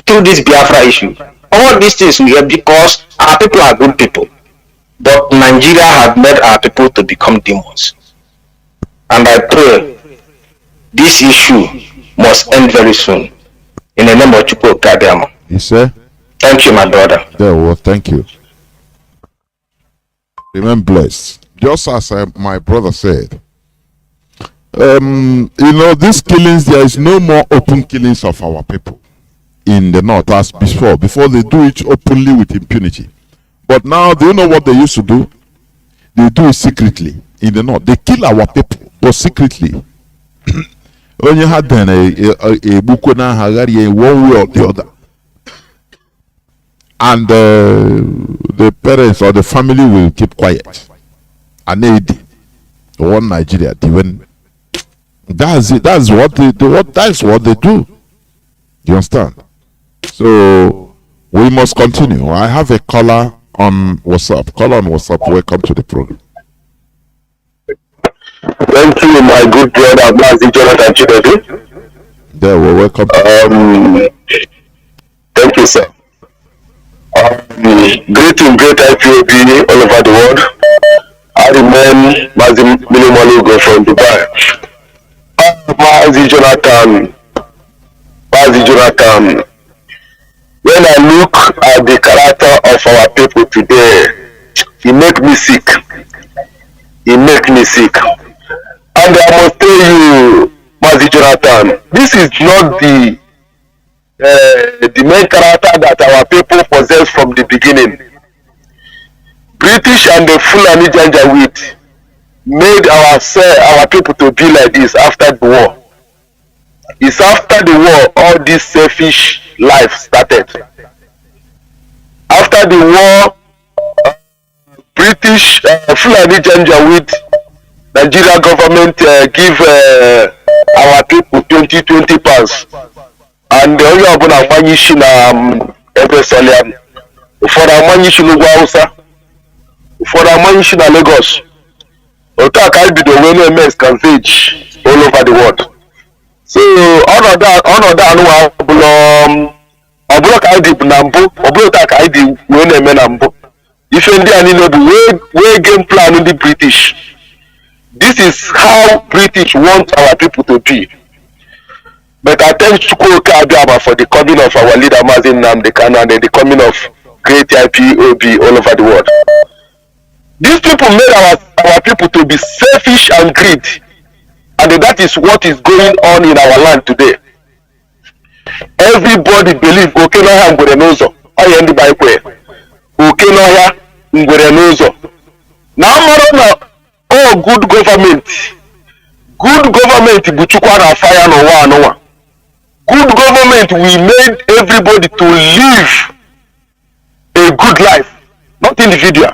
Through this Biafra issue, all these things will end because our people are good people. But Nigeria has made our people to become demons. And I pray this issue must end very soon. In the name of Chukwu Kadiama. You say? Thank you, my brother. Yeah, well, thank you. Remain blessed. Just as my brother said, these killings, there is no more open killings of our people in the north as before. Before they do it openly with impunity. But now, do you know what they used to do? They do it secretly in the north. They kill our people, but secretly. When you had done a Bukuna Hagari one way or the other, and the parents or the family will keep quiet. And they one Nigeria, even that's it. That's what they do. You understand? So we must continue. I have a caller on WhatsApp. Caller on WhatsApp. Welcome to the program. Thank you, my good brother, Mazi Johnathan Chinedu. There, well, welcome. Thank you, sir. Great IPOB all over the world. I remain Mazi Nnamdi from Dubai. Mazi Johnathan. When I look at the character of our people today, it makes me sick. And I must tell you, Mazi Johnathan, this is not the main character that our people possess from the beginning. British and the Fulani Janjaweed made our people to be like this after the war. It's after the war all this selfish life started. After the war, British Fulani Janjaweed Nigeria government give our people 20 pounds and onye ọbụla amanye isi na ebe Solian, ụfọdụ amanye isi n'ugwu Hausa, ụfọdụ amanye isi na Lagos. Otu a ka anyị bido wee na-eme excavage all over the world. So ọnọdụ anụwa ọbụla ka anyị dị na mbụ, ọbụla otu a ka anyị dị wee na-eme na mbụ. Ife ndị a niile bụ wee game plan ndị British. This is how British want our people to be. But I thank Chukwuka Abiyama for the coming of our leader Mazi Nnamdi Kanu and the coming of great IPOB all over the world. These people made our people to be selfish and greedy, and that is what is going on in our land today. Everybody believe okay no ngwere n'ụzọ, oya ndị ba ikwe. Okay no ngwere n'ụzọ. Na amara na good government bụ chukwa na fire n'ụwa anụwa. Good government will make everybody to live a good life, not individual.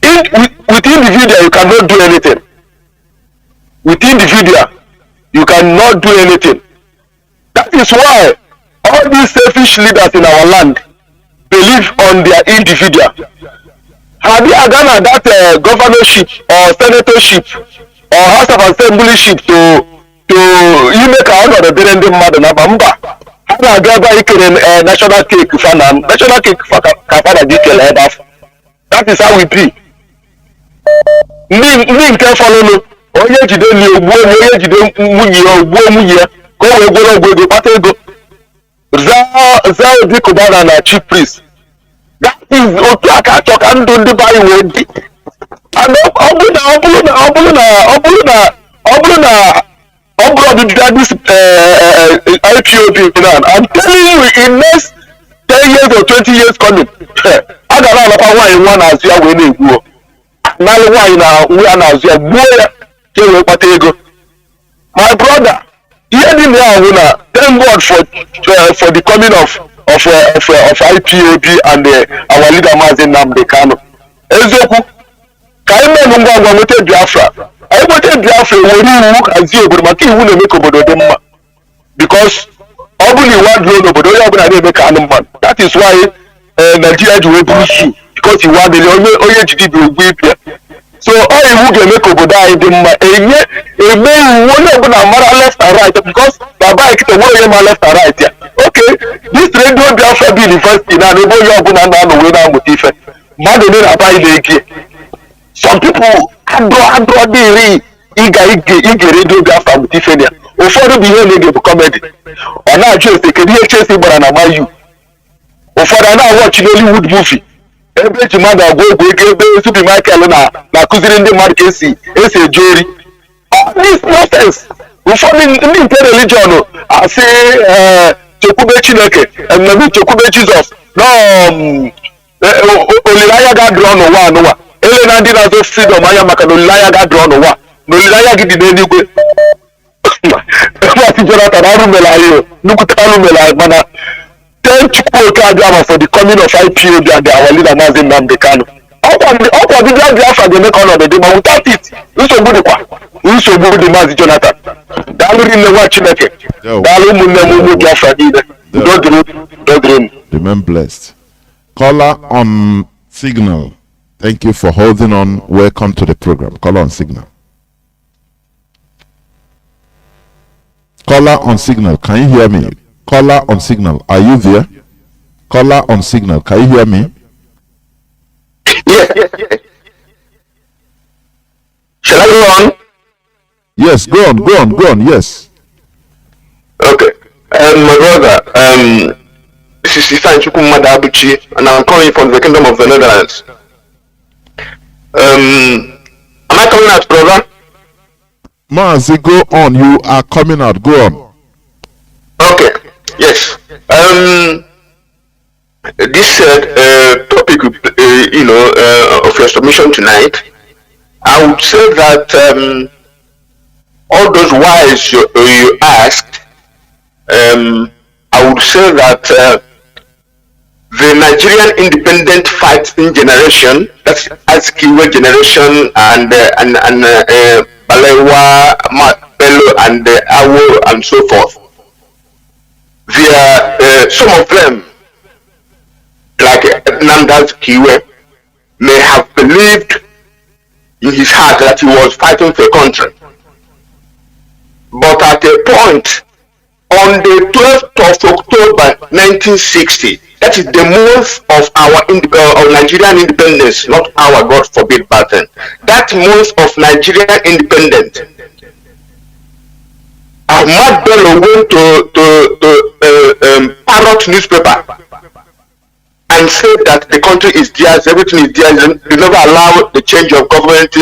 With individual you cannot do anything. With individual you cannot do anything. That is why all these selfish leaders in our land believe on their individual. Have you done that governorship or senatorship or House of Assemblyship to ime ka ọnọdụ dịrị ndị mmadụ na mba ha na-aga ebe ikere national cake fa na national cake fa ka fada gị kele ebe afọ. That is how we be. Ndị nke fọlụnụ onye jide li ogbuo onye jide nwunye ya ogbuo nwunye ya ka o wee gwere ọgwụ ego kpata ego zaa obi Cubana na chief priest. That is otu aka achọ ka ndụ ndị be anyị wee dị. And ọ bụrụ this IPOB now, I'm telling you, in next 10 years or 20 years coming, I got a lot of one as you are winning. Now, why we are now, my brother, here now, thank God for the coming of IPOB and our leader Mazi Nnamdi Kanu. Ezoku, Kaime Nungwa Wote Biafra. I wanted Biafra when look as you but Maki wouldn't make obodo dem ma. Because only one road obodo ya obodo dey make man. That is why Nigeria do Bruce because you want the only GDP will be. So all you go make obodo ai dem ma eme one obodo mara left and right because baba ikite one ma left and right here. Okay, this Radio Biafra be university na no boy obodo na we na motive. Mmadụ na buy the ege. Some people adro diri ige Radio Biafra motive ya. Ụfọdụ bụ ihe na-ege comedy. Ọ na-ajụ ese kedu ihe Chelsea gbara na Man U. Ụfọdụ na-watch Hollywood movie. Ebe eji mmadụ agwa egwu ebe Subi Michael na-akụziri ndị mmadụ ka esi eji ori. This nonsense. Ụfọdụ ndị nke religion asị chekwube Chineke, ememe chekwube Jizọs na olileanya ga-adịrị n'ụwa anụwa. Ele na ndị na-azụ freedom anya maka na olileanya ga-adịrị n'ụwa. Na olileanya gị dị n'eluigwe. Mazi Johnathan arụmela anyị nukwuta arụmela anyị mana thank Chukwuka Abiyama for the coming of IPOB and our leader Mazi Nnamdi Kanu. Ọkwa dịbịa Biafra ga-eme ka ọnọdụ dị ma without it nsogbu dị Mazi Johnathan. Daalụ rinne nwa Chineke. Daalụ ụmụnne m ụmụ Biafra niile. Dodiri. Remain blessed. Caller on signal. Thank you for holding on. Welcome to the program. Caller on signal. Caller on signal. Can you hear me? Caller on signal. Are you there? Caller on signal. Can you hear me? Yes. Shall I go on? Yes, go on. Yes. Okay. My brother, this is Isan Chukwumada Abuchi, and I'm calling from the Kingdom of the Netherlands. Am I coming out, brother? Mazi, go on. You are coming out. Go on. Okay. Yes. This topic, of your submission tonight, I would say that all those whys you asked, I would say that the Nigerian independent fighting generation, that's Azikiwe generation and Balewa, Bello and Awo and so forth, some of them, like Nnamdi Kanu, may have believed in his heart that he was fighting for a country. But at a point, on the 12th of October 1960, that is the month of our of Nigerian independence, not our, God forbid, back then. That month of Nigerian independence, Ahmad Bello went to Parrot newspaper and said that the country is theirs, everything is theirs, and they never allow the change of government.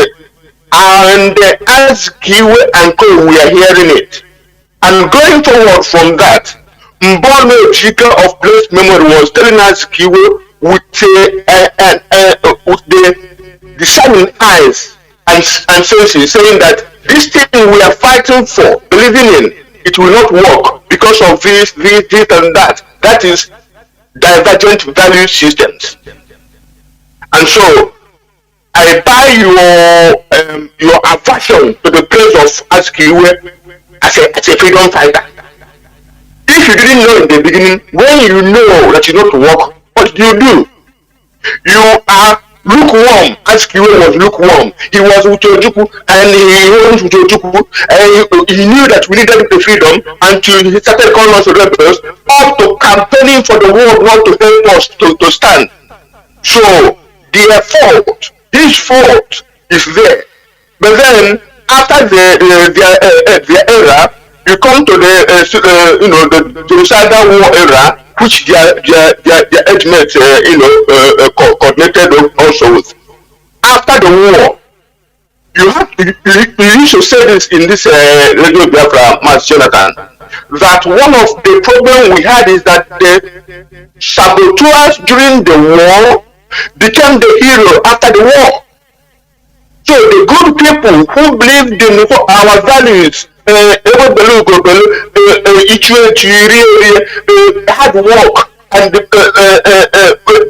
And as Kiwe and Co, we are hearing it. And going forward from that, Mbono Chika of blessed memory was telling us Kiwe with the discerning eyes and senses, saying that this thing we are fighting for, believing in, it will not work because of this and that. That is divergent value systems. And so I buy your aversion to the place of Askiwe as a freedom fighter. If you didn't know in the beginning, when you know that you not work, what do? You are lukewarm. Askiwe was lukewarm. He was Utojuku and he went to Utojuku and he knew that we needed the freedom until he started calling us rebels, up to campaigning for the world want to help us to stand. So their fault, his fault is there. But then after their era, you come to the genocidal war era, which their age mates coordinated also with. After the war, you used to say this in this Radio Biafra, Mazi Johnathan, that one of the problems we had is that the saboteurs during the war became the hero after the war. So the good people who believed in our values, hard work and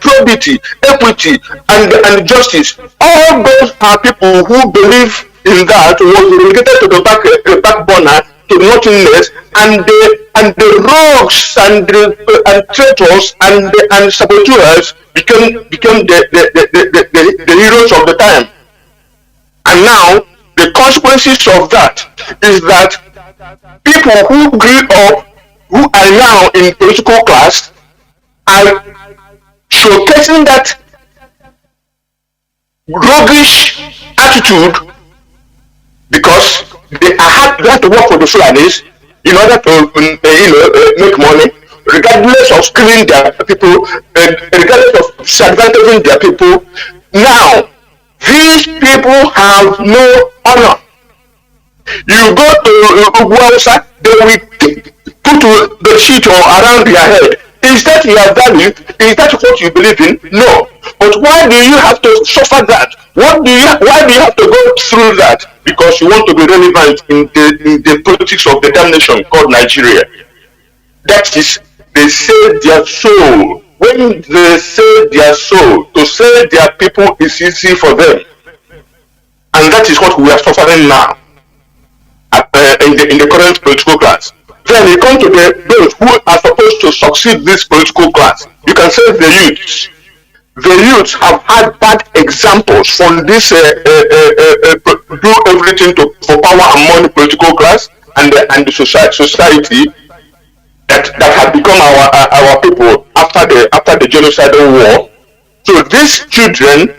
probity, equity, and justice, all those are people who believe in that was relegated to the back burner, to nothingness, and the rogues and traitors and saboteurs became the heroes of the time. And now the consequences of that is that people who grew up, who are now in political class, are showcasing that roguish attitude because they have to work for the Fulanis in order to make money, regardless of killing their people, regardless of disadvantaging their people. Now these people have no honor. You go to HAUSA, they will put the sheet around their head. Is that your value? Is that what you believe in? No. But why do you have to suffer that? Why do you have to go through that? Because you want to be relevant in the politics of the damn nation called Nigeria. That is, they sell their soul. When they sell their soul, to sell their people is easy for them. And that is what we are suffering now in the current political class. Then you come to those who are supposed to succeed this political class. You can say the youths. The youths have had bad examples from this do everything for power and money political class and the society that have become our people after the genocidal war. So these children,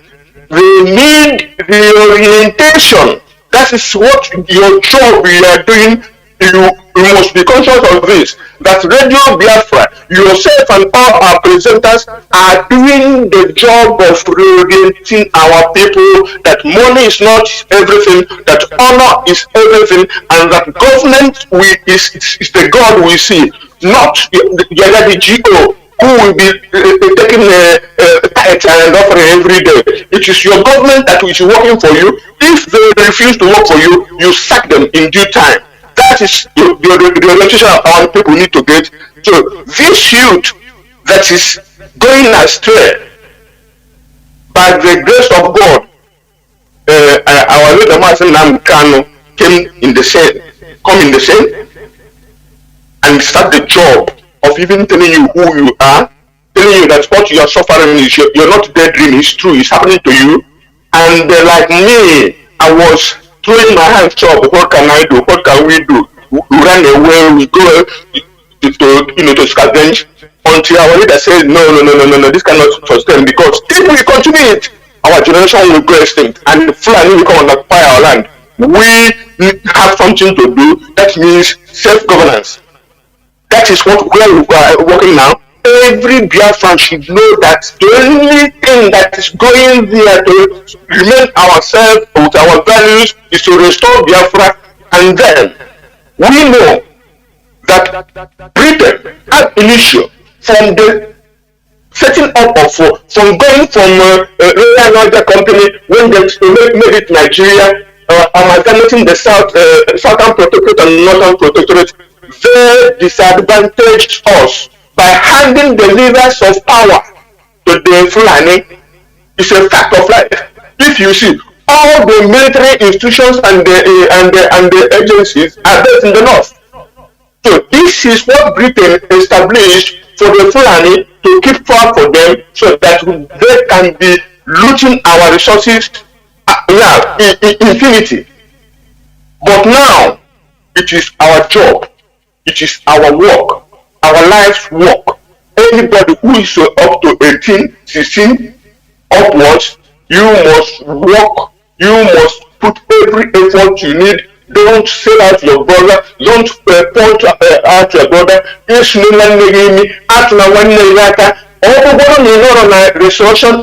they need reorientation. That is what your job you are doing. You must be conscious of this, that Radio Biafra, yourself and all our presenters are doing the job of reorienting our people, that money is not everything, that honor is everything, and that government is the God we see, not the GO who will be taking tithe and offering every day. It is your government that is working for you. If they refuse to work for you, you sack them in due time. That is the orientation our people need to get. So this youth that is going astray, by the grace of God, our leader Mazi Nnamdi Kanu come in the same, and start the job of even telling you who you are, telling you that what you are suffering is you're not daydreaming, it's true, it's happening to you. And like me, I was throwing my hands up, what can I do? What can we do? We run away, we go to scavenge until our leader said, no, this cannot sustain, because if we continue it, our generation will go extinct and Fulani will come and occupy our land. We have something to do. That means self-governance. That is where we are working now. Every Biafran should know that the only thing that is going there to remain ourselves with our values is to restore Biafra, and then we know that Britain had an issue from the setting up of from going from Royal Niger Company when they made it Nigeria, amalgamating the Southern Protectorate and Northern Protectorate. They disadvantaged us by handing the levers of power to the Fulani. It's a fact of life. If you see, all the military institutions and the agencies are based in the north. So this is what Britain established for the Fulani to keep power for them, so that they can be looting our resources in infinity. But now it is our job, it is our work, our life's work. Anybody who is up to 18, 16 upwards, you must work, you must put every effort you need. Don't sell out your brother, don't point out your brother. Restoration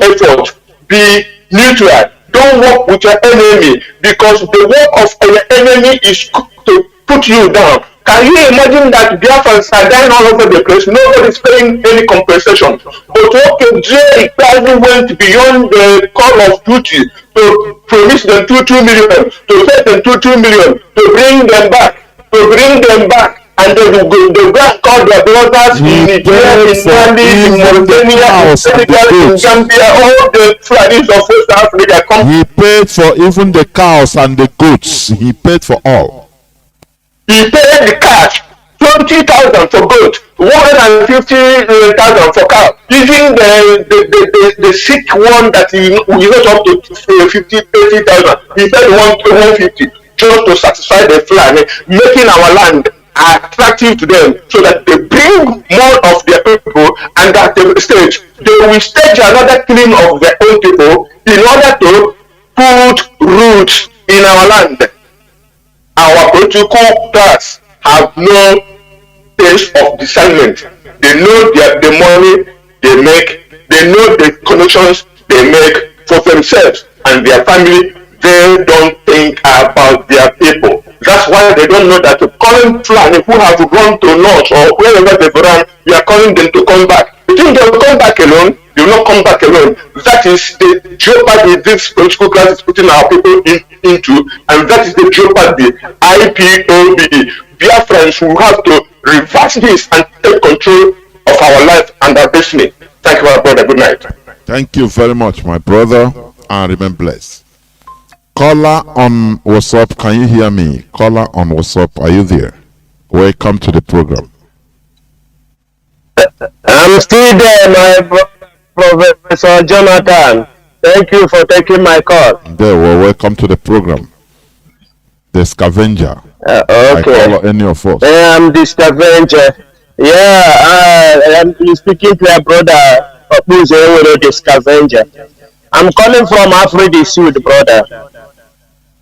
effort, be neutral. Don't work with your enemy, because the work of your enemy is to put you down. Can you imagine that Biafrans are dying all over the place? Nobody's paying any compensation. But okay, Jay probably went beyond the call of duty to promise them 2 million, to pay them 2 million, to bring them back, and then they go and call their brothers in Nigeria, in Mali, in Mauritania, in Senegal, in Zambia, all the Fulanis of West Africa come. He paid for even the cows and the goats. He paid for all. He paid the cash, 20,000 for goat, 150,000 for cow. Even the sick one that he got up to 80,000, he paid 150 just to satisfy the Fulani, making our land attractive to them, so that they bring more of their people, and at the stage they will stage another killing of their own people in order to put roots in our land. Our political class have no taste of discernment. They know the money they make, they know the connections they make for themselves and their family. They don't think about their people. That's why they don't know that calling Fulani who have gone to North or wherever they've run, we are calling them to come back. You think they will come back alone? They will not come back alone. That is the jeopardy this political class is putting our people into, and that is the jeopardy IPOB. Biafrans will have to reverse this and take control of our life and our destiny. Thank you, my brother. Good night. Thank you very much, my brother, and remain blessed. Caller on WhatsApp, can you hear me? Caller on WhatsApp, are you there? Welcome to the program. I'm still there, my Professor Jonathan. Thank you for taking my call. There, well, welcome to the program. The scavenger. Okay. I call any of us. I'm the scavenger. Yeah, I'm speaking to a brother who's the scavenger. I'm calling from Africa Sud, brother.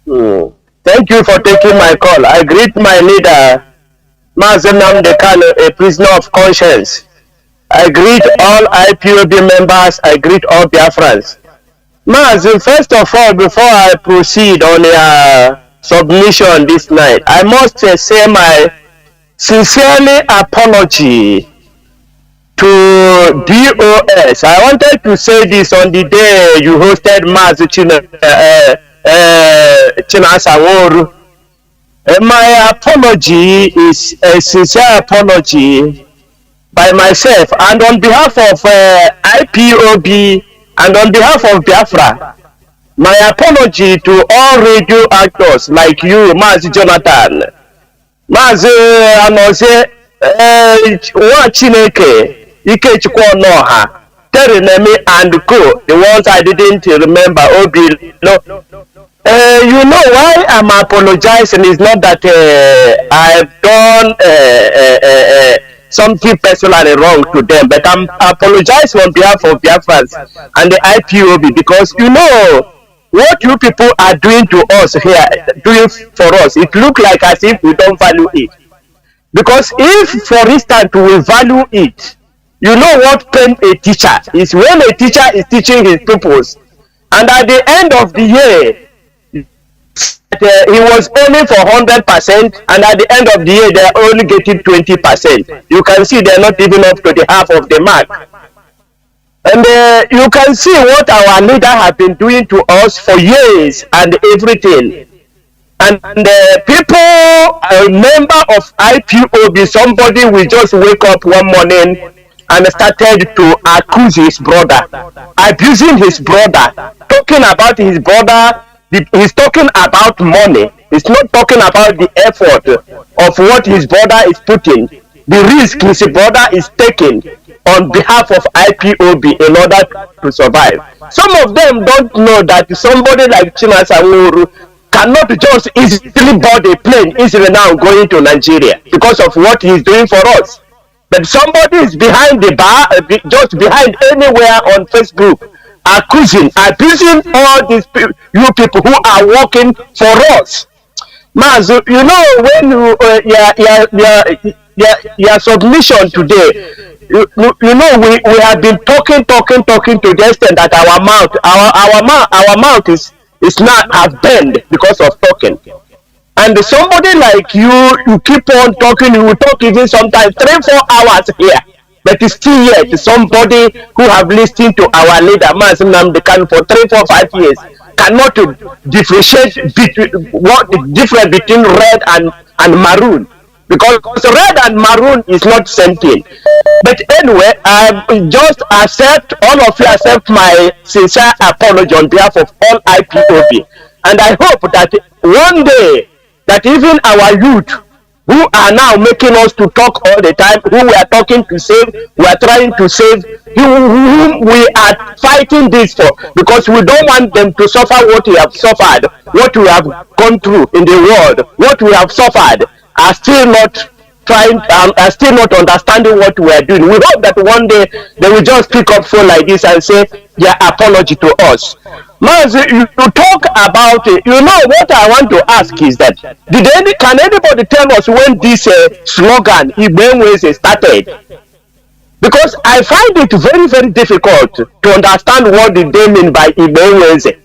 Thank you for taking my call. I greet my leader, Mazi Nnamdi Kanu, a prisoner of conscience. I greet all IPOB members. I greet all Biafrans. Mazi, first of all, before I proceed on your submission this night, I must say my sincerely apology to DOS. I wanted to say this on the day you hosted Mazi Chinasa. My apology is a sincere apology by myself and on behalf of IPOB and on behalf of Biafra. My apology to all radio actors like you, Mazi Johnathan, Mazi Anose, nwa Chineke Ikechukwu Onoha, Terenemi and Co, the ones I didn't remember, Obi, no. You know why I'm apologizing is not that I've done something personally wrong to them, but I'm apologizing on behalf of Biafrans and the IPOB, because you know what you people are doing to us here, doing for us, it looks like as if we don't value it. Because if, for instance, we value it, you know what pain a teacher is when a teacher is teaching his pupils, and at the end of the year, he was aiming for 100%, and at the end of the year, they are only getting 20%. You can see they're not even up to the half of the mark. And you can see what our leader have been doing to us for years and everything. And people, a member of IPOB, somebody will just wake up one morning and started to accuse his brother, abusing his brother, talking about his brother. He's talking about money. He's not talking about the effort of what his brother is putting, the risk his brother is taking on behalf of IPOB in order to survive. Some of them don't know that somebody like Chimasamuru cannot just easily board a plane easily now going to Nigeria because of what he's doing for us. But somebody is behind the bar, just behind anywhere on Facebook, accusing, abusing all these you people who are working for us. Mazi, you know, when your submission today, you know, we have been talking to the extent that our mouth is not have bent because of talking. And somebody like you keep on talking, you will talk even sometimes 3-4 hours here. But still yet, somebody who have listened to our leader, Mazi Nnamdi Kanu, for 3, 4, 5 years, cannot differentiate between what the difference between red and maroon. Because red and maroon is not same thing. But anyway, just accept, all of you accept my sincere apology on behalf of all IPOB. And I hope that one day, that even our youth, who are now making us to talk all the time, who we are talking to save, we are trying to save, whom we are fighting this for, because we don't want them to suffer what we have suffered, what we have gone through in the world, what we have suffered, are still not trying, are still not understanding what we are doing. We hope that one day they will just pick up phone like this and say their apology to us. Mazi, you talk about it. You know what I want to ask is that can anybody tell us when this slogan Igbenweze started? Because I find it very, very difficult to understand what they mean by Igbenweze.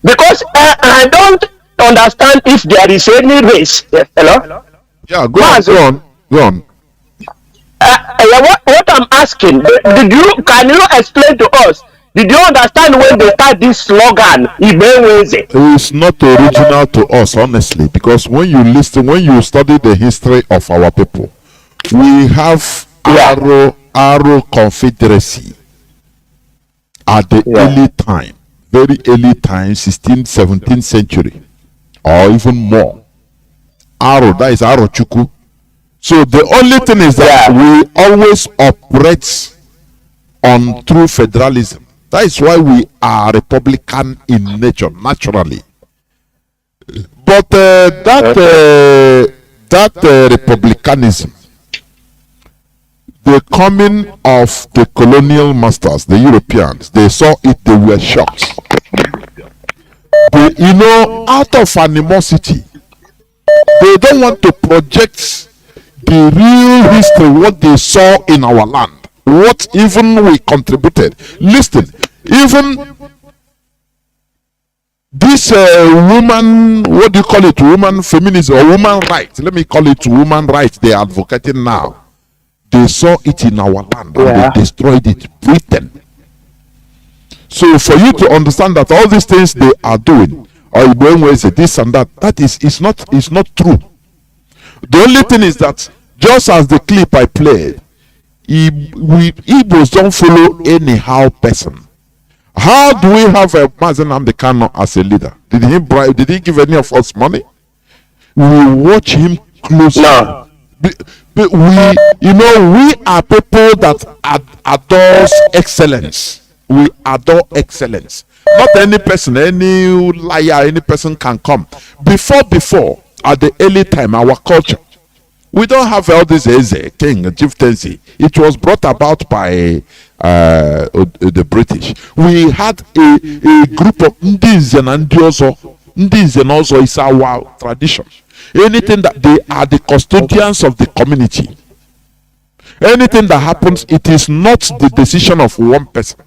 Because I don't understand if there is any race. Hello? Yeah, go on. What I'm asking, can you explain to us? Did you understand when they start this slogan, Igbenweze? It's not original to us, honestly, because when you study the history of our people, we have Aro Confederacy at the early time, very early time, 16th, 17th century, or even more. Aro, that is Aro Chuku. So the only thing is that we always operate on true federalism. That is why we are Republican in nature, naturally. But that republicanism, the coming of the colonial masters, the Europeans, they saw it, they were shocked. They, out of animosity, they don't want to project the real history, what they saw in our land, what even we contributed. Listen, even this woman, what do you call it, woman feminism or woman rights, let me call it woman rights they are advocating now. They saw it in our land and they destroyed it, Britain. So for you to understand that all these things they are doing, or this and that, that is not true. The only thing is that, just as the clip I played, Igbos don't follow anyhow person. How do we have a Mazi Nnamdi Kanu as a leader? Did he bribe? Did he give any of us money? We watch him closely. No. We are people that adores excellence. We adore excellence. Not any person, any liar, any person can come. Before, at the early time, our culture, we don't have all this Eze, king, chieftaincy. It was brought about by the British. We had a group of Ndizen and Ndiozo. Ndizen also is our tradition. Anything that they are the custodians of the community. Anything that happens, it is not the decision of one person.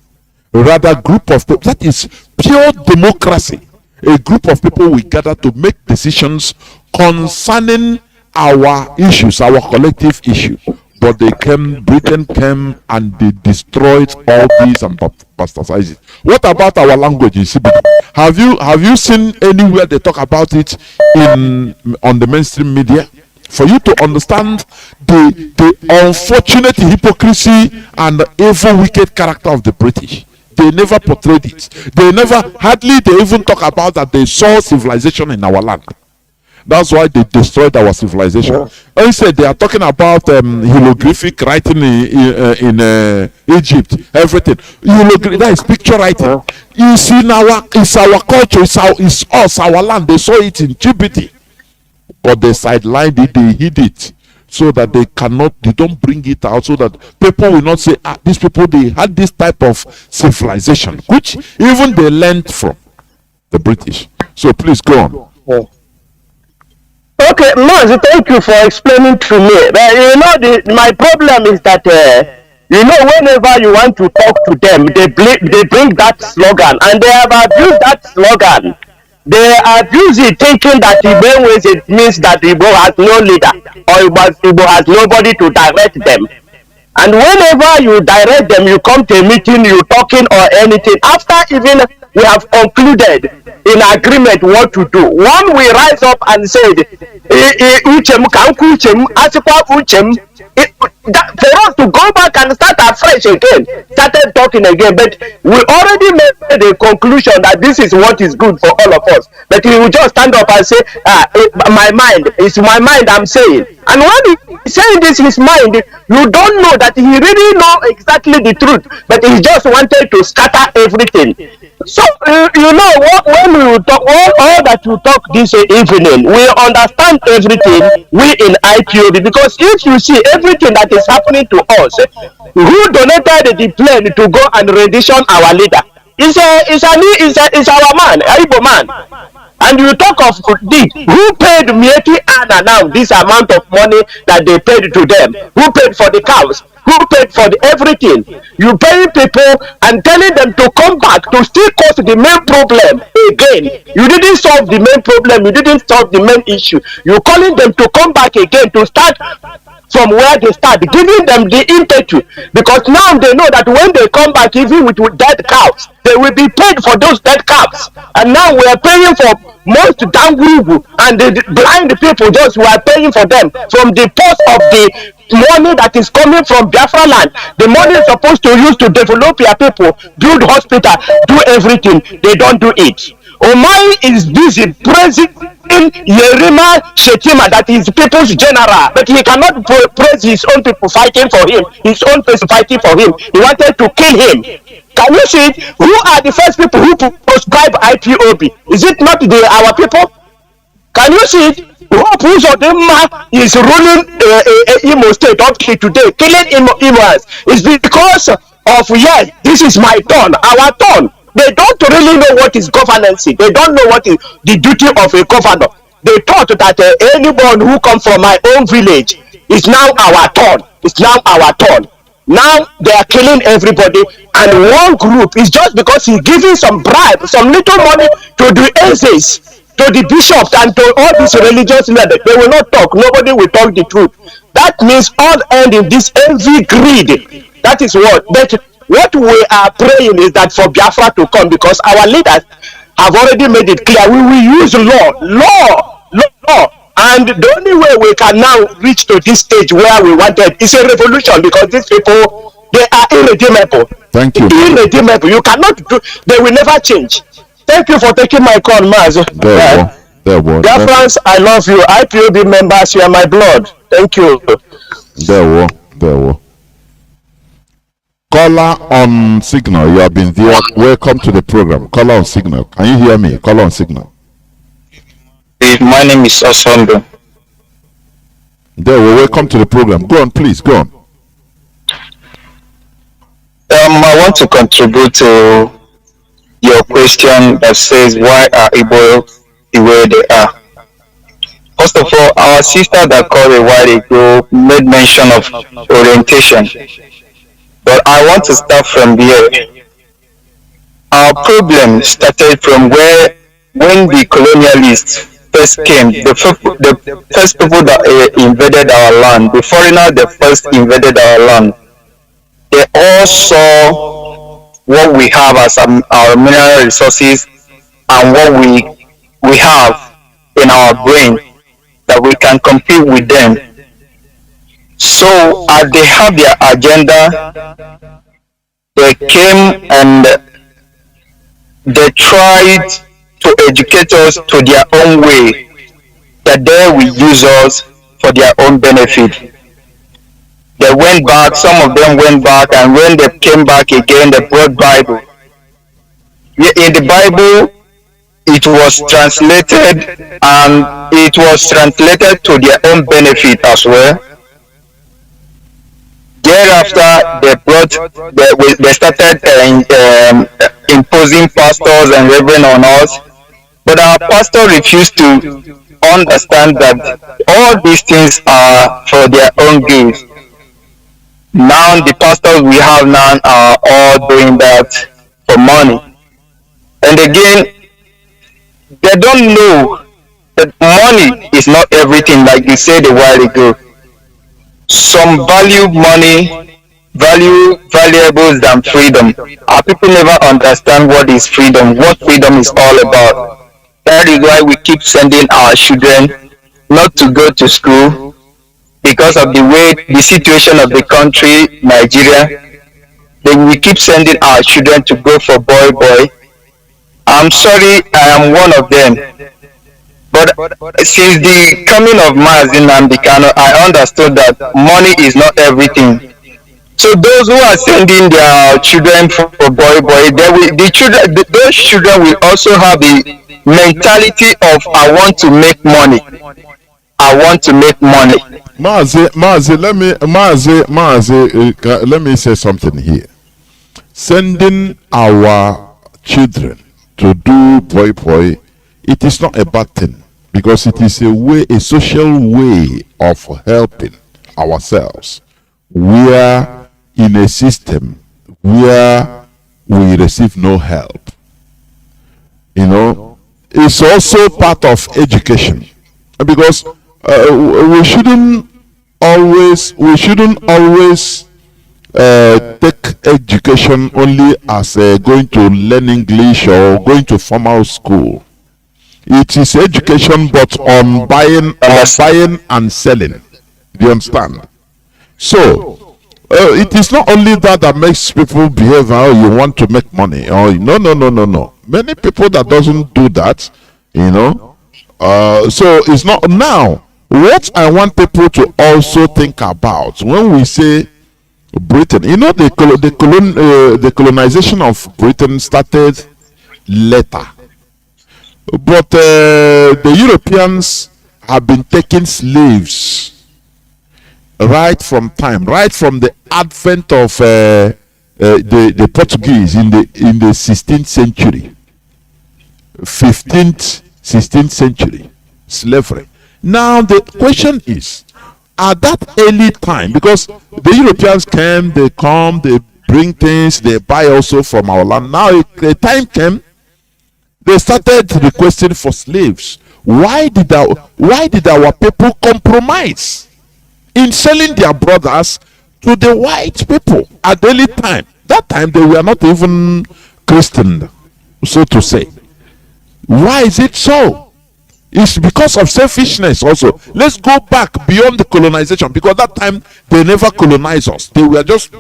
Rather, group of people. That is pure democracy. A group of people we gather to make decisions concerning our issues, our collective issue. But Britain came and they destroyed all these and bastardized it. What about our language in CBD? Have you seen anywhere they talk about it on the mainstream media? For you to understand the unfortunate hypocrisy and evil, wicked character of the British. They never portrayed it. They even talk about that they saw civilization in our land. That's why they destroyed our civilization. Yeah. Instead, they are talking about hieroglyphic writing in Egypt, everything. That is picture writing. Yeah. It's our culture, it's us, our land. They saw it in Djibouti. But they sidelined it, they hid it. So that they don't bring it out, so that people will not say, these people, they had this type of civilization, which even they learned from the British. So please go on. Yeah. Okay, Mazi, thank you for explaining to me. But my problem is that whenever you want to talk to them, they bring that slogan, and they have abused that slogan. They abuse it thinking that it means that Igbo has no leader, or Igbo has nobody to direct them. And whenever you direct them, you come to a meeting, you talking or anything, after even we have concluded in agreement what to do, one will rise up and said, for us to go back and start afresh again, started talking again, but we already made a conclusion that this is what is good for all of us. But he will just stand up and say, it's my mind I'm saying. And when he's saying this is mind, you don't know that he really know exactly the truth, but he just wanted to scatter everything. So, when we talk, all that you talk this evening, we understand everything, we in IPOB, because if you see everything that is happening to us, who donated the plane to go and rendition our leader? It's our man, Igbo man. And you talk of who paid Mieti Anna now this amount of money that they paid to them? Who paid for the cows? Who paid for everything? You pay people and telling them to come back to still cause the main problem again. You didn't solve the main problem. You didn't solve the main issue. You're calling them to come back again to start from where they start, giving them the impetus, because now they know that when they come back, even with dead cows, they will be paid for those dead cows. And now we are paying for most Dangugu and the blind people, those who are paying for them from the purse of the money that is coming from Biafra land. The money is supposed to use to develop your people, build hospital, do everything. They don't do it. Omai is busy praising Yerima Shetima, that is people's general, but he cannot praise his own people fighting for him, his own person fighting for him. He wanted to kill him. Can you see it? Who are the first people who prescribe IPOB? Is it not our people? Can you see it? Uzodinma is ruling Imo State up to today, killing Imoans. It's because of, yes, this is my turn, our turn. They don't really know what is governance. They don't know what is the duty of a governor. They thought that anyone who comes from my own village is now our turn. It's now our turn. Now they are killing everybody, and one group is just because he's giving some bribe, some little money to the essays, to the bishops, and to all these religious leaders. They will not talk. Nobody will talk the truth. That means all end in this envy, greed. That is what. But what we are praying is that for Biafra to come, because our leaders have already made it clear. We will use law. And the only way we can now reach to this stage where we wanted is a revolution, because these people, they are irredeemable. Thank you. Irredeemable. You cannot do, they will never change. Thank you for taking my call, Mazi. There was. Biafrans, I love you. IPOB members, you are my blood. Thank you. There were. Caller on signal, you have been there. Welcome to the program. Caller on signal. Can you hear me? Caller on signal. My name is Osondo. There were. Welcome to the program. Go on, please. Go on. I want to contribute to your question that says why are Igbo the way they are. First of all, our sister that called a while ago made mention of orientation. But I want to start from here. Our problem started from when the colonialists first came, the first people that invaded our land, the foreigners that first invaded our land, they all saw what we have as our mineral resources and what we have in our brain that we can compete with them. So as they have their agenda, they came and they tried to educate us to their own way, that they will use us for their own benefit. They went back, some of them went back, and when they came back again, they brought Bible. In the Bible, it was translated, and it was translated to their own benefit as well. Thereafter, they started imposing pastors and reverend on us, but our pastor refused to understand that all these things are for their own good. Now the pastors we have now are all doing that for money. And again, they don't know that money is not everything, like you said a while ago. Some value money, value valuables than freedom. Our people never understand what is freedom, what freedom is all about. That is why we keep sending our children not to go to school, because of the situation of the country, Nigeria. Then we keep sending our children to go for boy. I'm sorry, I am one of them. But since the coming of Mazi Nnamdi Kanu, I understood that money is not everything. So those who are sending their children for boy, those children will also have the mentality of I want to make money. I want to make money. Mazi, let me say something here. Sending our children to do boy, it is not a bad thing, because it is a social way of helping ourselves. We are in a system where we receive no help. It's also part of education, because we shouldn't always take education only as going to learn English or going to formal school. It is education, but on buying and selling. Do you understand? So it is not only that makes people behave how you want to make money. Or no. Many people that doesn't do that, so it's not now. What I want people to also think about when we say Britain, the colonization of Britain started later, but the Europeans have been taking slaves right from the advent of the Portuguese in the 16th century, 15th, 16th century, slavery. Now the question is, at that early time, because the Europeans came, they bring things, they buy also from our land. Now the time came, they started requesting for slaves. Why did our people compromise in selling their brothers to the white people at the early time? That time they were not even Christian, so to say. Why is it so? It's because of selfishness also. Let's go back beyond the colonization, because that time they never colonized us. They were just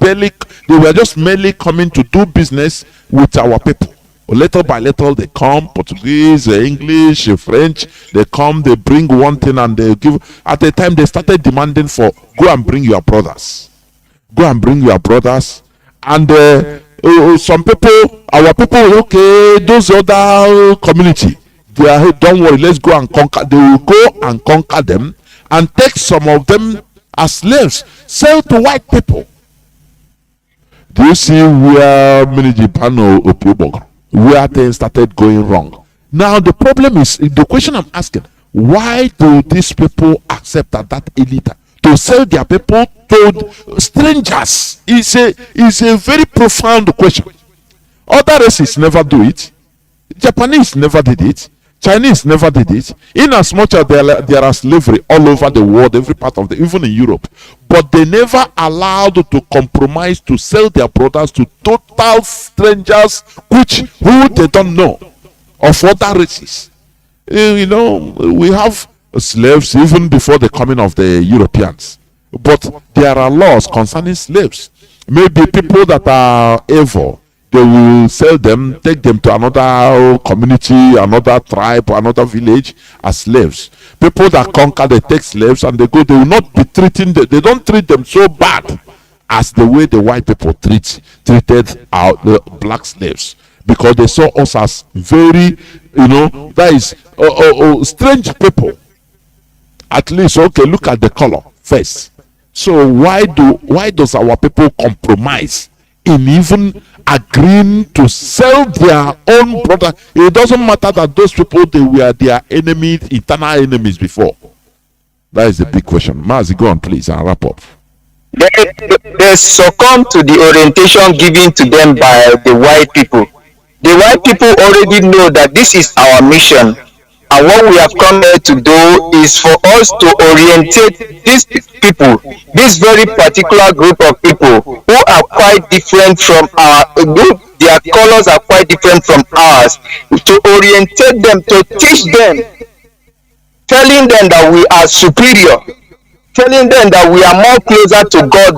merely coming to do business with our people. Little by little, they come, Portuguese, English, French, they come, they bring one thing and they give. At the time, they started demanding for, go and bring your brothers. Go and bring your brothers. And some people, our people, okay, those other community, they are, hey, don't worry, let's go and conquer. They will go and conquer them and take some of them as slaves, sell to white people. Do you see where Minijipano Opiobog, where things started going wrong? Now the problem is, the question I'm asking, why do these people accept that elite to sell their people to strangers? Is a very profound question. Other races never do it. Japanese never did it. Chinese never did it. In as much as there are slavery all over the world, every part of even in Europe, but they never allowed to compromise to sell their brothers to total strangers, who they don't know, of other races. You know, we have slaves even before the coming of the Europeans, but there are laws concerning slaves. Maybe people that are evil, they will sell them, take them to another community, another tribe, another village as slaves. People that conquer, they take slaves and they go. They will not be treating them. They don't treat them so bad as the way the white people treated the black slaves, because they saw us as very, that is strange people. At least, okay, look at the color first. So why does our people compromise in even agreeing to sell their own brother? It doesn't matter that those people, they were their enemies, eternal enemies before. That is the big question. Mazi, go on please and wrap up. They succumb to the orientation given to them by the white people. The white people already know that this is our mission, and what we have come here to do is for us to orientate these people, this very particular group of people who are quite different from our group. Their colors are quite different from ours, to orientate them, to teach them, telling them that we are superior, telling them that we are more closer to God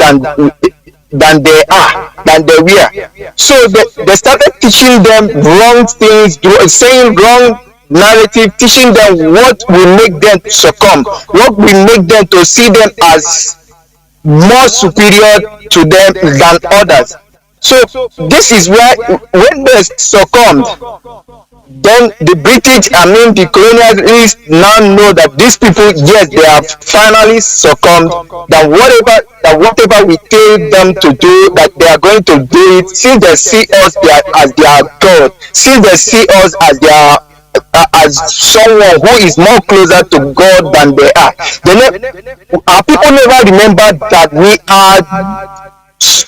than they were. So they started teaching them wrong things, saying wrong narrative, teaching them what will make them succumb, what will make them to see them as more superior to them than others. So this is why when they succumbed, then the British, the colonialists now know that these people, yes, they have finally succumbed, that whatever we tell them to do, that they are going to do it, since they see us as their God, since they see us as someone who is more closer to God than they are. Our people never remember that we are.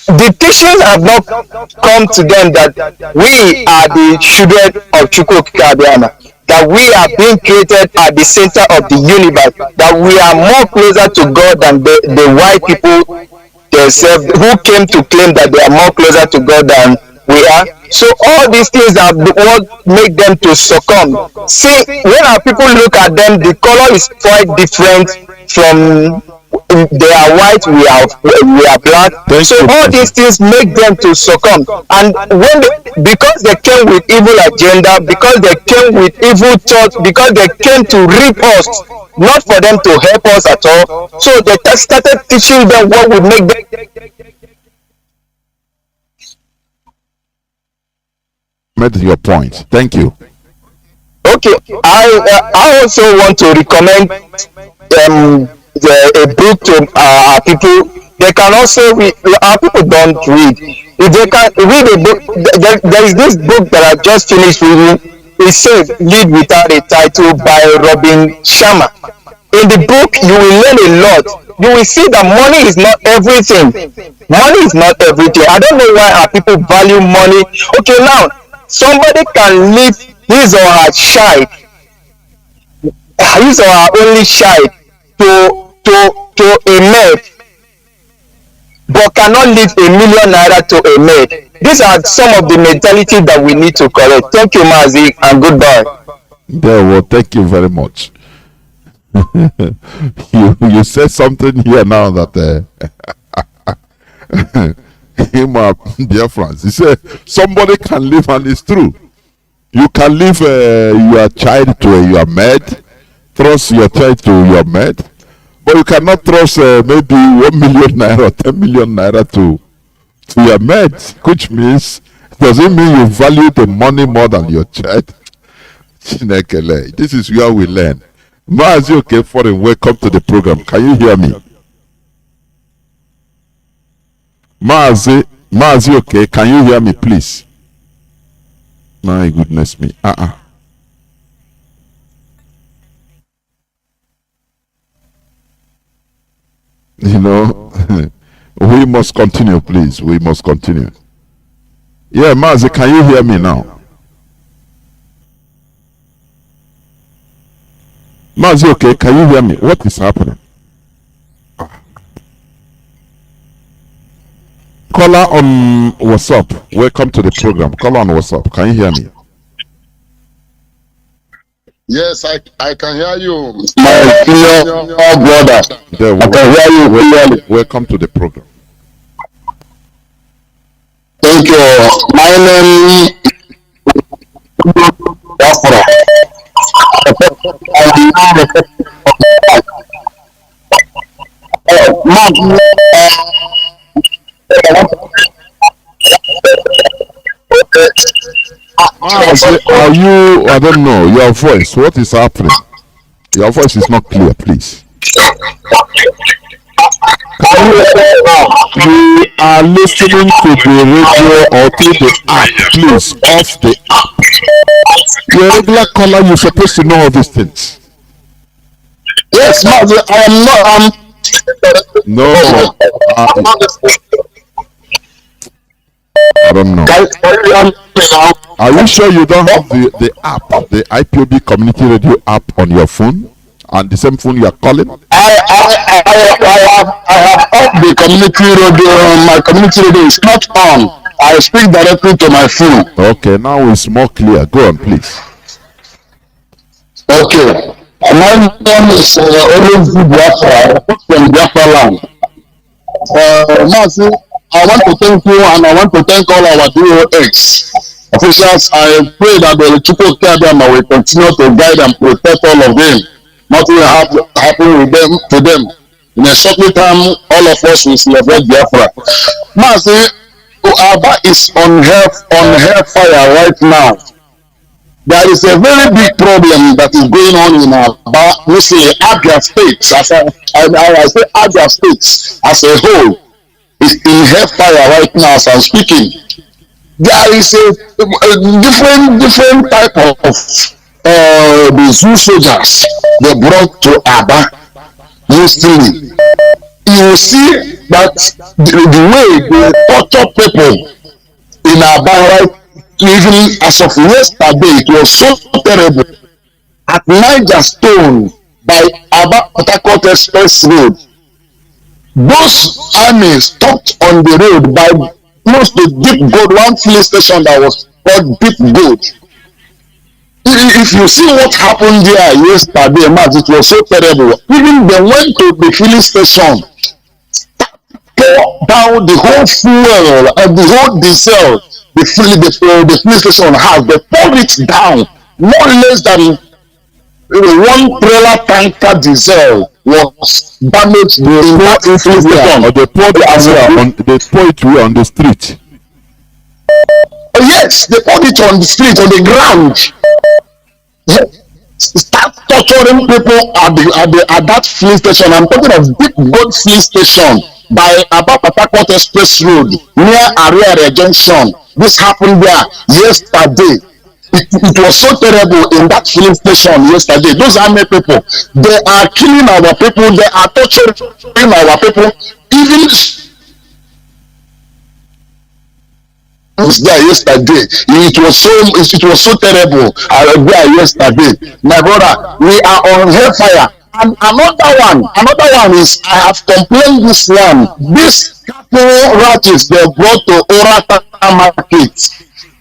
The teachings have not come to them that we are the children of Chukwukabiama, that we are being created at the center of the universe, that we are more closer to God than the white people themselves, who came to claim that they are more closer to God than we are. So all these things are what make them to succumb. See, when our people look at them, the color is quite different from. They are white, we are black. So all these things make them to succumb. And because they came with evil agenda, because they came with evil thoughts, because they came to reap us, not for them to help us at all. So they started teaching them what would make them. Made your point. Thank you. Okay, I also want to recommend a book to our people. They can also read. Our people don't read. If they can read a book, there is this book that I just finished reading. It says "Lead Without a Title" by Robin Sharma. In the book, you will learn a lot. You will see that money is not everything. Money is not everything. I don't know why our people value money. Okay, now somebody can leave his or her child, his or her only child, to a maid, but cannot leave $1 million to a maid. These are some of the mentality that we need to correct. Thank you, Mazi, and goodbye. Yeah, well, thank you very much. you said something here now that him Biafrans. He said somebody can live, and it's true. You can leave your child to your maid, trust your child to your maid, but you cannot trust maybe 1 million naira or 10 million naira to your maid, which means, doesn't mean you value the money more than your child. Chinekele, this is where we learn. Mazi Foreign, welcome to the program. Can you hear me? Mazi, can you hear me, please? My goodness me. You know, we must continue, please. We must continue. Yeah, Mazi, can you hear me now? Mazi, can you hear me? What is happening? Caller on WhatsApp, welcome to the program. Caller on WhatsApp, can you hear me? Yes, I can hear you. My senior brother. There, I can hear you clearly. Welcome to the program. Thank you. My name is Biafra. Are you, I don't know, your voice, what is happening? Your voice is not clear, please. You are listening to the radio or to the app, please, off the app. Your regular caller, you're supposed to know all these things. Yes, Mazi, I am not. No. I don't know. Are you sure you don't have the app, the IPOB community radio app on your phone? And the same phone you are calling? I have off the community radio. My community radio is not on. I speak directly to my phone. Okay, now it's more clear. Go on, please. Okay. My name is Mazi Biafra from Biafra land. Mazi, I want to thank you and I want to thank all our DOX officials. I pray that the Chukwu Kadama will continue to guide and protect all of them. Nothing will happen with them to them. In a short time, all of us will celebrate Biafra. Mazi, Aba is on hellfire right now. There is a very big problem that is going on in Aba, mostly Abia State. I say Abia State as a whole is in hellfire right now as I'm speaking. There is a different type of the zoo soldiers they brought to Aba mostly. You see that the way they torture people in Aba right, even as of yesterday, it was so terrible. At Niger Stone by Aba Port Harcourt Express Road, those armies stopped on the road by close to Deep Gold, one filling station that was called Deep Gold. If you see what happened there yesterday, it was so terrible. Even they went to the filling station, pour down the whole fuel and the whole diesel the filling station has. They poured it down. No less than one trailer tanker diesel was damaged in the filling station. Or they poured it on the street. Yes, they poured it on the street, on the ground. Start torturing people at that filling station. I'm talking of Deep Gold filling station by Aba Port Harcourt Express Road near Ariere Junction. This happened there yesterday. It was so terrible in that filling station yesterday. Those army people, they are killing our people. They are torturing our people. Even was there yesterday. It was so terrible. I was there yesterday. My brother, we are on hellfire. And another one is I have complained this one. This cattle ratchets they brought to Orata Market.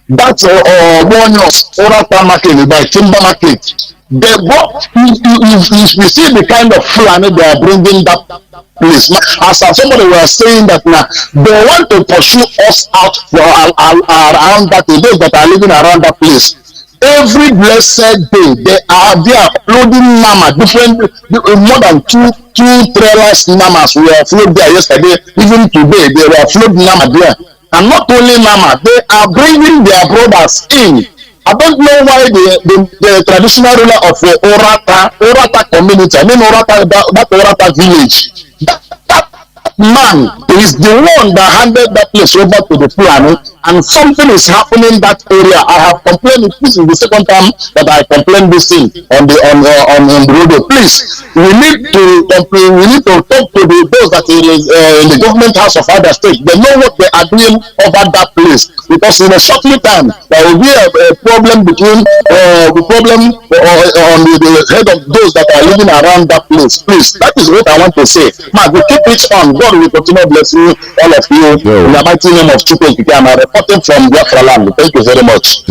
That's Orata Market by Timber Market. They brought. You see the kind of Fulani they are bringing that place. As somebody was saying that now they want to pursue us out for around that those that are living around that place. Every blessed day, they are uploading nama, different, more than two trailers namas were uploaded there yesterday. Even today, they were uploading nama there. And not only nama, they are bringing their brothers in. I don't know why the traditional ruler of the Orata community, I mean Orata, that Orata village, that man is the one that handed that place over to the Fulani, and something is happening in that area. I have complained. This is the second time that I complained this thing on the radio. Please, we need to complain. We need to talk to those that is in the government house of other states. They know what they are doing over that place, because in a short time there will be a problem between the problem on the head of those that are living around that place. Please, that is what I want to say. Man, we keep it on. God will continue blessing all of you in the mighty name of Chukwu. I'm reporting from Biafra land. Thank you very much.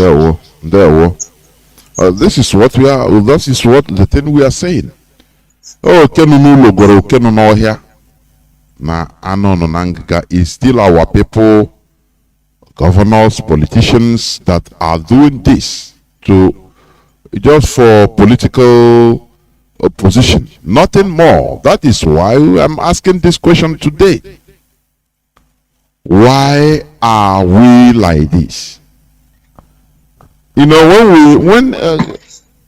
This is what we are. This is what the thing we are saying. Oh, Kenunu Logoro, Kenunu here. Na Anon Nanga is still our people, governors, politicians that are doing this to just for political opposition, nothing more. That is why I'm asking this question today. Why are we like this? You know,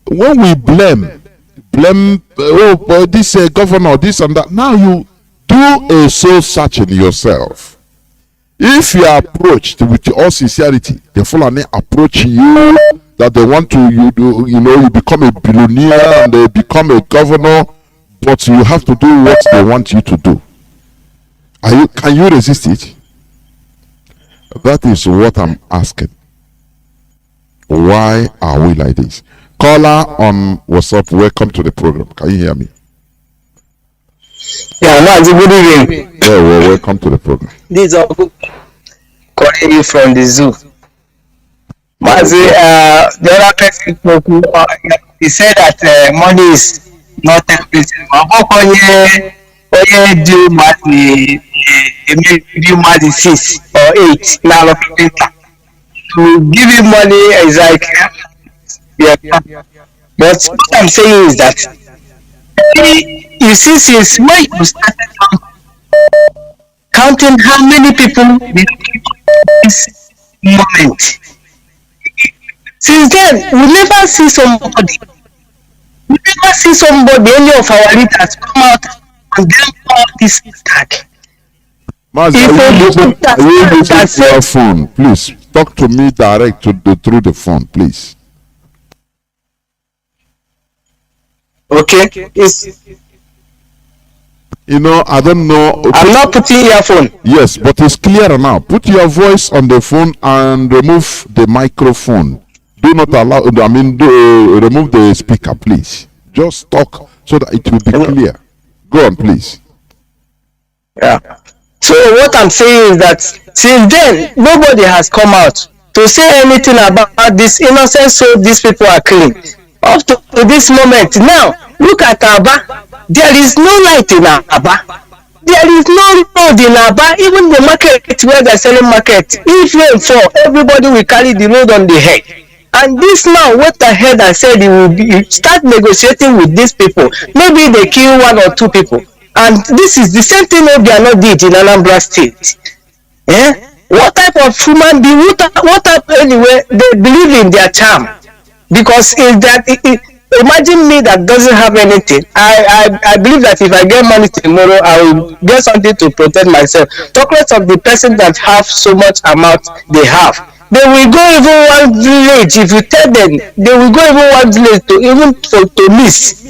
when we blame this governor, this and that. Now you do a soul searching yourself. If you are approached with all sincerity, the Fulani approach you that they want to, you become a billionaire and they become a governor, but you have to do what they want you to do. Can you resist it? That is what I'm asking. Why are we like this? Caller on WhatsApp, welcome to the program. Can you hear me? Yeah, Mazi, good evening. Yeah, well, welcome to the program. This is Oku calling you from the zoo. Mazi, the other person he said that money is not everything. Do Mazi 6 or 8 now to give him money is like but what I'm saying is that you see, since when you started counting how many people this moment, since then we never see somebody, any of our leaders come out and then all this attack. Mazi, I will use your phone. Please talk to me direct through the phone, please. Okay. I don't know. Okay. I'm not putting earphone. Yes, but it's clearer now. Put your voice on the phone and remove the microphone. Do not allow. Remove the speaker, please. Just talk so that it will be clear. Go on, please. Yeah. So what I'm saying is that since then nobody has come out to say anything about this innocent soul these people are killing. Up to this moment, now look at Aba. There is no light in Aba. There is no road in Aba. Even the market where they're selling market, if rain fall, everybody will carry the load on the head. And this man went ahead and said he will start negotiating with these people. Maybe they kill 1 or 2 people. And this is the same thing Obiano did in Anambra State. Yeah? What type of human being? What type anyway? They believe in their charm. Because imagine me that doesn't have anything. I believe that if I get money tomorrow, I will get something to protect myself. Talk less of the person that have so much amount they have. They will go even one village. If you tell them, they will go even one village to miss.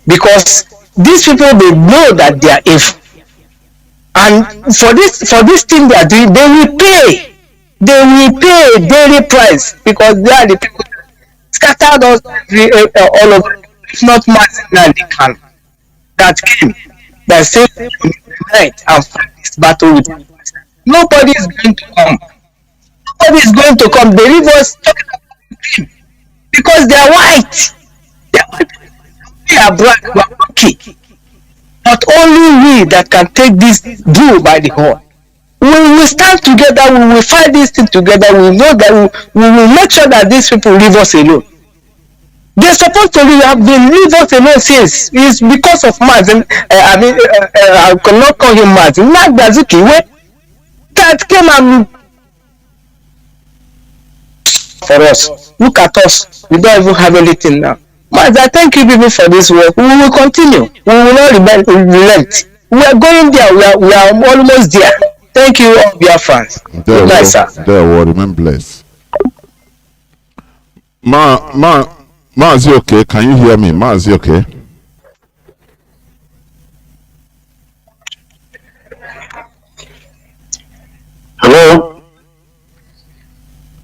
Because these people, they know that they are evil. And for this thing they are doing, they will pay. They will pay a daily price because they are the people scattered all over. It's not Mazi Nnamdi Kanu that came, that saved them in the night and fight this battle with them. Nobody is going to come. Nobody is going to come. The rivers talking about them because they are white. They are white. We are black. We are lucky. But only we that can take this bull by the horn. We will stand together, we will fight this thing together, we know that we will make sure that these people leave us alone. They're supposed to have been leave us alone since. It's because of Mazi. I cannot call him Mazi. Nagbazuki, that came and for us. Look at us. We don't even have anything now. Mazi, I thank you people for this work. We will continue. We will not relent. We are going there. We are almost there. Thank you, all Biafrans. Good night, sir. There will remain blessed. Mazi, okay? Can you hear me? Mazi, okay? Hello?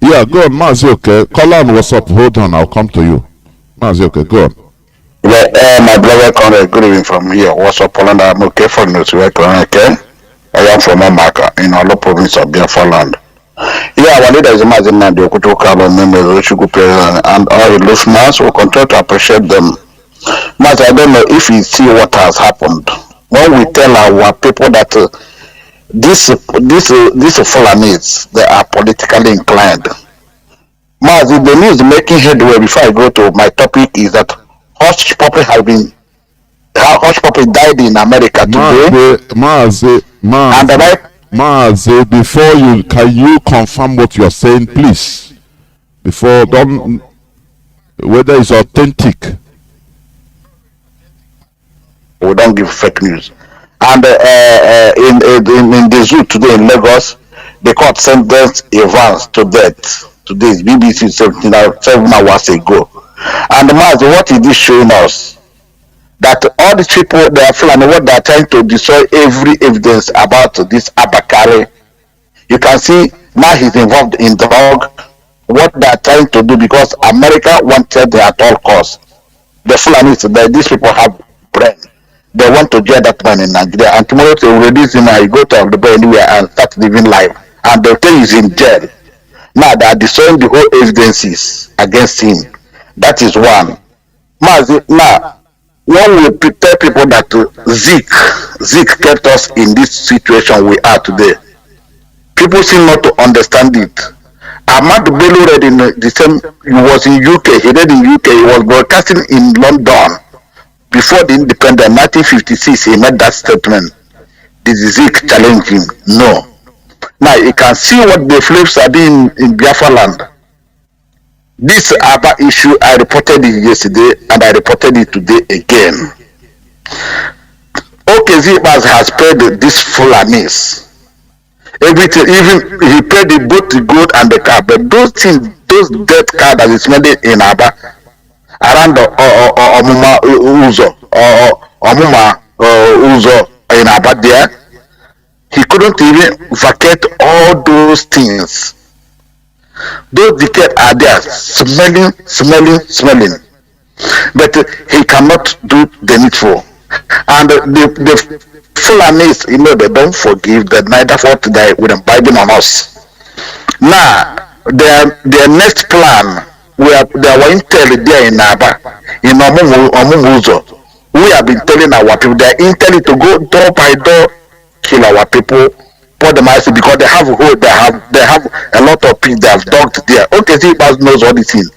Yeah, go on, Mazi, okay? Call on, what's up? Hold on, I'll come to you. Mazi, okay, go on. Yeah, my brother Conrad, good evening from here. What's up, Poland? I'm okay for news. Okay? I am from Omaka in our province of Biafra land. Yeah, our leader is Mazi Nnamdi Kanu, member of the president, and all the listeners will continue to appreciate them. Mazi, I don't know if you see what has happened. When we tell our people that these Fulanis, they are politically inclined. Mazi, the news making headway before I go to my topic is that Hush Puppy died in America today. Mazi, before you, can you confirm what you are saying, please? Before, whether it's authentic. We don't give fake news. And in the zoo today in Lagos, the court sentenced Evans to death. Today is BBC 7 hours ago. And Mazi, what is this showing us? That all these people, they are feeling what they are trying to destroy every evidence about this Abakari. You can see now he's involved in drug. What they are trying to do, because America wanted at all costs. The Fulanis, these people have brain. They want to jail that man in Nigeria, and tomorrow they will release him and he go to the anywhere and start living life. And they'll tell he's in jail. Now they are destroying the whole evidences against him. That is one. Mazi, now when we tell people that Zeke kept us in this situation we are today, people seem not to understand it. Ahmad Bello read in the same, he was in UK, he read in UK, he was broadcasting in London before the independence, 1956, he made that statement. Did Zeke challenge him? No. Now you can see what the flames are doing in Biafra land. This other issue, I reported it yesterday and I reported it today again. Zibas has paid this Fulanis. Everything, even he paid both the goat and the car, but those things, those death car that is made in Aba, around the Omuma Uzo, or Omuma Uzo in Aba there, he couldn't even vacate all those things. Those decades are there, smelling. But he cannot do the needful. And the Fulanis, they don't forgive, that neither for today with them biting on us. Now, their next plan, they were intel there in Aba, in Omunguzo. We have been telling our people, they are intel to go door by door, kill our people, pour them out, because they have hope, they have a lot of people they have dogged there. Zibas knows all this thing.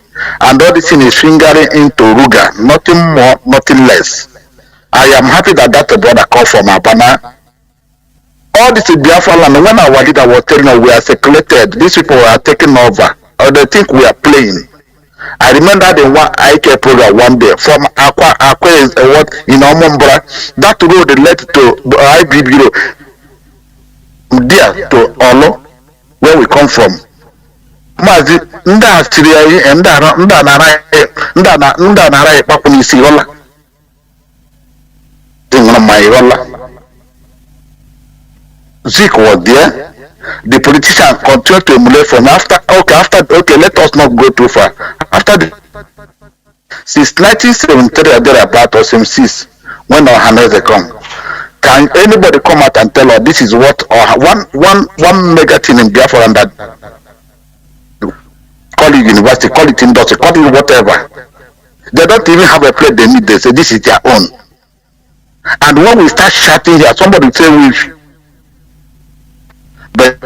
And all this thing is fingering into Ruga, nothing more, nothing less. I am happy that brother called from Abana. All this is Biafra land. When our leader was telling us we are circulated, these people are taking over, or they think we are playing. I remember the one IK program one day from Aqua is what in Omombra. That road led to IB Bureau, there to Olo, where we come from. Mazi, nda Syria, nda nara isi rola. Zeke was there. The politician continued to emulate from after. Let us not go too far. Since 1973, there about us M6 when our Hanese come. Can anybody come out and tell us this is what one mega thing in Biafra and that call it university, call it industry, call it whatever. They don't even have a place they need. They say this is their own. And when we start shouting here, somebody will say we. But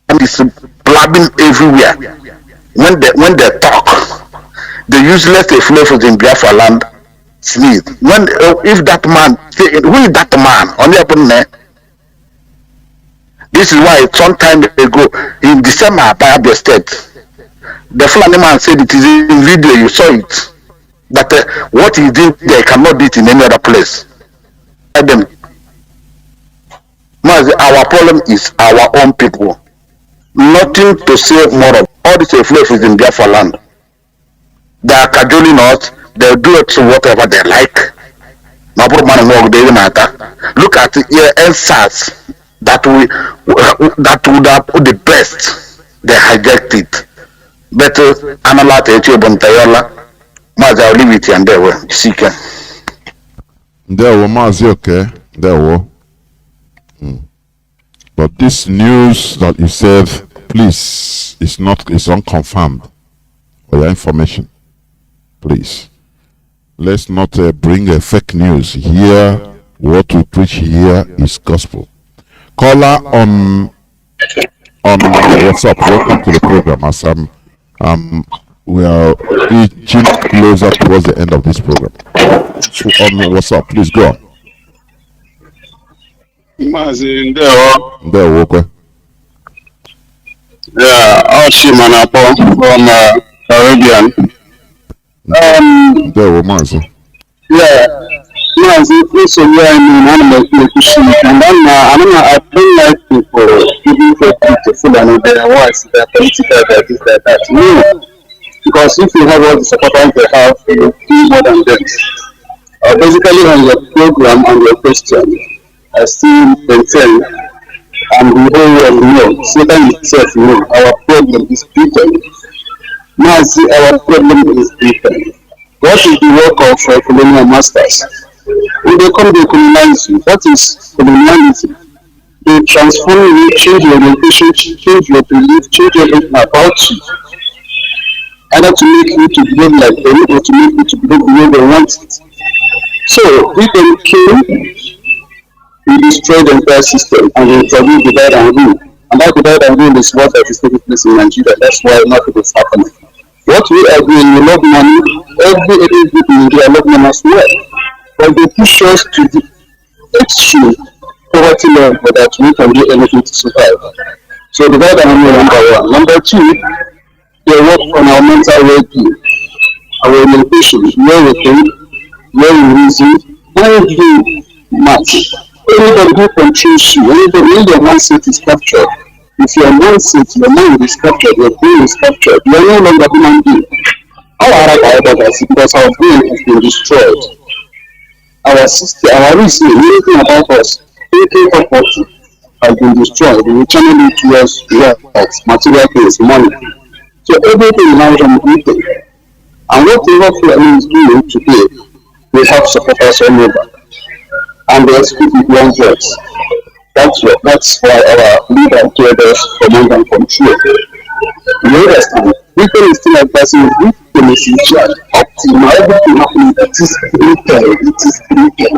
and it's blabbing everywhere. when they talk, the useless effluviums in Biafra land sneeze. When if that man, who is that man? On the open. This is why some time ago in December, Biafra State, the Fulani man said it is in video. You saw it. That what he did there cannot do it in any other place. Them. Our problem is our own people. Nothing to say more of. All this effluvium is in Biafra land. They are cajoling us. They'll do it to whatever they like. Look at the NSAS that would have put the best. They hijacked it. But analyze it. Mazi, I'll leave it and there were seeking. There were Mazi, okay. There were. But this news that you said, please, it's unconfirmed. For your information, please. Let's not bring a fake news here. What we preach here is gospel. Caller on WhatsApp. Welcome to the program. As we are reaching closer towards the end of this program. So on WhatsApp, please go on. Mazi There, okay. Yeah, Oshimanapo from Caribbean. There, Mazi. Yeah, Mazi, this is where I'm animal nutrition, and then I don't like people giving to full and their voice, their political, that. No, because if you have all the supporters they have, you do more than them. Basically, on your program, on your question, I still maintain, and the whole world know, Satan itself know, our problem is different. Mazi, our problem is different. What is the work of colonial masters? When they come, they colonize you. What is colonialism? They transform you, change your orientation, change your belief, change everything about you. Either to make you to behave like them or to make you to behave the way they want it. So, if they came, we destroy the entire system and we introduce divide and rule. And that divide and rule is what is taking place in Nigeria. That's why nothing is happening. What we are doing, we love money. Every group in India love money as well. But they push us to the extreme poverty level that we can do anything to survive. So divide and rule, number one. Number two, they work on our mental well-being, our orientation, where we think, where we reason, where we do math. Anybody who controls you, when your mindset is captured, if your mindset, your mind is captured, your brain is captured, you are no longer human being. How are I because our brain has been destroyed. Our system, our reason, anything about us, anything property has been destroyed. We channel it towards wealth, material things, money. So everything now is unbeaten. And whatever Fulani is doing today, we have supporters all over. And they speak with one voice. That's why our leader told us command and control. You understand? People is still advising victim is in charge. Up till now, everything happening, it is brutal. It is brutal.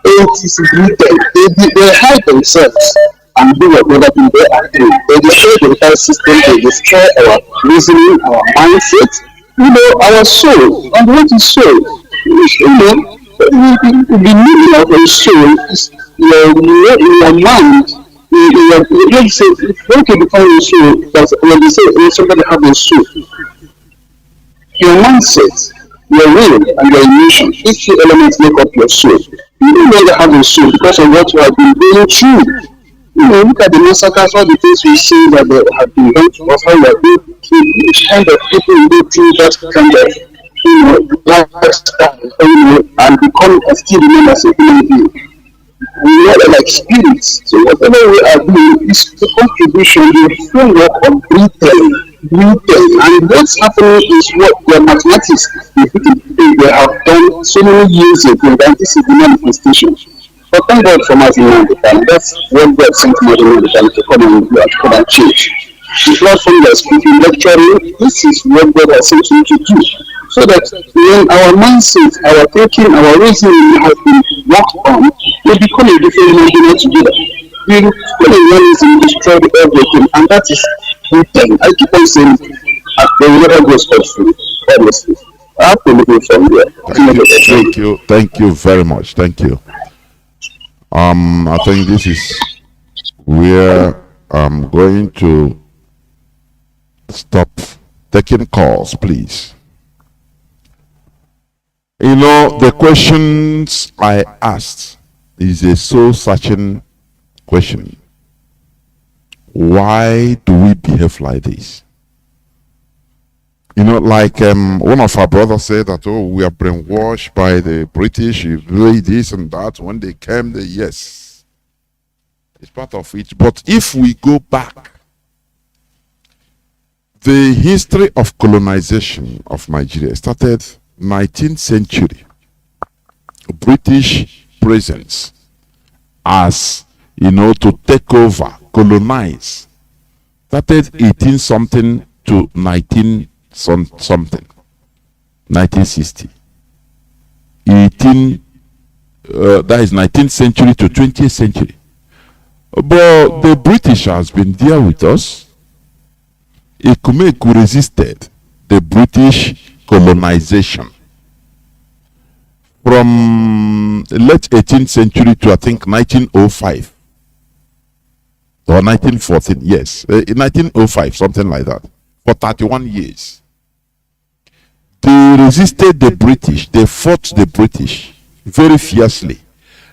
It is brutal. They hide themselves and do whatever thing they are doing. They destroy the entire system, they destroy our reasoning, our mindset, our soul. And what is soul? The meaning of a soul is your mind. When say, okay, define your soul, because when you say somebody have a soul, your mindset, your will, and your emotion, these three elements make up your soul. You don't know have a soul because of what you have been going through. Look at the massacres, all the things we see that they have been done to us, how we are going through, which kind of people go through that kind of lifestyle, and become a still remain as a human being. We are like spirits. So whatever we are doing is the contribution, the framework of breathing. And what's happening is what their mathematics they have done so many years ago, and this is the manifestation. But thank God for Mazi Nnamdi Kanu. That's what God sent Mazi Nnamdi Kanu to come and change. It's not from the speaking, lecturing. This is what God has sent him to do. So that when our mindset, our thinking, our reasoning has been worked on, we become a different human being altogether. We fully realize and destroy everything, and that is the thing. I keep on saying, They will never go scot-free, honestly. I have to look it from there. Thank you very much. Thank you. I think this is where I'm going to stop taking calls, please. You know, the questions I asked is a soul-searching question. Why do we behave like this? You know, like one of our brothers said that, oh, we are brainwashed by the British, you do this and that. When they came, yes, it's part of it. But if we go back, the history of colonization of Nigeria started 19th century. British presence as, you know, to take over, colonize, started 18 something to 19 something, 1960. that is 19th century to 20th century. But the British has been there with us. Ekumeku resisted the British colonization from late 18th century to I think 1905 or 1914, yes, in 1905, something like that, for 31 years. They resisted the British, they fought the British very fiercely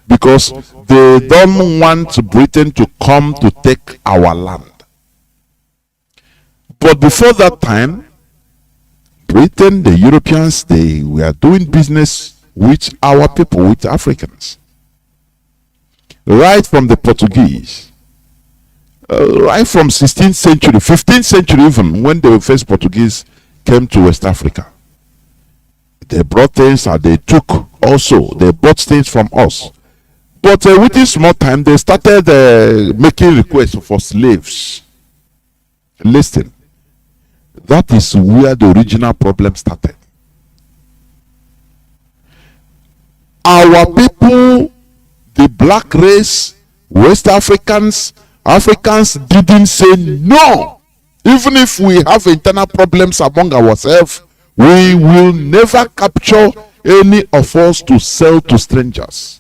because they don't want Britain to come to take our land. But before that time, Britain, the Europeans, they were doing business with our people, with Africans. Right from the Portuguese, right from 16th century, 15th century even, when the first Portuguese came to West Africa. They brought things and they took also, they bought things from us. But within small time, they started making requests for slaves. Listen, that is where the original problem started. Our people, the black race, West Africans didn't say no. Even if we have internal problems among ourselves, we will never capture any of us to sell to strangers.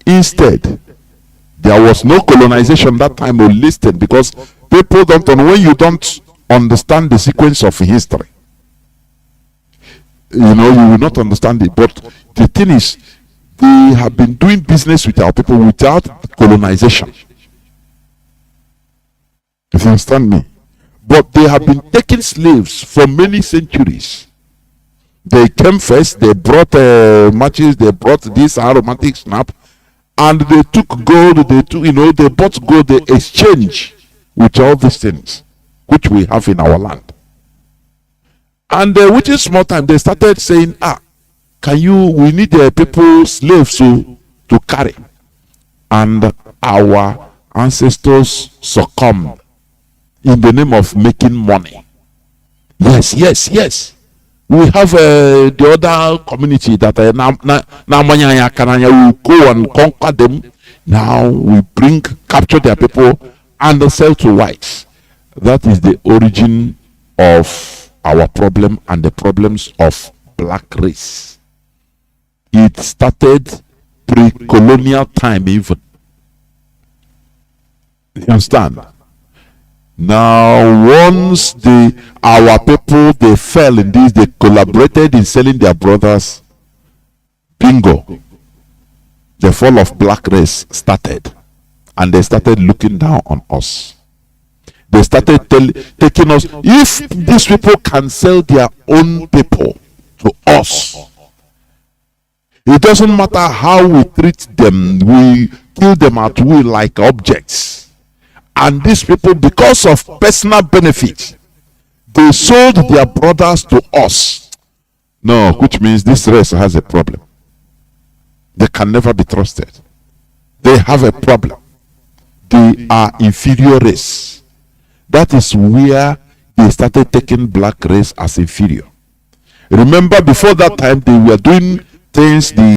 Instead, there was no colonization that time or listed because people don't know. When you don't understand the sequence of history, you know, you will not understand it. But the thing is, they have been doing business with our people without colonization. If you understand me. But they have been taking slaves for many centuries. They came first, they brought matches, they brought this aromatic snap, and they took gold, they took, you know, they bought gold, they exchanged with all these things which we have in our land. And within small time, they started saying, we need people, slaves to carry. And our ancestors succumbed in the name of making money. Yes. We have the other community that we go and conquer them. Now we capture their people and sell to whites. That is the origin of our problem and the problems of black race. It started pre-colonial time even. You understand? Now, once our people, they fell in this, they collaborated in selling their brothers. Bingo. The fall of black race started. And they started looking down on us. They started taking us. If these people can sell their own people to us, it doesn't matter how we treat them. We kill them at will like objects. And these people, because of personal benefit, they sold their brothers to us. No, which means this race has a problem. They can never be trusted. They have a problem. They are inferior race. That is where they started taking black race as inferior. Remember, before that time, they were doing things,